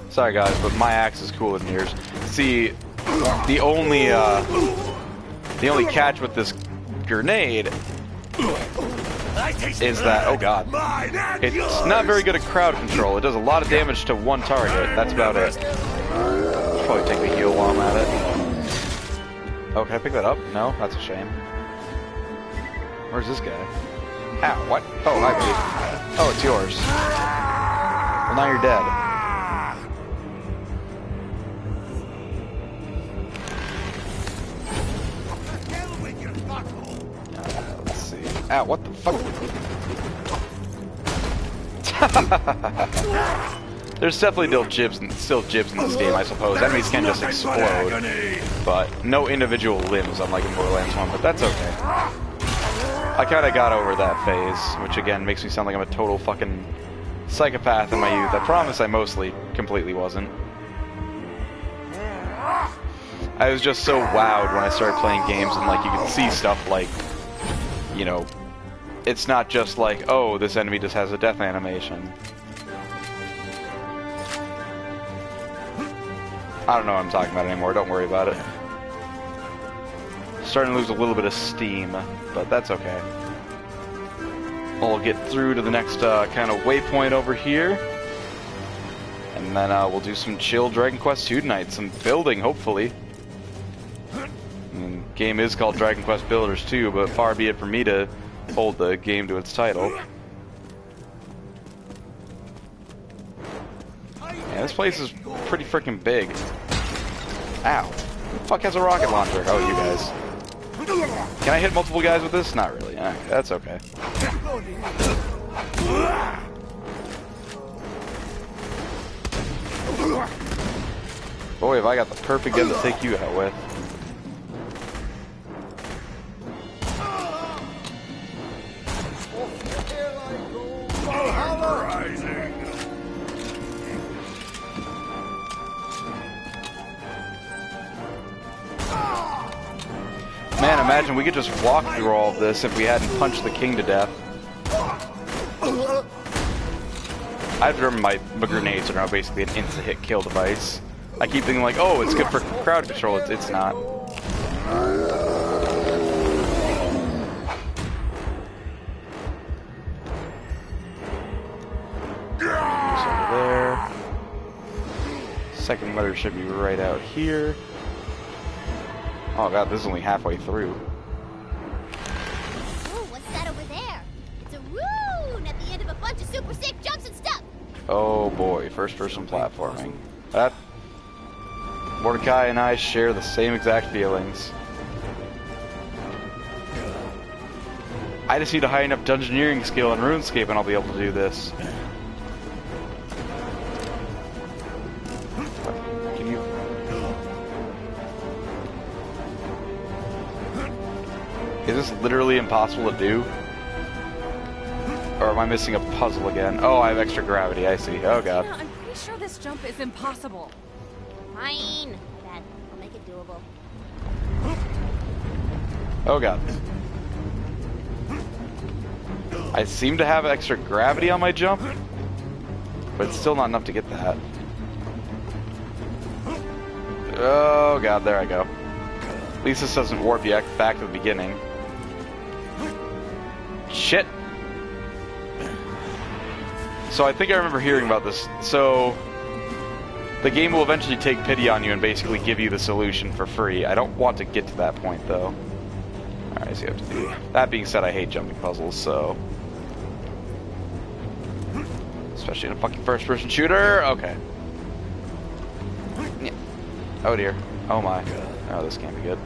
Sorry guys, but my axe is cooler than yours. See, the only catch with this grenade is that, oh god, it's not very good at crowd control. It does a lot of damage to one target. That's about it. Probably take the heal while I'm at it. Oh, can I pick that up? No, that's a shame. Where's this guy? Ow, what? Oh, hi, buddy. Oh, it's yours. Well, now you're dead. Let's see. Ow, what the fuck? There's definitely still jibs in this game, I suppose. Enemies can just explode, but no individual limbs, unlike in Borderlands 1, but that's okay. I kinda got over that phase, which again makes me sound like I'm a total fucking psychopath in my youth. I promise I mostly completely wasn't. I was just so wowed when I started playing games and like you could see stuff like, you know, it's not just like, oh, this enemy just has a death animation. I don't know what I'm talking about anymore, don't worry about it. Starting to lose a little bit of steam, but that's okay. We'll get through to the next kind of waypoint over here. And then we'll do some chill Dragon Quest II tonight, some building, hopefully. I mean, the game is called Dragon Quest Builders 2, but far be it for me to hold the game to its title. Yeah, this place is pretty freaking big. Ow. Who the fuck has a rocket launcher? Oh, you guys. Can I hit multiple guys with this? Not really. Okay, that's okay. Boy, have I got the perfect gun to take you out with. Man, imagine we could just walk through all of this if we hadn't punched the king to death. I've remember my grenades are now basically an insta-hit kill device. I keep thinking like, oh, it's good for crowd control. It's not. Over there. Second letter should be right out here. Oh god, this is only halfway through. Ooh, what's that over there? It's a rune at the end of a bunch of super sick jumps and stuff. Oh boy, first person platforming. That Mordecai and I share the same exact feelings. I just need a high enough dungeoneering skill in RuneScape and I'll be able to do this. Can you... Is this literally impossible to do? Or am I missing a puzzle again? Oh, I have extra gravity, I see. Oh god. Yeah, I'm pretty sure this jump is impossible. Fine. My bad. I'll make it doable. Oh god. I seem to have extra gravity on my jump, but it's still not enough to get that. Oh god, there I go. At least this doesn't warp you back to the beginning. Shit! So I think I remember hearing about this. So the game will eventually take pity on you and basically give you the solution for free. I don't want to get to that point though. Alright, so you have to do. That being said, I hate jumping puzzles, so... Especially in a fucking first-person shooter? Okay. Yeah. Oh dear. Oh my. Oh, this can't be good.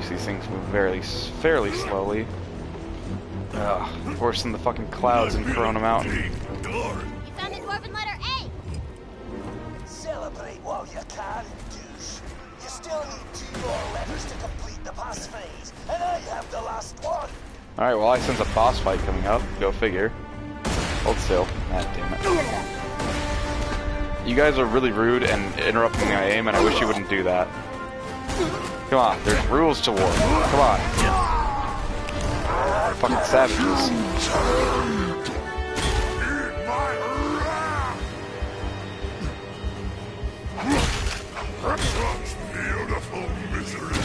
These things move fairly slowly. Ugh, worse than the fucking clouds in Corona Mountain. You found the dwarven letter A! Celebrate while you can, douche. You still need 2 more letters to complete the boss phase, and I have the last one. Alright, well I sense a boss fight coming up. Go figure. Hold still. Ah, damn it. You guys are really rude and interrupting my aim, and I wish you wouldn't do that. Come on, there's rules to war. Come on. Fucking savages. Beautiful misery.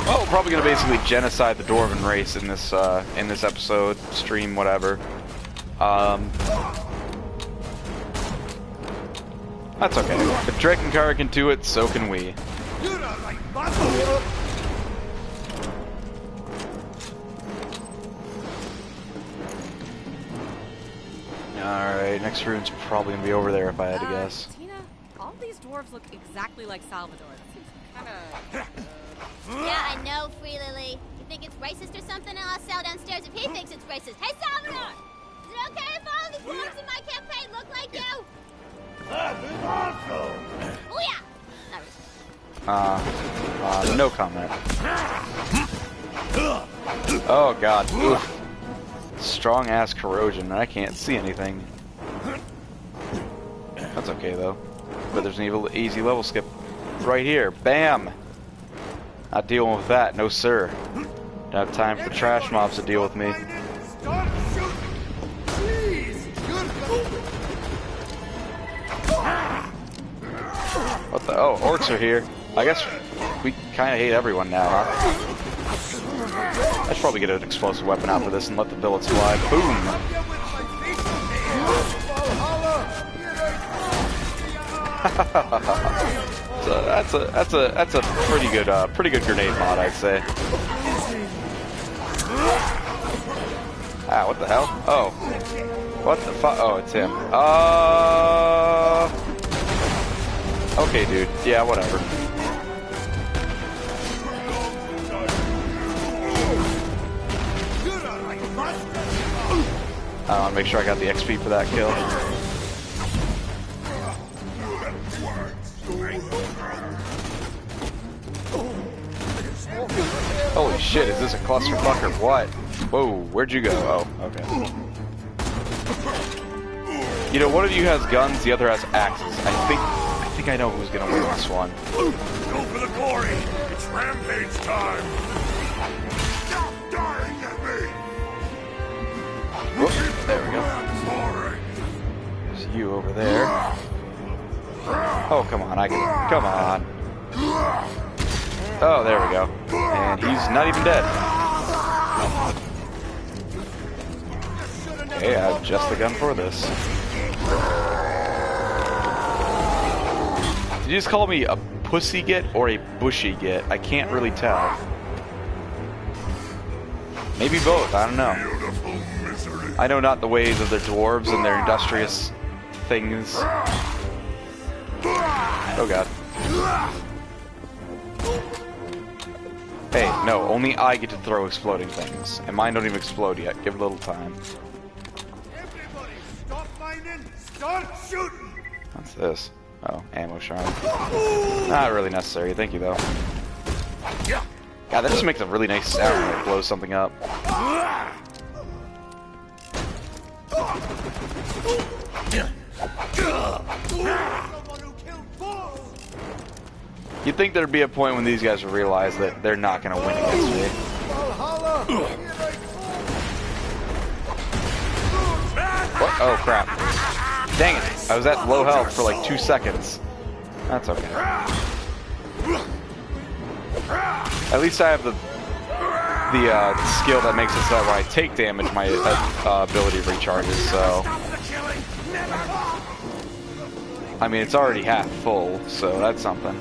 Well, we're probably gonna basically genocide the Dwarven race in this episode, stream, whatever. That's okay. If Drakenkara can do it, so can we. Alright, next rune's probably gonna be over there if I had to guess. Tina, all these dwarves look exactly like Salvador. That seems kinda... Yeah, I know, Free Lily. You think it's racist or something? I'll sell downstairs if he thinks it's racist. Hey, Salvador! Is it okay if all the dwarves in my campaign look like you? That's awesome. Oh yeah! Not racist. No comment. Oh god. Oof. Strong ass corrosion. I can't see anything. That's okay though. But there's an easy level skip right here. Bam! Not dealing with that, no sir. Don't have time for trash mobs to deal with me. What the? Oh, orcs are here. I guess we kind of hate everyone now, huh? I should probably get an explosive weapon out for this and let the billets fly. Boom! So that's a pretty good grenade mod, I'd say. Ah, what the hell? Oh, what the fuck? Oh, it's him. Okay, dude. Yeah, whatever. I want to make sure I got the XP for that kill. Holy shit, is this a clusterfuck or what? Whoa, where'd you go? Oh, okay. You know, one of you has guns, the other has axes. I think I know who's gonna win this one. Go for the glory! It's rampage time! Stop dying at me! Oh, come on, I can. Come on. Oh, there we go. And he's not even dead. Okay, I have just the gun for this. Did you just call me a pussy git or a bushy git? I can't really tell. Maybe both, I don't know. I know not the ways of the dwarves and their industrious things. Oh god. Hey, no, only I get to throw exploding things. And mine don't even explode yet. Give it a little time. Everybody, stop mining, start shooting! What's this? Oh, ammo shard. Not really necessary, thank you though. God, that just makes a really nice sound when it blows something up. You'd think there'd be a point when these guys would realize that they're not going to win against me. What? Oh crap. Dang it. I was at low health for like 2 seconds. That's okay. At least I have the skill that makes it so that when I take damage, my ability recharges, so... I mean, it's already half full, so that's something.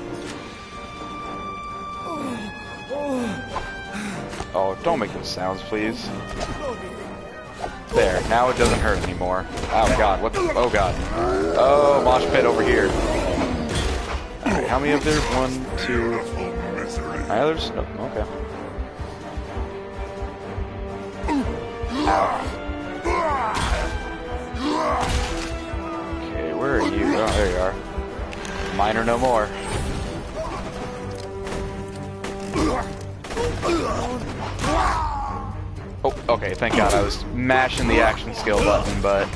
Oh, don't make those sounds, please. There, now it doesn't hurt anymore. Oh god, what the... Oh god. Oh, mosh pit over here. Alright, how many of there? 1, 2... Any others? Nope, okay. Ow. Okay, where are you? Oh, there you are. Mine or no more. Oh, okay, thank god. I was mashing the action skill button, but...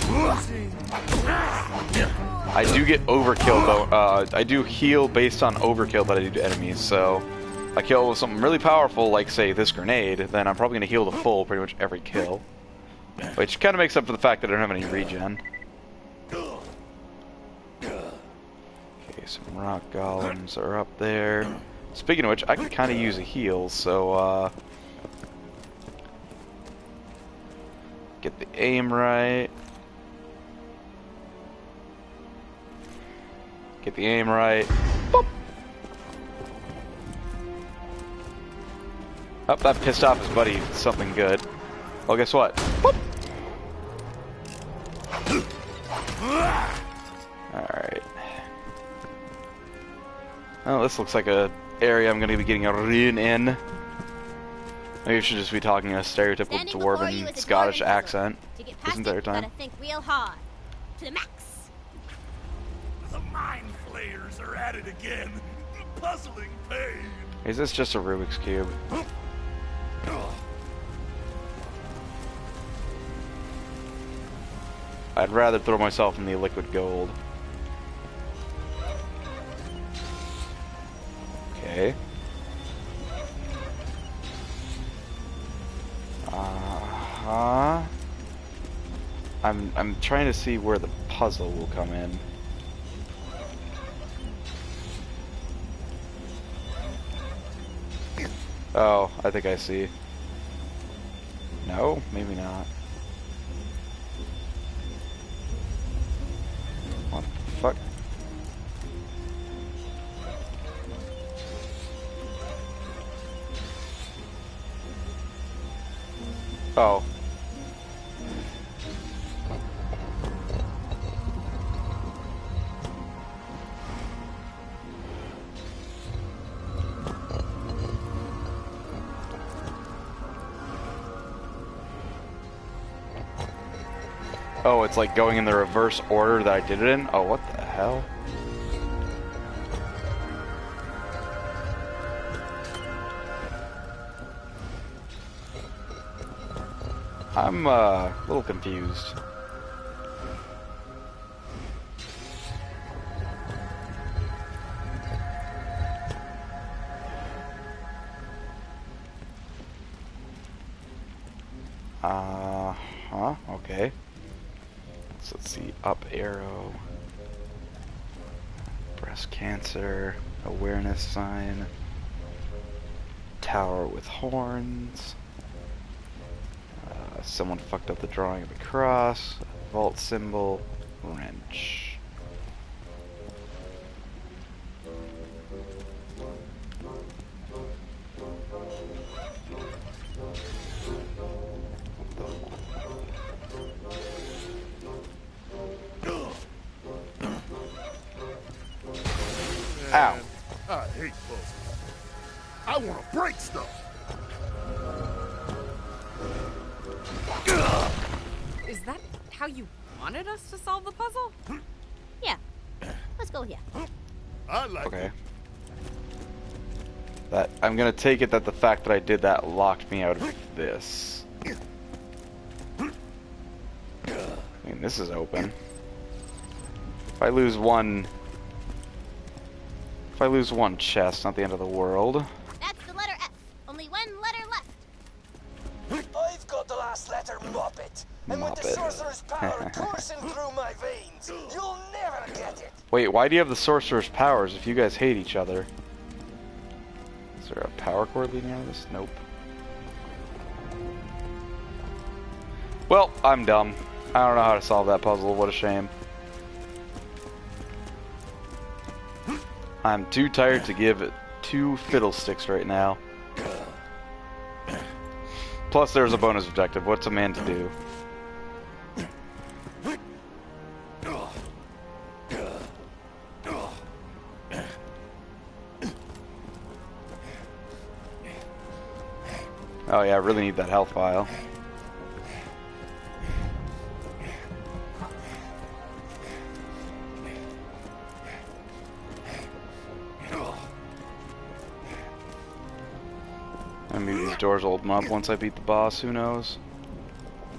I do get overkill, though. I do heal based on overkill that I do to enemies, so... If I kill with something really powerful, like, say, this grenade, then I'm probably going to heal to full pretty much every kill. Which kind of makes up for the fact that I don't have any regen. Okay, some rock golems are up there. Speaking of which, I could kind of use a heal, so, get the aim right. Get the aim right. Boop. Oh, that pissed off his buddy something good. Well, guess what? Boop. Alright. Oh, this looks like a area I'm going to be getting a run in. Maybe I should just be talking in a stereotypical dwarven Scottish accent this entire time. Gotta think real hard. To the max. The mind flayers are at it again. Puzzling pain. Is this just a Rubik's Cube? I'd rather throw myself in the liquid gold. Okay. I'm trying to see where the puzzle will come in. Oh, I think I see. No, maybe not. What the fuck? Oh. Oh, it's like going in the reverse order that I did it in? Oh, what the hell? I'm a little confused. Okay. So let's see, up arrow. breast cancer, awareness sign, tower with horns, someone fucked up the drawing of a cross, vault symbol, wrench. Ow. I hate puzzles. I want to break stuff. Is that how you wanted us to solve the puzzle? Yeah. Let's go here. I like Okay. That I'm gonna take it that the fact that I did that locked me out of this. I mean, this is open. If I lose one chest, not the end of the world. That's the letter F. Only one letter left. I've got the last letter, Muppet. And with the sorcerer's power coursing through my veins, you'll never get it. Wait, why do you have the sorcerer's powers if you guys hate each other? Is there a power cord leading out of this? Nope. Well, I'm dumb. I don't know how to solve that puzzle. What a shame. I'm too tired to give it 2 fiddlesticks right now. Plus, there's a bonus objective. What's a man to do? Oh yeah, I really need that health vial. And maybe these doors will open up once I beat the boss, who knows?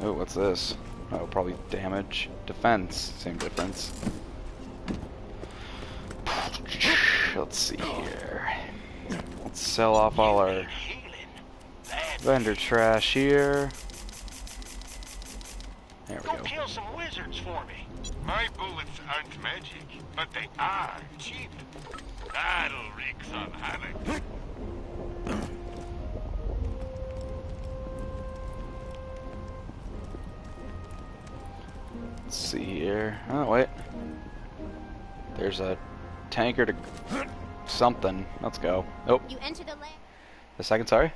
Oh, what's this? Oh, probably damage. Defense, same difference. Let's see here. Let's sell off all our vendor trash here. There we Go go. kill some wizards for me. My bullets aren't magic, but they are cheap. That'll wreak some havoc. Let's see here. Oh, wait. There's a tanker to something. Let's go. Nope. You enter the land. A second, sorry.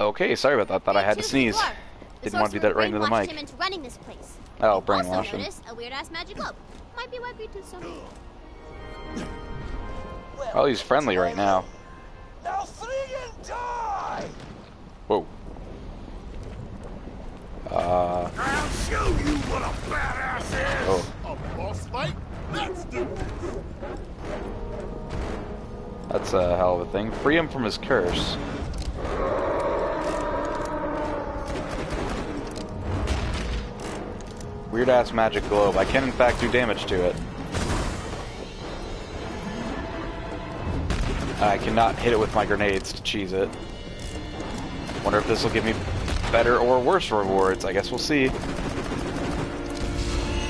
Okay, sorry about that. Thought I had to sneeze. Didn't want to do that right into the mic. Him into running this place. Oh, You brainwash also him. notice a weird-ass magic globe. Might be what we do someday. Oh, he's friendly right now. Now flee and die! Whoa. I'll show you what a badass is! Oh. A boss fight? Let's do this! That's a hell of a thing. Free him from his curse. Weird ass magic globe. I can in fact do damage to it. I cannot hit it with my grenades to cheese it. Wonder if this will give me better or worse rewards. I guess we'll see.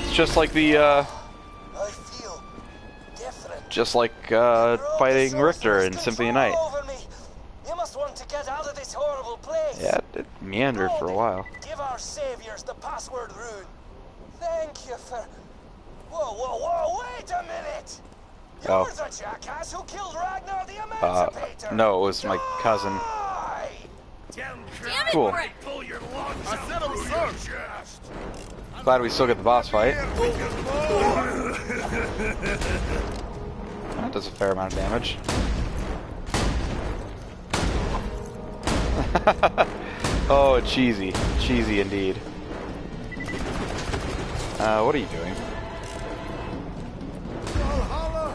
It's just like the fighting Richter in Symphony of Night. You must want to get out of this horrible place. Yeah, it meandered for a while. Give our saviors the password rune. Thank you for... Whoa, wait a minute! You're the jackass who killed Ragnar the Emancipator! No, it was my cousin. Cool. Glad we still get the boss fight. That does a fair amount of damage. Oh, cheesy. Cheesy indeed. What are you doing?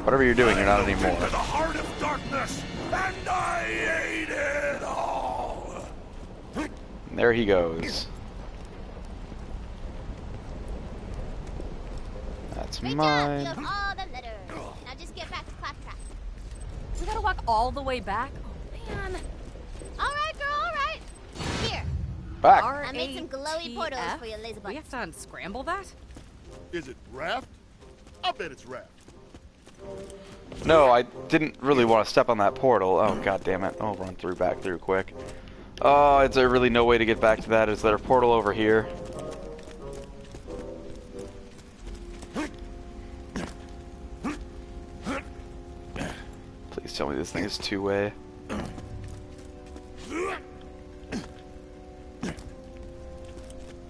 Whatever you're doing, you're not anymore. The heart of darkness, and I ate it all. And there he goes. That's mine. You have all the letters. Now just get back to claptrap. We gotta walk all the way back? Oh, man. All right, girl, all right. Here. Back. I made some glowy portals for your laser We have to unscramble that? Is it raft? I bet it's raft. No, I didn't really want to step on that portal. Oh, god damn it. I'll run back through quick. Oh, is there really no way to get back to that? Is there a portal over here? Please tell me this thing is two-way.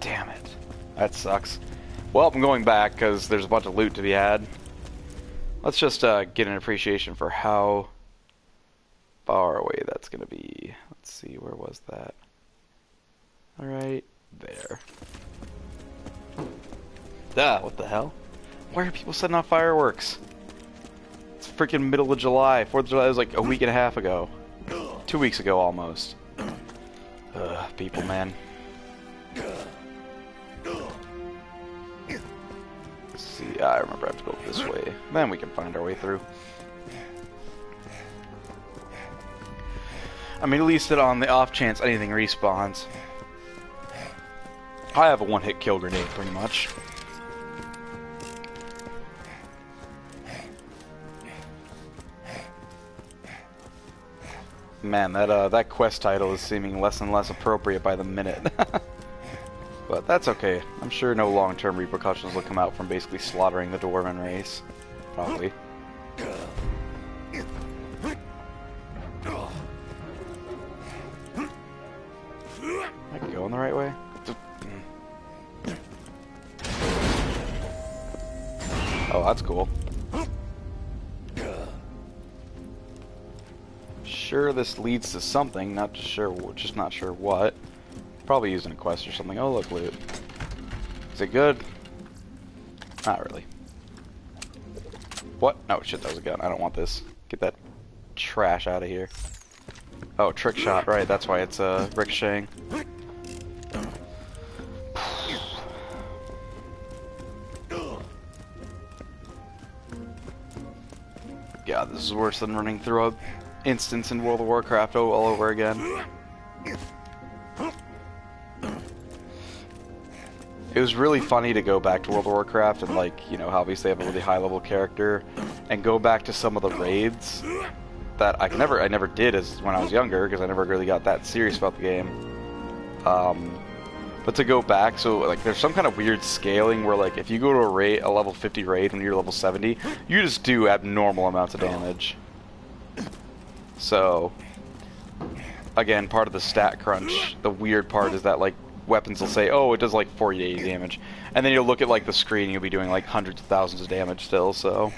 Damn it. That sucks. Well, I'm going back because there's a bunch of loot to be had. Let's just get an appreciation for how far away that's going to be. Let's see, where was that? Alright, there. Ah, what the hell? Why are people setting off fireworks? It's freaking middle of July. 4th of July was like a week and a half ago. 2 weeks ago, almost. Ugh, people, man. Let's see, I remember I have to go this way. Then we can find our way through. I mean, at least on the off chance anything respawns. I have a one-hit kill grenade, pretty much. Man, that quest title is seeming less and less appropriate by the minute. But that's okay. I'm sure no long-term repercussions will come out from basically slaughtering the Dwarven race. Probably. Am I going the right way? Oh, that's cool. Sure, this leads to something. Just not sure what. Probably using a quest or something. Oh, look, loot. Is it good? Not really. What? No, shit, that was a gun. I don't want this. Get that trash out of here. Oh, trick shot. Right, that's why it's ricocheting. God, this is worse than running through a instance in World of Warcraft all over again. It was really funny to go back to World of Warcraft and, like, you know, obviously have a really high level character and go back to some of the raids that I never did as when I was younger because I never really got that serious about the game. But to go back, so like there's some kind of weird scaling where like if you go to a level 50 raid when you're level 70, you just do abnormal amounts of damage. So again, part of the stat crunch, the weird part is that like weapons will say, oh, it does like 40 to 80 damage, and then you'll look at like the screen and you'll be doing like hundreds of thousands of damage still. So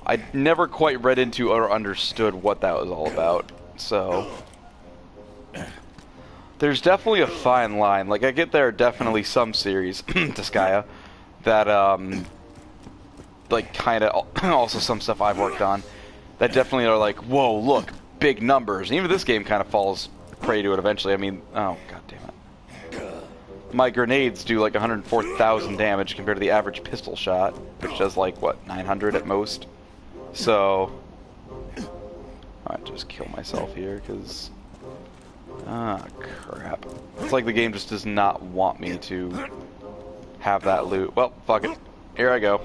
I never quite read into or understood what that was all about. So there's definitely a fine line. Like I get there are definitely some series to Skya that like kind of also some stuff I've worked on that definitely are like, whoa, look, big numbers. And even this game kind of falls prey to it eventually. I mean, oh god damn it. My grenades do like 104,000 damage compared to the average pistol shot, which does like what, 900 at most. So I might just kill myself here because ah, crap. It's like the game just does not want me to have that loot. Well, fuck it. Here I go.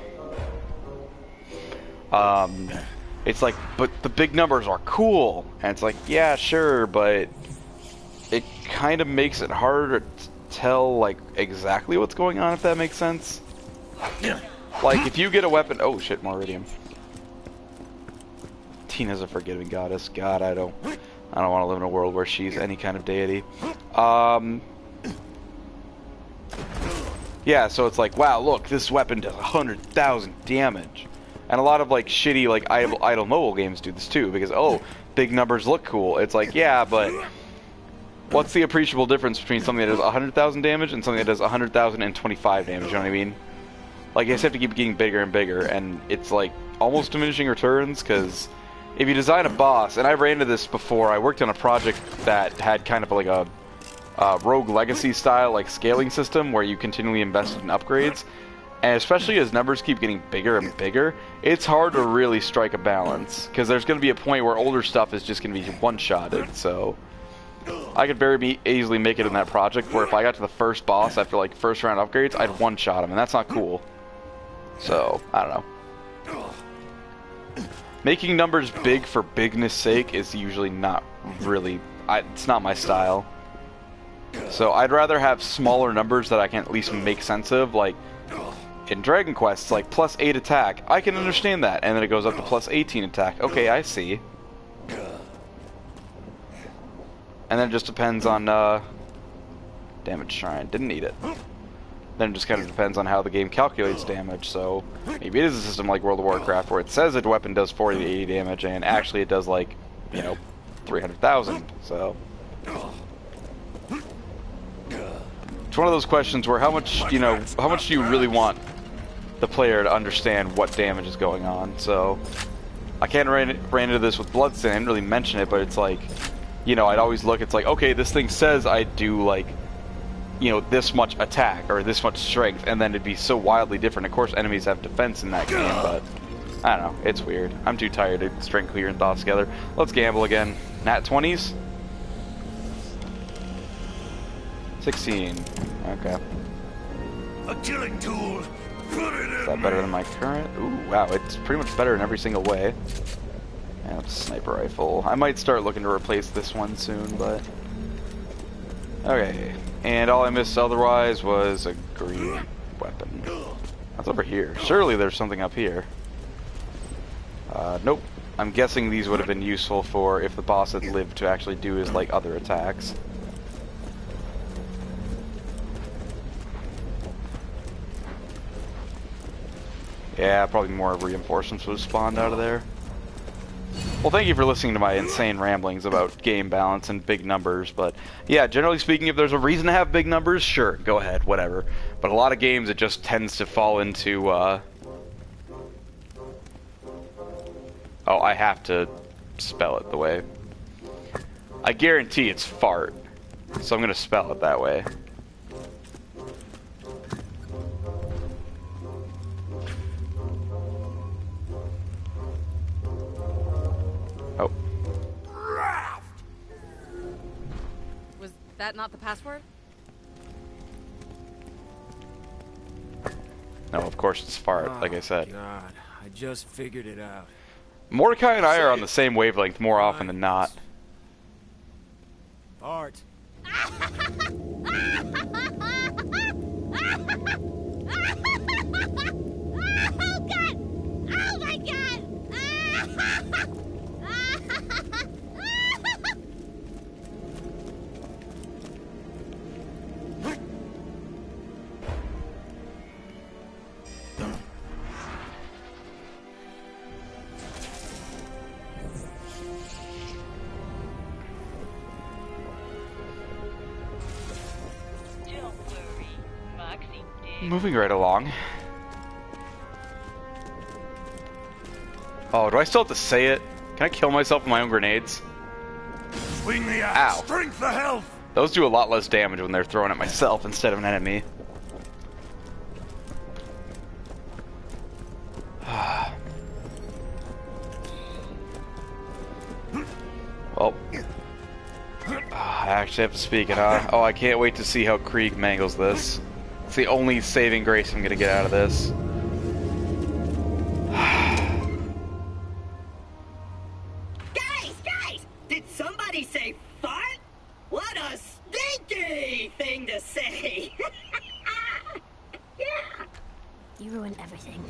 It's like, but the big numbers are cool. And it's like, yeah, sure, but it kind of makes it harder to tell, like, exactly what's going on, if that makes sense. Like, if you get a weapon... Oh, shit, more iridium. Tina's a forgiving goddess. God, I don't want to live in a world where she's any kind of deity. Yeah, so it's like, wow, look, this weapon does 100,000 damage. And a lot of, like, shitty, like, idle mobile games do this, too, because, oh, big numbers look cool. It's like, yeah, but what's the appreciable difference between something that does 100,000 damage and something that does 100,025 damage, you know what I mean? Like, you just have to keep getting bigger and bigger, and it's, like, almost diminishing returns, because if you design a boss, and I ran into this before, I worked on a project that had kind of like a Rogue Legacy style, like, scaling system where you continually invested in upgrades, and especially as numbers keep getting bigger and bigger, it's hard to really strike a balance, because there's going to be a point where older stuff is just going to be one-shotted, so I could very easily make it in that project where if I got to the first boss after like first round upgrades, I'd one-shot him, and that's not cool. So, I don't know. Making numbers big for bigness sake is usually not really... it's not my style. So I'd rather have smaller numbers that I can at least make sense of, like in Dragon Quest, it's like +8 attack. I can understand that, and then it goes up to +18 attack. Okay, I see. And then it just depends on damage shrine. Didn't need it. Then it just kind of depends on how the game calculates damage. So maybe it is a system like World of Warcraft where it says a weapon does 40 to 80 damage, and actually it does like, you know, 300,000. So it's one of those questions where how much do you really want the player to understand what damage is going on? So I kind of ran into this with Bloodstained. I didn't really mention it, but it's like, you know, I'd always look, it's like, okay, this thing says I do, like, you know, this much attack or this much strength, and then it'd be so wildly different. Of course, enemies have defense in that game, but I don't know, it's weird. I'm too tired to string coherent thoughts together. Let's gamble again. Nat 20s? 16. Okay. A killing tool. Put it in. Is that better than my current? Ooh, wow, it's pretty much better in every single way. And it's a sniper rifle. I might start looking to replace this one soon, but... Okay. And all I missed otherwise was a green weapon. That's over here. Surely there's something up here. Nope. I'm guessing these would have been useful for if the boss had lived to actually do his, like, other attacks. Yeah, probably more reinforcements would have spawned out of there. Well, thank you for listening to my insane ramblings about game balance and big numbers, but yeah, generally speaking, if there's a reason to have big numbers, sure, go ahead, whatever. But a lot of games, it just tends to fall into, Oh, I have to spell it the way. I guarantee it's fart, so I'm gonna spell it that way. Oh. Was that not the password? No, of course it's fart, like I said. God, I just figured it out. Mordecai and I are on the same wavelength more often than not. Fart. Oh God! Oh my God! Moving right along. Oh, do I still have to say it? Can I kill myself with my own grenades? Swing the axe. Ow. Strength the health. Those do a lot less damage when they're thrown at myself instead of an enemy. Well, I actually have to speak it, huh? Oh, I can't wait to see how Krieg mangles this. It's the only saving grace I'm gonna get out of this. Guys! Did somebody say fart? What a stinky thing to say! Yeah. You ruined everything.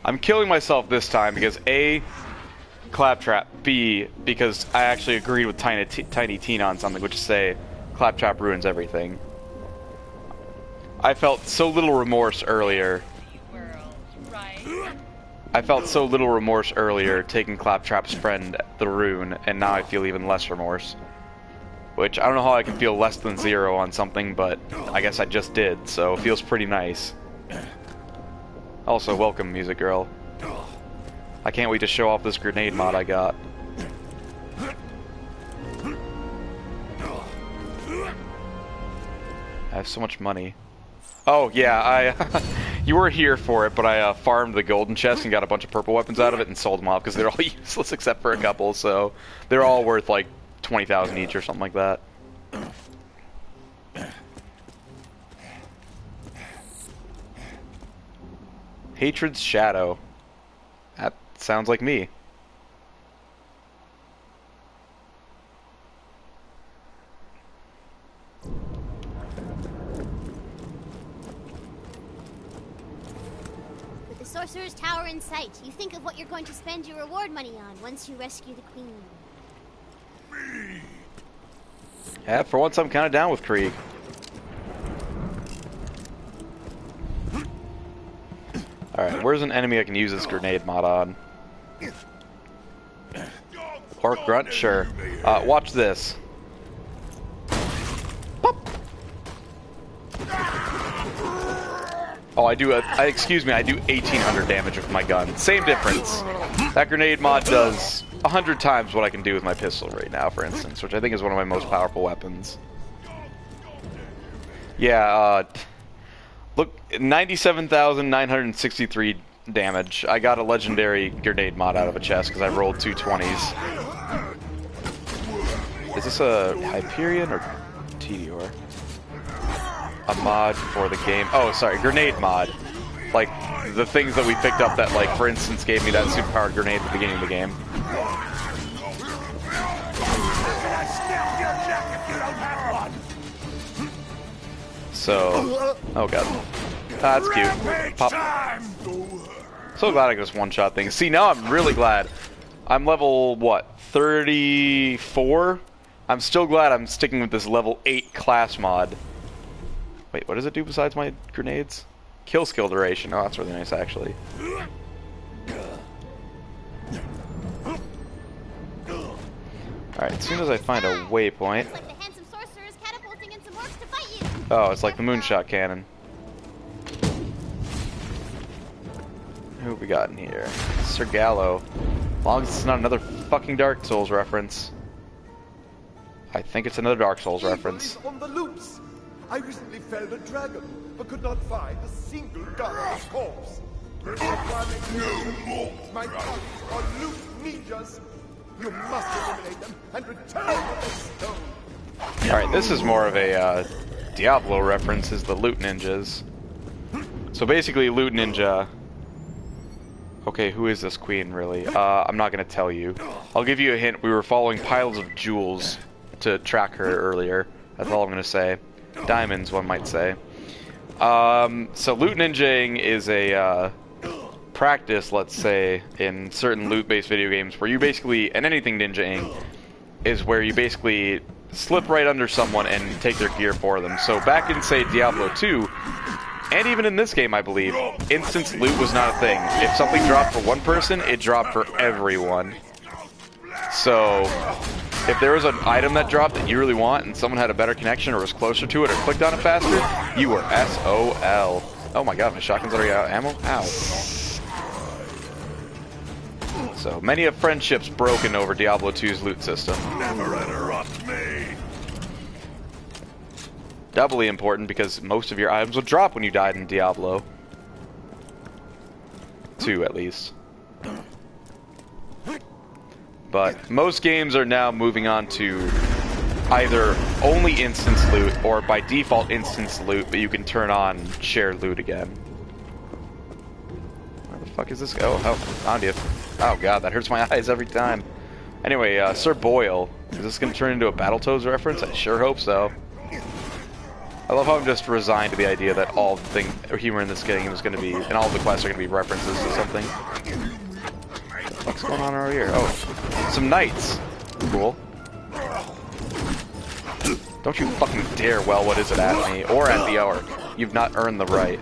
I'm killing myself this time because A, Claptrap, B, because I actually agreed with Tiny Tina on something, which is say, Claptrap ruins everything. I felt so little remorse earlier. I felt so little remorse earlier taking Claptrap's friend, the rune, and now I feel even less remorse. Which, I don't know how I can feel less than 0 on something, but I guess I just did, so it feels pretty nice. Also, welcome, Music Girl. I can't wait to show off this grenade mod I got. I have so much money. Oh, yeah, You were here for it, but I farmed the golden chest and got a bunch of purple weapons out of it and sold them off because they're all useless except for a couple, so they're all worth like 20,000 each or something like that. Hatred's Shadow. That sounds like me. With the Sorcerer's Tower in sight, you think of what you're going to spend your reward money on once you rescue the Queen. Yeah, for once I'm kind of down with Krieg. Alright, where's an enemy I can use this grenade mod on? Orc Grunt? Sure. Watch this. Pop. Oh, I do, excuse me, I do 1800 damage with my gun. Same difference. That grenade mod does 100 times what I can do with my pistol right now, for instance, which I think is one of my most powerful weapons. Yeah, look, 97,963 damage. I got a legendary grenade mod out of a chest because I rolled 2 20s. Is this a Hyperion or Tedior? A mod for the game. Oh, sorry, grenade mod. Like, the things that we picked up that, like, for instance, gave me that superpowered grenade at the beginning of the game. So, oh god. That's cute. Pop. So glad I just one-shot things. See, now I'm really glad. I'm level, what, 34? I'm still glad I'm sticking with this level 8 class mod. Wait, what does it do besides my grenades? Kill skill duration. Oh, that's really nice, actually. Alright, as soon as I find a waypoint... Oh, it's like the moonshot cannon. Who we got in here? Sir Gallo. As long as it's not another fucking Dark Souls reference. I think it's another Dark Souls reference. On the loose. I recently felled a dragon, but could not find a single god's corpse. No more. My thoughts are loot ninjas. You must eliminate them and return the stone. Alright, this is more of a Diablo reference, is the loot ninjas. So basically, loot ninja... Okay, who is this queen, really? I'm not gonna tell you. I'll give you a hint. We were following piles of jewels to track her earlier. That's all I'm gonna say. Diamonds, one might say. So loot ninjaing is a practice, let's say, in certain loot-based video games where you basically, and anything ninjaing, is where you basically slip right under someone and take their gear for them. So back in, say, Diablo 2, and even in this game, I believe, instance loot was not a thing. If something dropped for one person, it dropped for everyone. So, if there was an item that dropped that you really want and someone had a better connection or was closer to it or clicked on it faster, you were SOL. Oh my god, my shotgun's already out of ammo? Ow. So, many have friendships broken over Diablo 2's loot system. Never interrupt me. Doubly important because most of your items would drop when you died in Diablo 2, at least. But most games are now moving on to either only instance loot or by default instance loot, but you can turn on shared loot again. Where the fuck is this? Oh, found you. Oh god, that hurts my eyes every time. Anyway, Sir Boyle. Is this going to turn into a Battletoads reference? I sure hope so. I love how I'm just resigned to the idea that all the humor in this game is going to be, and all the quests are going to be references to something. What's going on over here? Oh, some knights. Cool. Don't you fucking dare well what is it at me, or at the orc. You've not earned the right.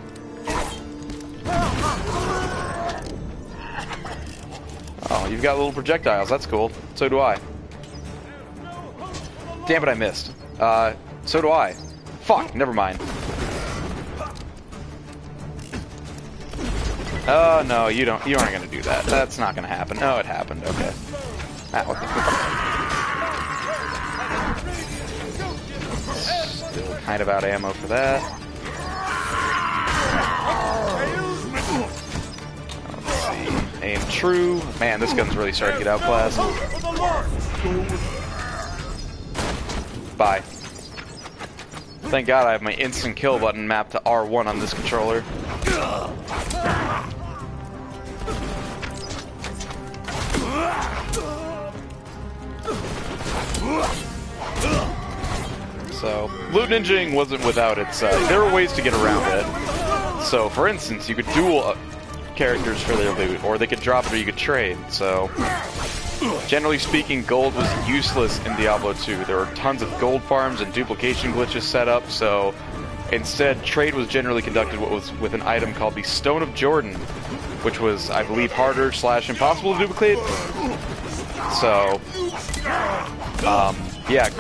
Oh, you've got little projectiles, that's cool. So do I. Damn it, I missed. So do I. Fuck, never mind. Oh, no, you aren't gonna do that. That's not gonna happen. Oh, it happened, okay. Ah, what the fuck? Still kind of out of ammo for that. Aim true. Man, this gun's really starting to get outclassed. Bye. Thank God I have my instant kill button mapped to R1 on this controller. So, loot ninjaing wasn't without its, there were ways to get around it. So, for instance, you could duel characters for their loot, or they could drop it or you could trade, so... Generally speaking, gold was useless in Diablo 2. There were tons of gold farms and duplication glitches set up, so... Instead, trade was generally conducted with an item called the Stone of Jordan, which was, I believe, harder / impossible to duplicate. So... yeah.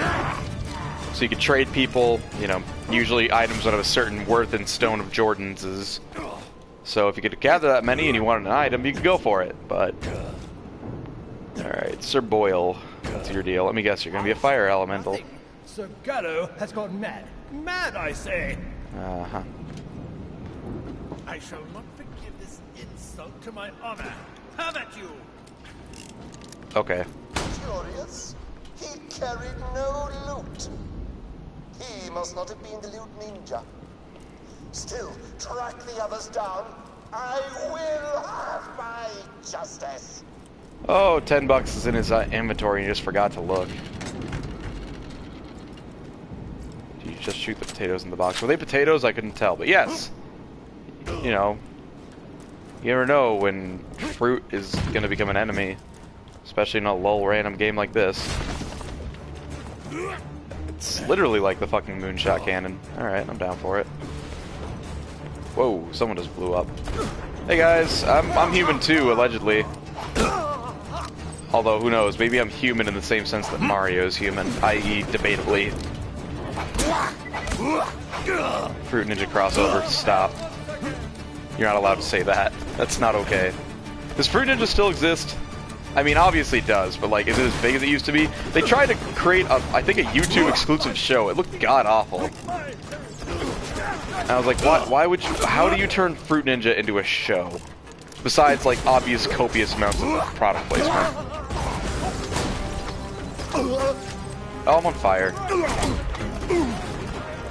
So you could trade people, you know, usually items that have a certain worth in Stone of Jordans. So if you could gather that many and you wanted an item, you could go for it, but... Alright, Sir Boyle, what's your deal? Let me guess, you're gonna be a fire elemental. Sir Gallo has gone mad. Mad, I say! Uh-huh. I shall not forgive this insult to my honor. Have at you! Okay. Curious. He carried no loot. He must not have been the loot ninja. Still, track the others down. I will have my justice. Oh, $10 is in his inventory and he just forgot to look. Did you just shoot the potatoes in the box? Were they potatoes? I couldn't tell, but yes. You know, you never know when fruit is going to become an enemy. Especially in a lull random game like this. It's literally like the fucking moonshot cannon. Alright, I'm down for it. Whoa, someone just blew up. Hey guys, I'm human too, allegedly. Although, who knows, maybe I'm human in the same sense that Mario is human, i.e. debatably. Fruit Ninja crossover, stop. You're not allowed to say that. That's not okay. Does Fruit Ninja still exist? I mean, obviously it does, but like, is it as big as it used to be? They tried to create, I think, a YouTube exclusive show. It looked god-awful. And I was like, why would you, how do you turn Fruit Ninja into a show? Besides, like, obvious copious amounts of product placement. Oh, I'm on fire.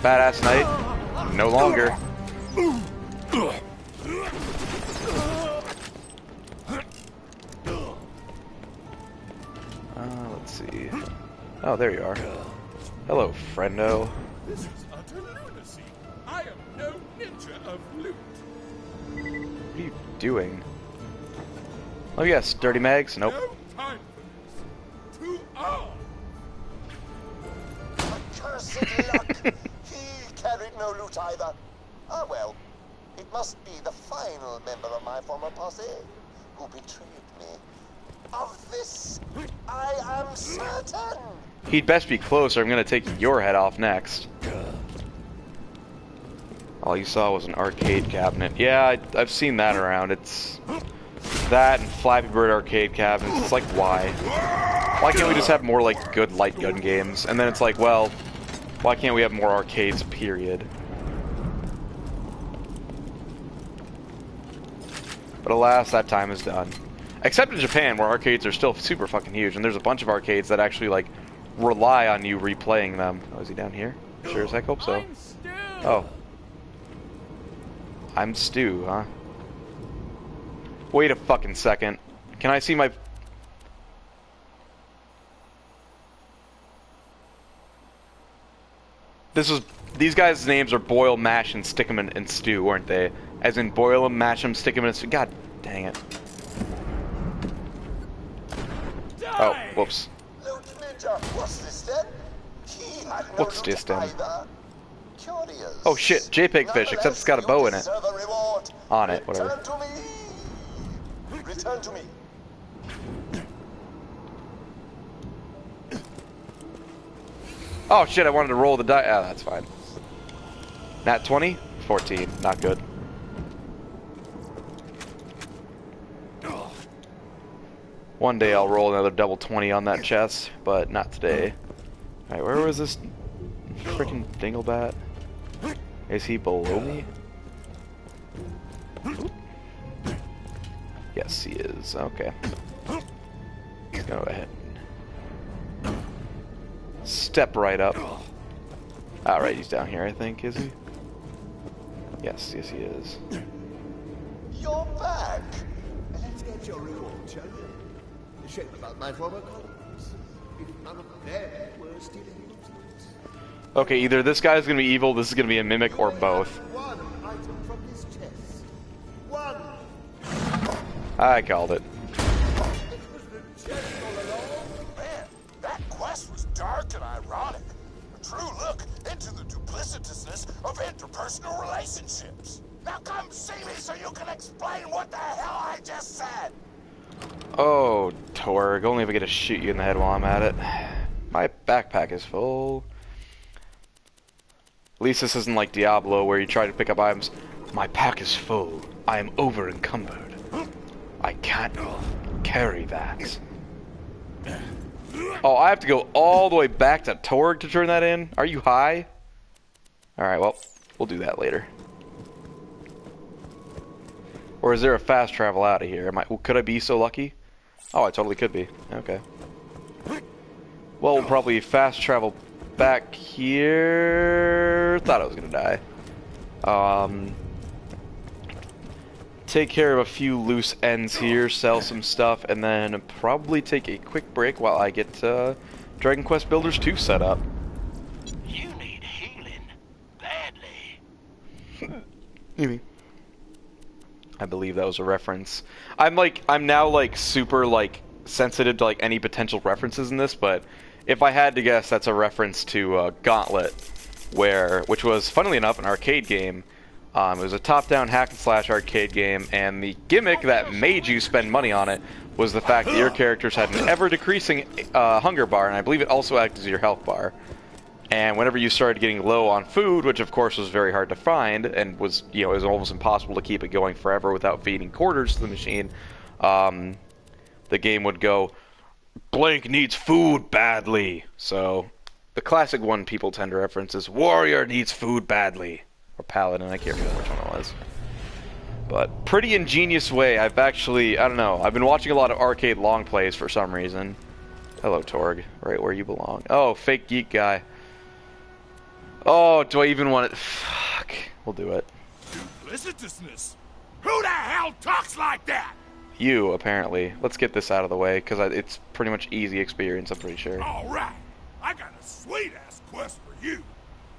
Badass Knight, no longer. Let's see. Oh, there you are. Hello, friendo. This is utter lunacy. I am no ninja of loot. What are you doing? Oh yes, dirty mags? Nope. No time for this. Too odd. Accursed luck. He carried no loot either. Ah well, it must be the final member of my former posse who betrayed me. Of this, I am certain. He'd best be close or I'm gonna take your head off next. All you saw was an arcade cabinet. Yeah, I've seen that around. It's that and Flappy Bird arcade cabinets. It's like, why? Why can't we just have more, like, good light gun games? And then it's like, well, why can't we have more arcades, period? But alas, that time is done. Except in Japan, where arcades are still super fucking huge, and there's a bunch of arcades that actually, like, rely on you replaying them. Oh, is he down here? Sure as heck hope so. Oh. I'm Stu, huh? Wait a fucking second. Can I see my... These guys' names are Boil, Mash, and Stick 'em and Stew, weren't they? As in boil 'em, mash 'em, stick 'em and stew. God dang it. Oh, whoops. Loot Ninja, what's this then? He had no What's loot this then? either. Curious. Oh shit, JPEG fish, except it's got a bow in it. Deserve a reward. On it, whatever. Return to me. Return to me. Oh shit, I wanted to roll the die. Ah, that's fine. Nat 20? 14. Not good. One day I'll roll another double 20 on that chest, but not today. Alright, where was this freaking dinglebat? Is he below me? Yes, he is. Okay. Let's go ahead and step right up. Alright, he's down here, I think, is he? Yes, yes, he is. You're back. Let's get your reward, shall we? Shame about my former colleagues. If none of them were stealing your secrets. Okay, either this guy's gonna be evil, this is gonna be a mimic, or both. One item from his chest. One. I called it. Man, that quest was dark and ironic. A true look into the duplicitousness of interpersonal relationships. Now come see me so you can explain what the hell I just said. Oh, Torg, only if I get to shoot you in the head while I'm at it. My backpack is full. At least this isn't like Diablo where you try to pick up items. My pack is full. I am over encumbered. I can't carry that. Oh, I have to go all the way back to Torg to turn that in? Are you high? Alright, well, we'll do that later. Or is there a fast travel out of here? Could I be so lucky? Oh, I totally could be. Okay. Well, we'll probably fast travel back here. Thought I was gonna die. Take care of a few loose ends here, sell some stuff, and then probably take a quick break while I get Dragon Quest Builders 2 set up. You need healing badly. You mean? I believe that was a reference. I'm now like super like sensitive to like any potential references in this, but if I had to guess, that's a reference to Gauntlet, which was funnily enough an arcade game. It was a top-down hack-and-slash arcade game, and the gimmick that made you spend money on it was the fact that your characters had an ever-decreasing hunger bar, and I believe it also acted as your health bar. And whenever you started getting low on food, which of course was very hard to find, and was, it was almost impossible to keep it going forever without feeding quarters to the machine, the game would go, blank needs food badly. So, the classic one people tend to reference is, warrior needs food badly. Or paladin, I can't remember which one it was. But, pretty ingenious way. I've actually, I don't know, I've been watching a lot of arcade long plays for some reason. Hello, Torg. Right where you belong. Oh, fake geek guy. Oh, do I even want it? Fuck. We'll do it. Duplicitousness? Who the hell talks like that? You, apparently. Let's get this out of the way, because it's pretty much easy experience, I'm pretty sure. Alright. I got a sweet-ass quest for you.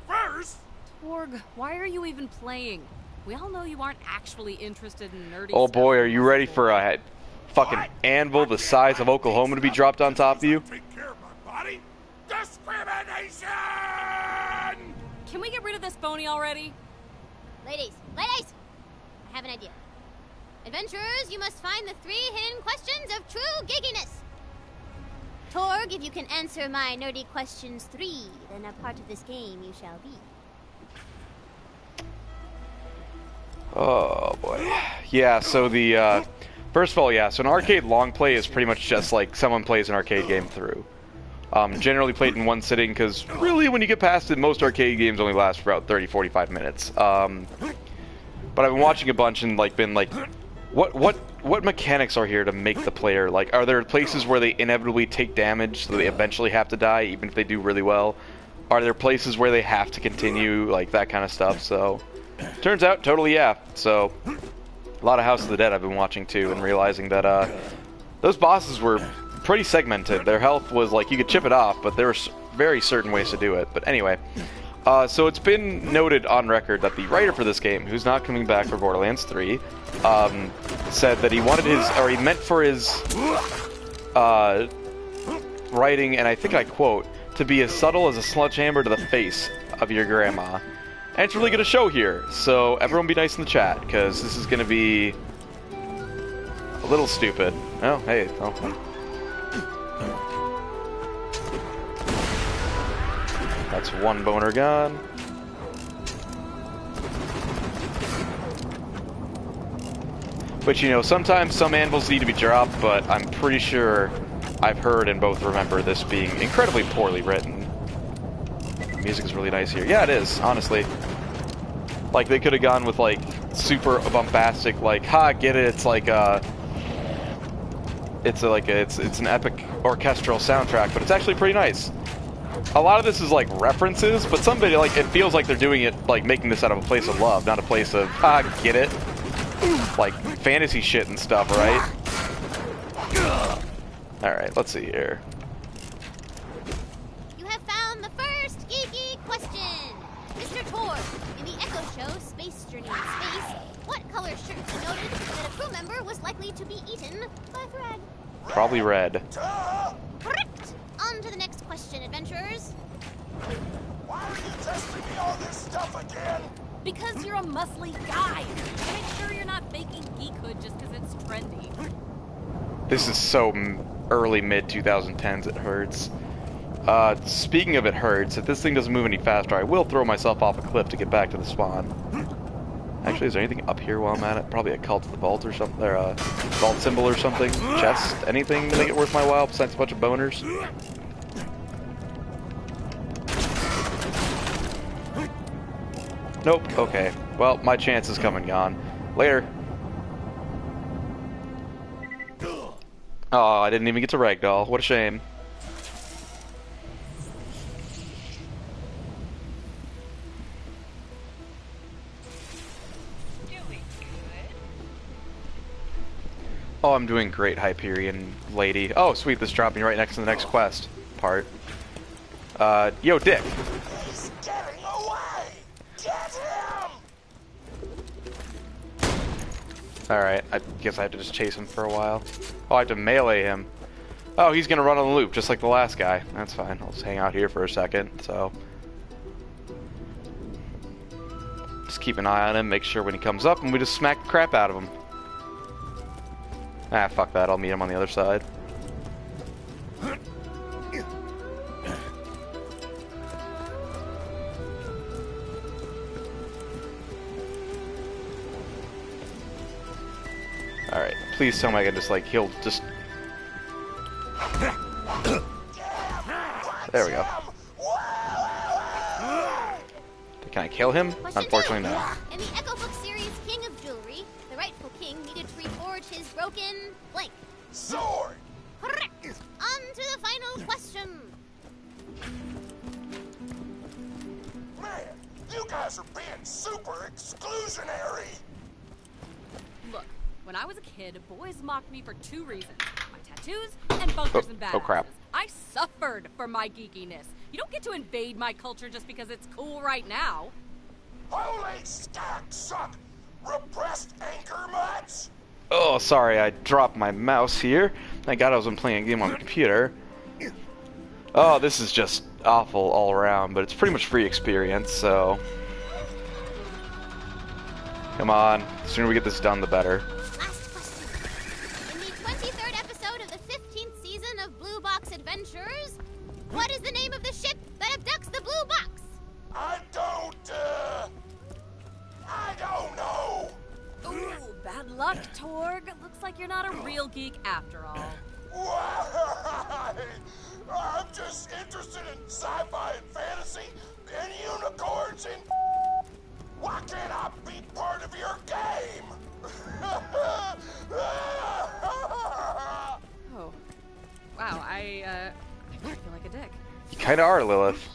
First... Torg, why are you even playing? We all know you aren't actually interested in nerdy Oh stuff. boy, are you ready for a fucking anvil the size of Oklahoma to be dropped on top of you? Take care of my body? Discrimination! Can we get rid of this phony already? Ladies, I have an idea. Adventurers, you must find the 3 hidden questions of true geekiness. Torg, if you can answer my nerdy questions 3, then a part of this game you shall be. Oh boy. Yeah, so the first of all, yeah, so an arcade long play is pretty much just like someone plays an arcade game through. Generally played in one sitting, because really when you get past it, most arcade games only last for about 30-45 minutes. But I've been watching a bunch and like been like, what mechanics are here to make the player, like, are there places where they inevitably take damage so they eventually have to die even if they do really well? Are there places where they have to continue, like that kind of stuff? So turns out totally yeah. So a lot of House of the Dead I've been watching too, and realizing that those bosses were pretty segmented. Their health was like you could chip it off, but there were very certain ways to do it. But anyway, so it's been noted on record that the writer for this game, who's not coming back for Borderlands 3, said that he wanted his, or he meant for his writing, and I think I quote, to be as subtle as a sledgehammer to the face of your grandma. And it's really going to show here, so everyone be nice in the chat, because this is going to be a little stupid. Oh, hey, oh. That's one boner gone. But you know, sometimes some anvils need to be dropped, but I'm pretty sure I've heard and both remember this being incredibly poorly written. The music is really nice here. Yeah, it is, honestly. Like, they could have gone with, like, super bombastic, like, ha, get it, it's like, it's an epic orchestral soundtrack, but it's actually pretty nice. A lot of this is like references, but somebody like it feels like they're doing it like making this out of a place of love, not a place of get it, like fantasy shit and stuff, right? All right, let's see here. You have found the first geeky question, Mr. Tor. In the Echo Show, Space Journey in Space, what color shirt denoted that a crew member was likely to be eaten by a thread? Probably red. Correct. On to the next question, adventurers. Why are you testing me on this stuff again? Because you're a muscly guy. To make sure you're not faking geekhood just because it's trendy. This is so early mid 2010s. It hurts. Speaking of it hurts, if this thing doesn't move any faster, I will throw myself off a cliff to get back to the spawn. Actually, is there anything up here while I'm at it? Probably a cult of the vault or something, or a vault symbol or something. Chest, anything to make it worth my while besides a bunch of boners. Nope. Okay. Well, my chance is come and gone. Later. Oh, I didn't even get to ragdoll. What a shame. Oh, I'm doing great, Hyperion lady. Oh, sweet, this dropped me right next to the next quest part. Yo, Dick. He's getting away! Get him! Alright, I guess I have to just chase him for a while. Oh, I have to melee him. Oh, he's gonna run on the loop, just like the last guy. That's fine, I'll just hang out here for a second, so... Just keep an eye on him, make sure when he comes up, and we just smack the crap out of him. Ah, fuck that, I'll meet him on the other side. Alright, please tell me I can just, like, he'll just... There we go. Can I kill him? Unfortunately, no. In the Echo Book series King of Jewelry, the rightful king needed to reforge his broken blank. Sword! Correct! On to the final question. Man, you guys are being super exclusionary! Look, when I was a kid, boys mocked me for two reasons. My tattoos and bunkers and badasses. Oh crap. I suffered for my geekiness. You don't get to invade my culture just because it's cool right now. Holy stack suck! Repressed anchor mutts? Oh, sorry, I dropped my mouse here. Thank God I wasn't playing a game on the computer. Oh, this is just awful all around, but it's pretty much free experience, so... Come on, the sooner we get this done, the better. Last question. In the 23rd episode of the 15th season of Blue Box Adventures, what is the name of the ship that abducts the Blue Box? I don't know! Ooh, bad luck, Torg. Looks like you're not a real geek after all. Why? I'm just interested in sci-fi and fantasy and unicorns and... Why can't I be part of your game? Oh. Wow, I feel like a dick. You kinda are, Lilith.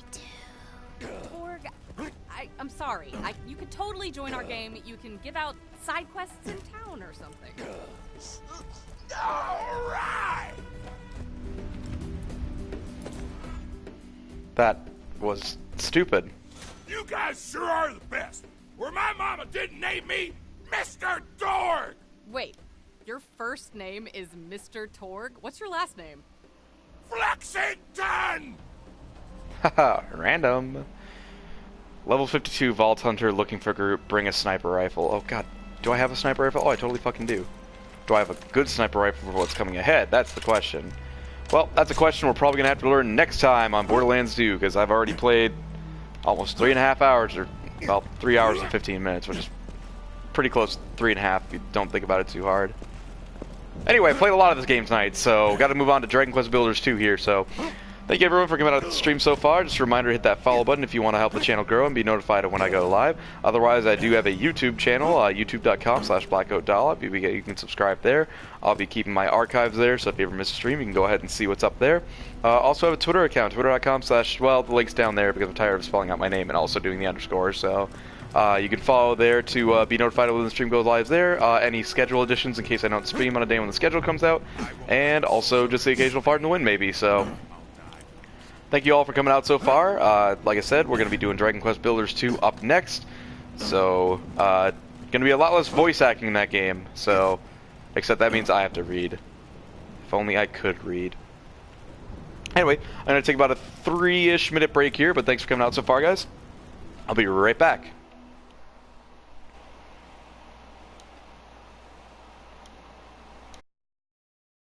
Torg, I'm sorry. You could totally join our game. You can give out side quests in town or something. Alright! That was stupid. You guys sure are the best. Where my mama didn't name me Mr. Dorg! Wait, your first name is Mr. Torg? What's your last name? Flexington! Haha, random. Level 52 Vault Hunter looking for group, bring a sniper rifle. Oh god, do I have a sniper rifle? Oh, I totally fucking do. Do I have a good sniper rifle for what's coming ahead? That's the question. Well, that's a question we're probably gonna have to learn next time on Borderlands 2, because I've already played almost 3.5 hours, or, well, 3 hours and 15 minutes, which is pretty close to 3.5 if you don't think about it too hard. Anyway, I played a lot of this game tonight, so got to move on to Dragon Quest Builders 2 here, so Thank you everyone for coming out to the stream so far. Just a reminder, hit that follow button if you want to help the channel grow and be notified of when I go live. Otherwise, I do have a YouTube channel, youtube.com/blackoatdollop. You can subscribe there. I'll be keeping my archives there, so if you ever miss a stream, you can go ahead and see what's up there. Also have a Twitter account, twitter.com/ well, the link's down there because I'm tired of spelling out my name and also doing the underscore, so you can follow there to be notified when the stream goes live there. Any schedule additions in case I don't stream on a day when the schedule comes out, and also just the occasional fart in the wind maybe, so thank you all for coming out so far. Like I said, we're going to be doing Dragon Quest Builders 2 up next. So, going to be a lot less voice acting in that game. So, except that means I have to read. If only I could read. Anyway, I'm going to take about a 3-ish minute break here, but thanks for coming out so far, guys. I'll be right back.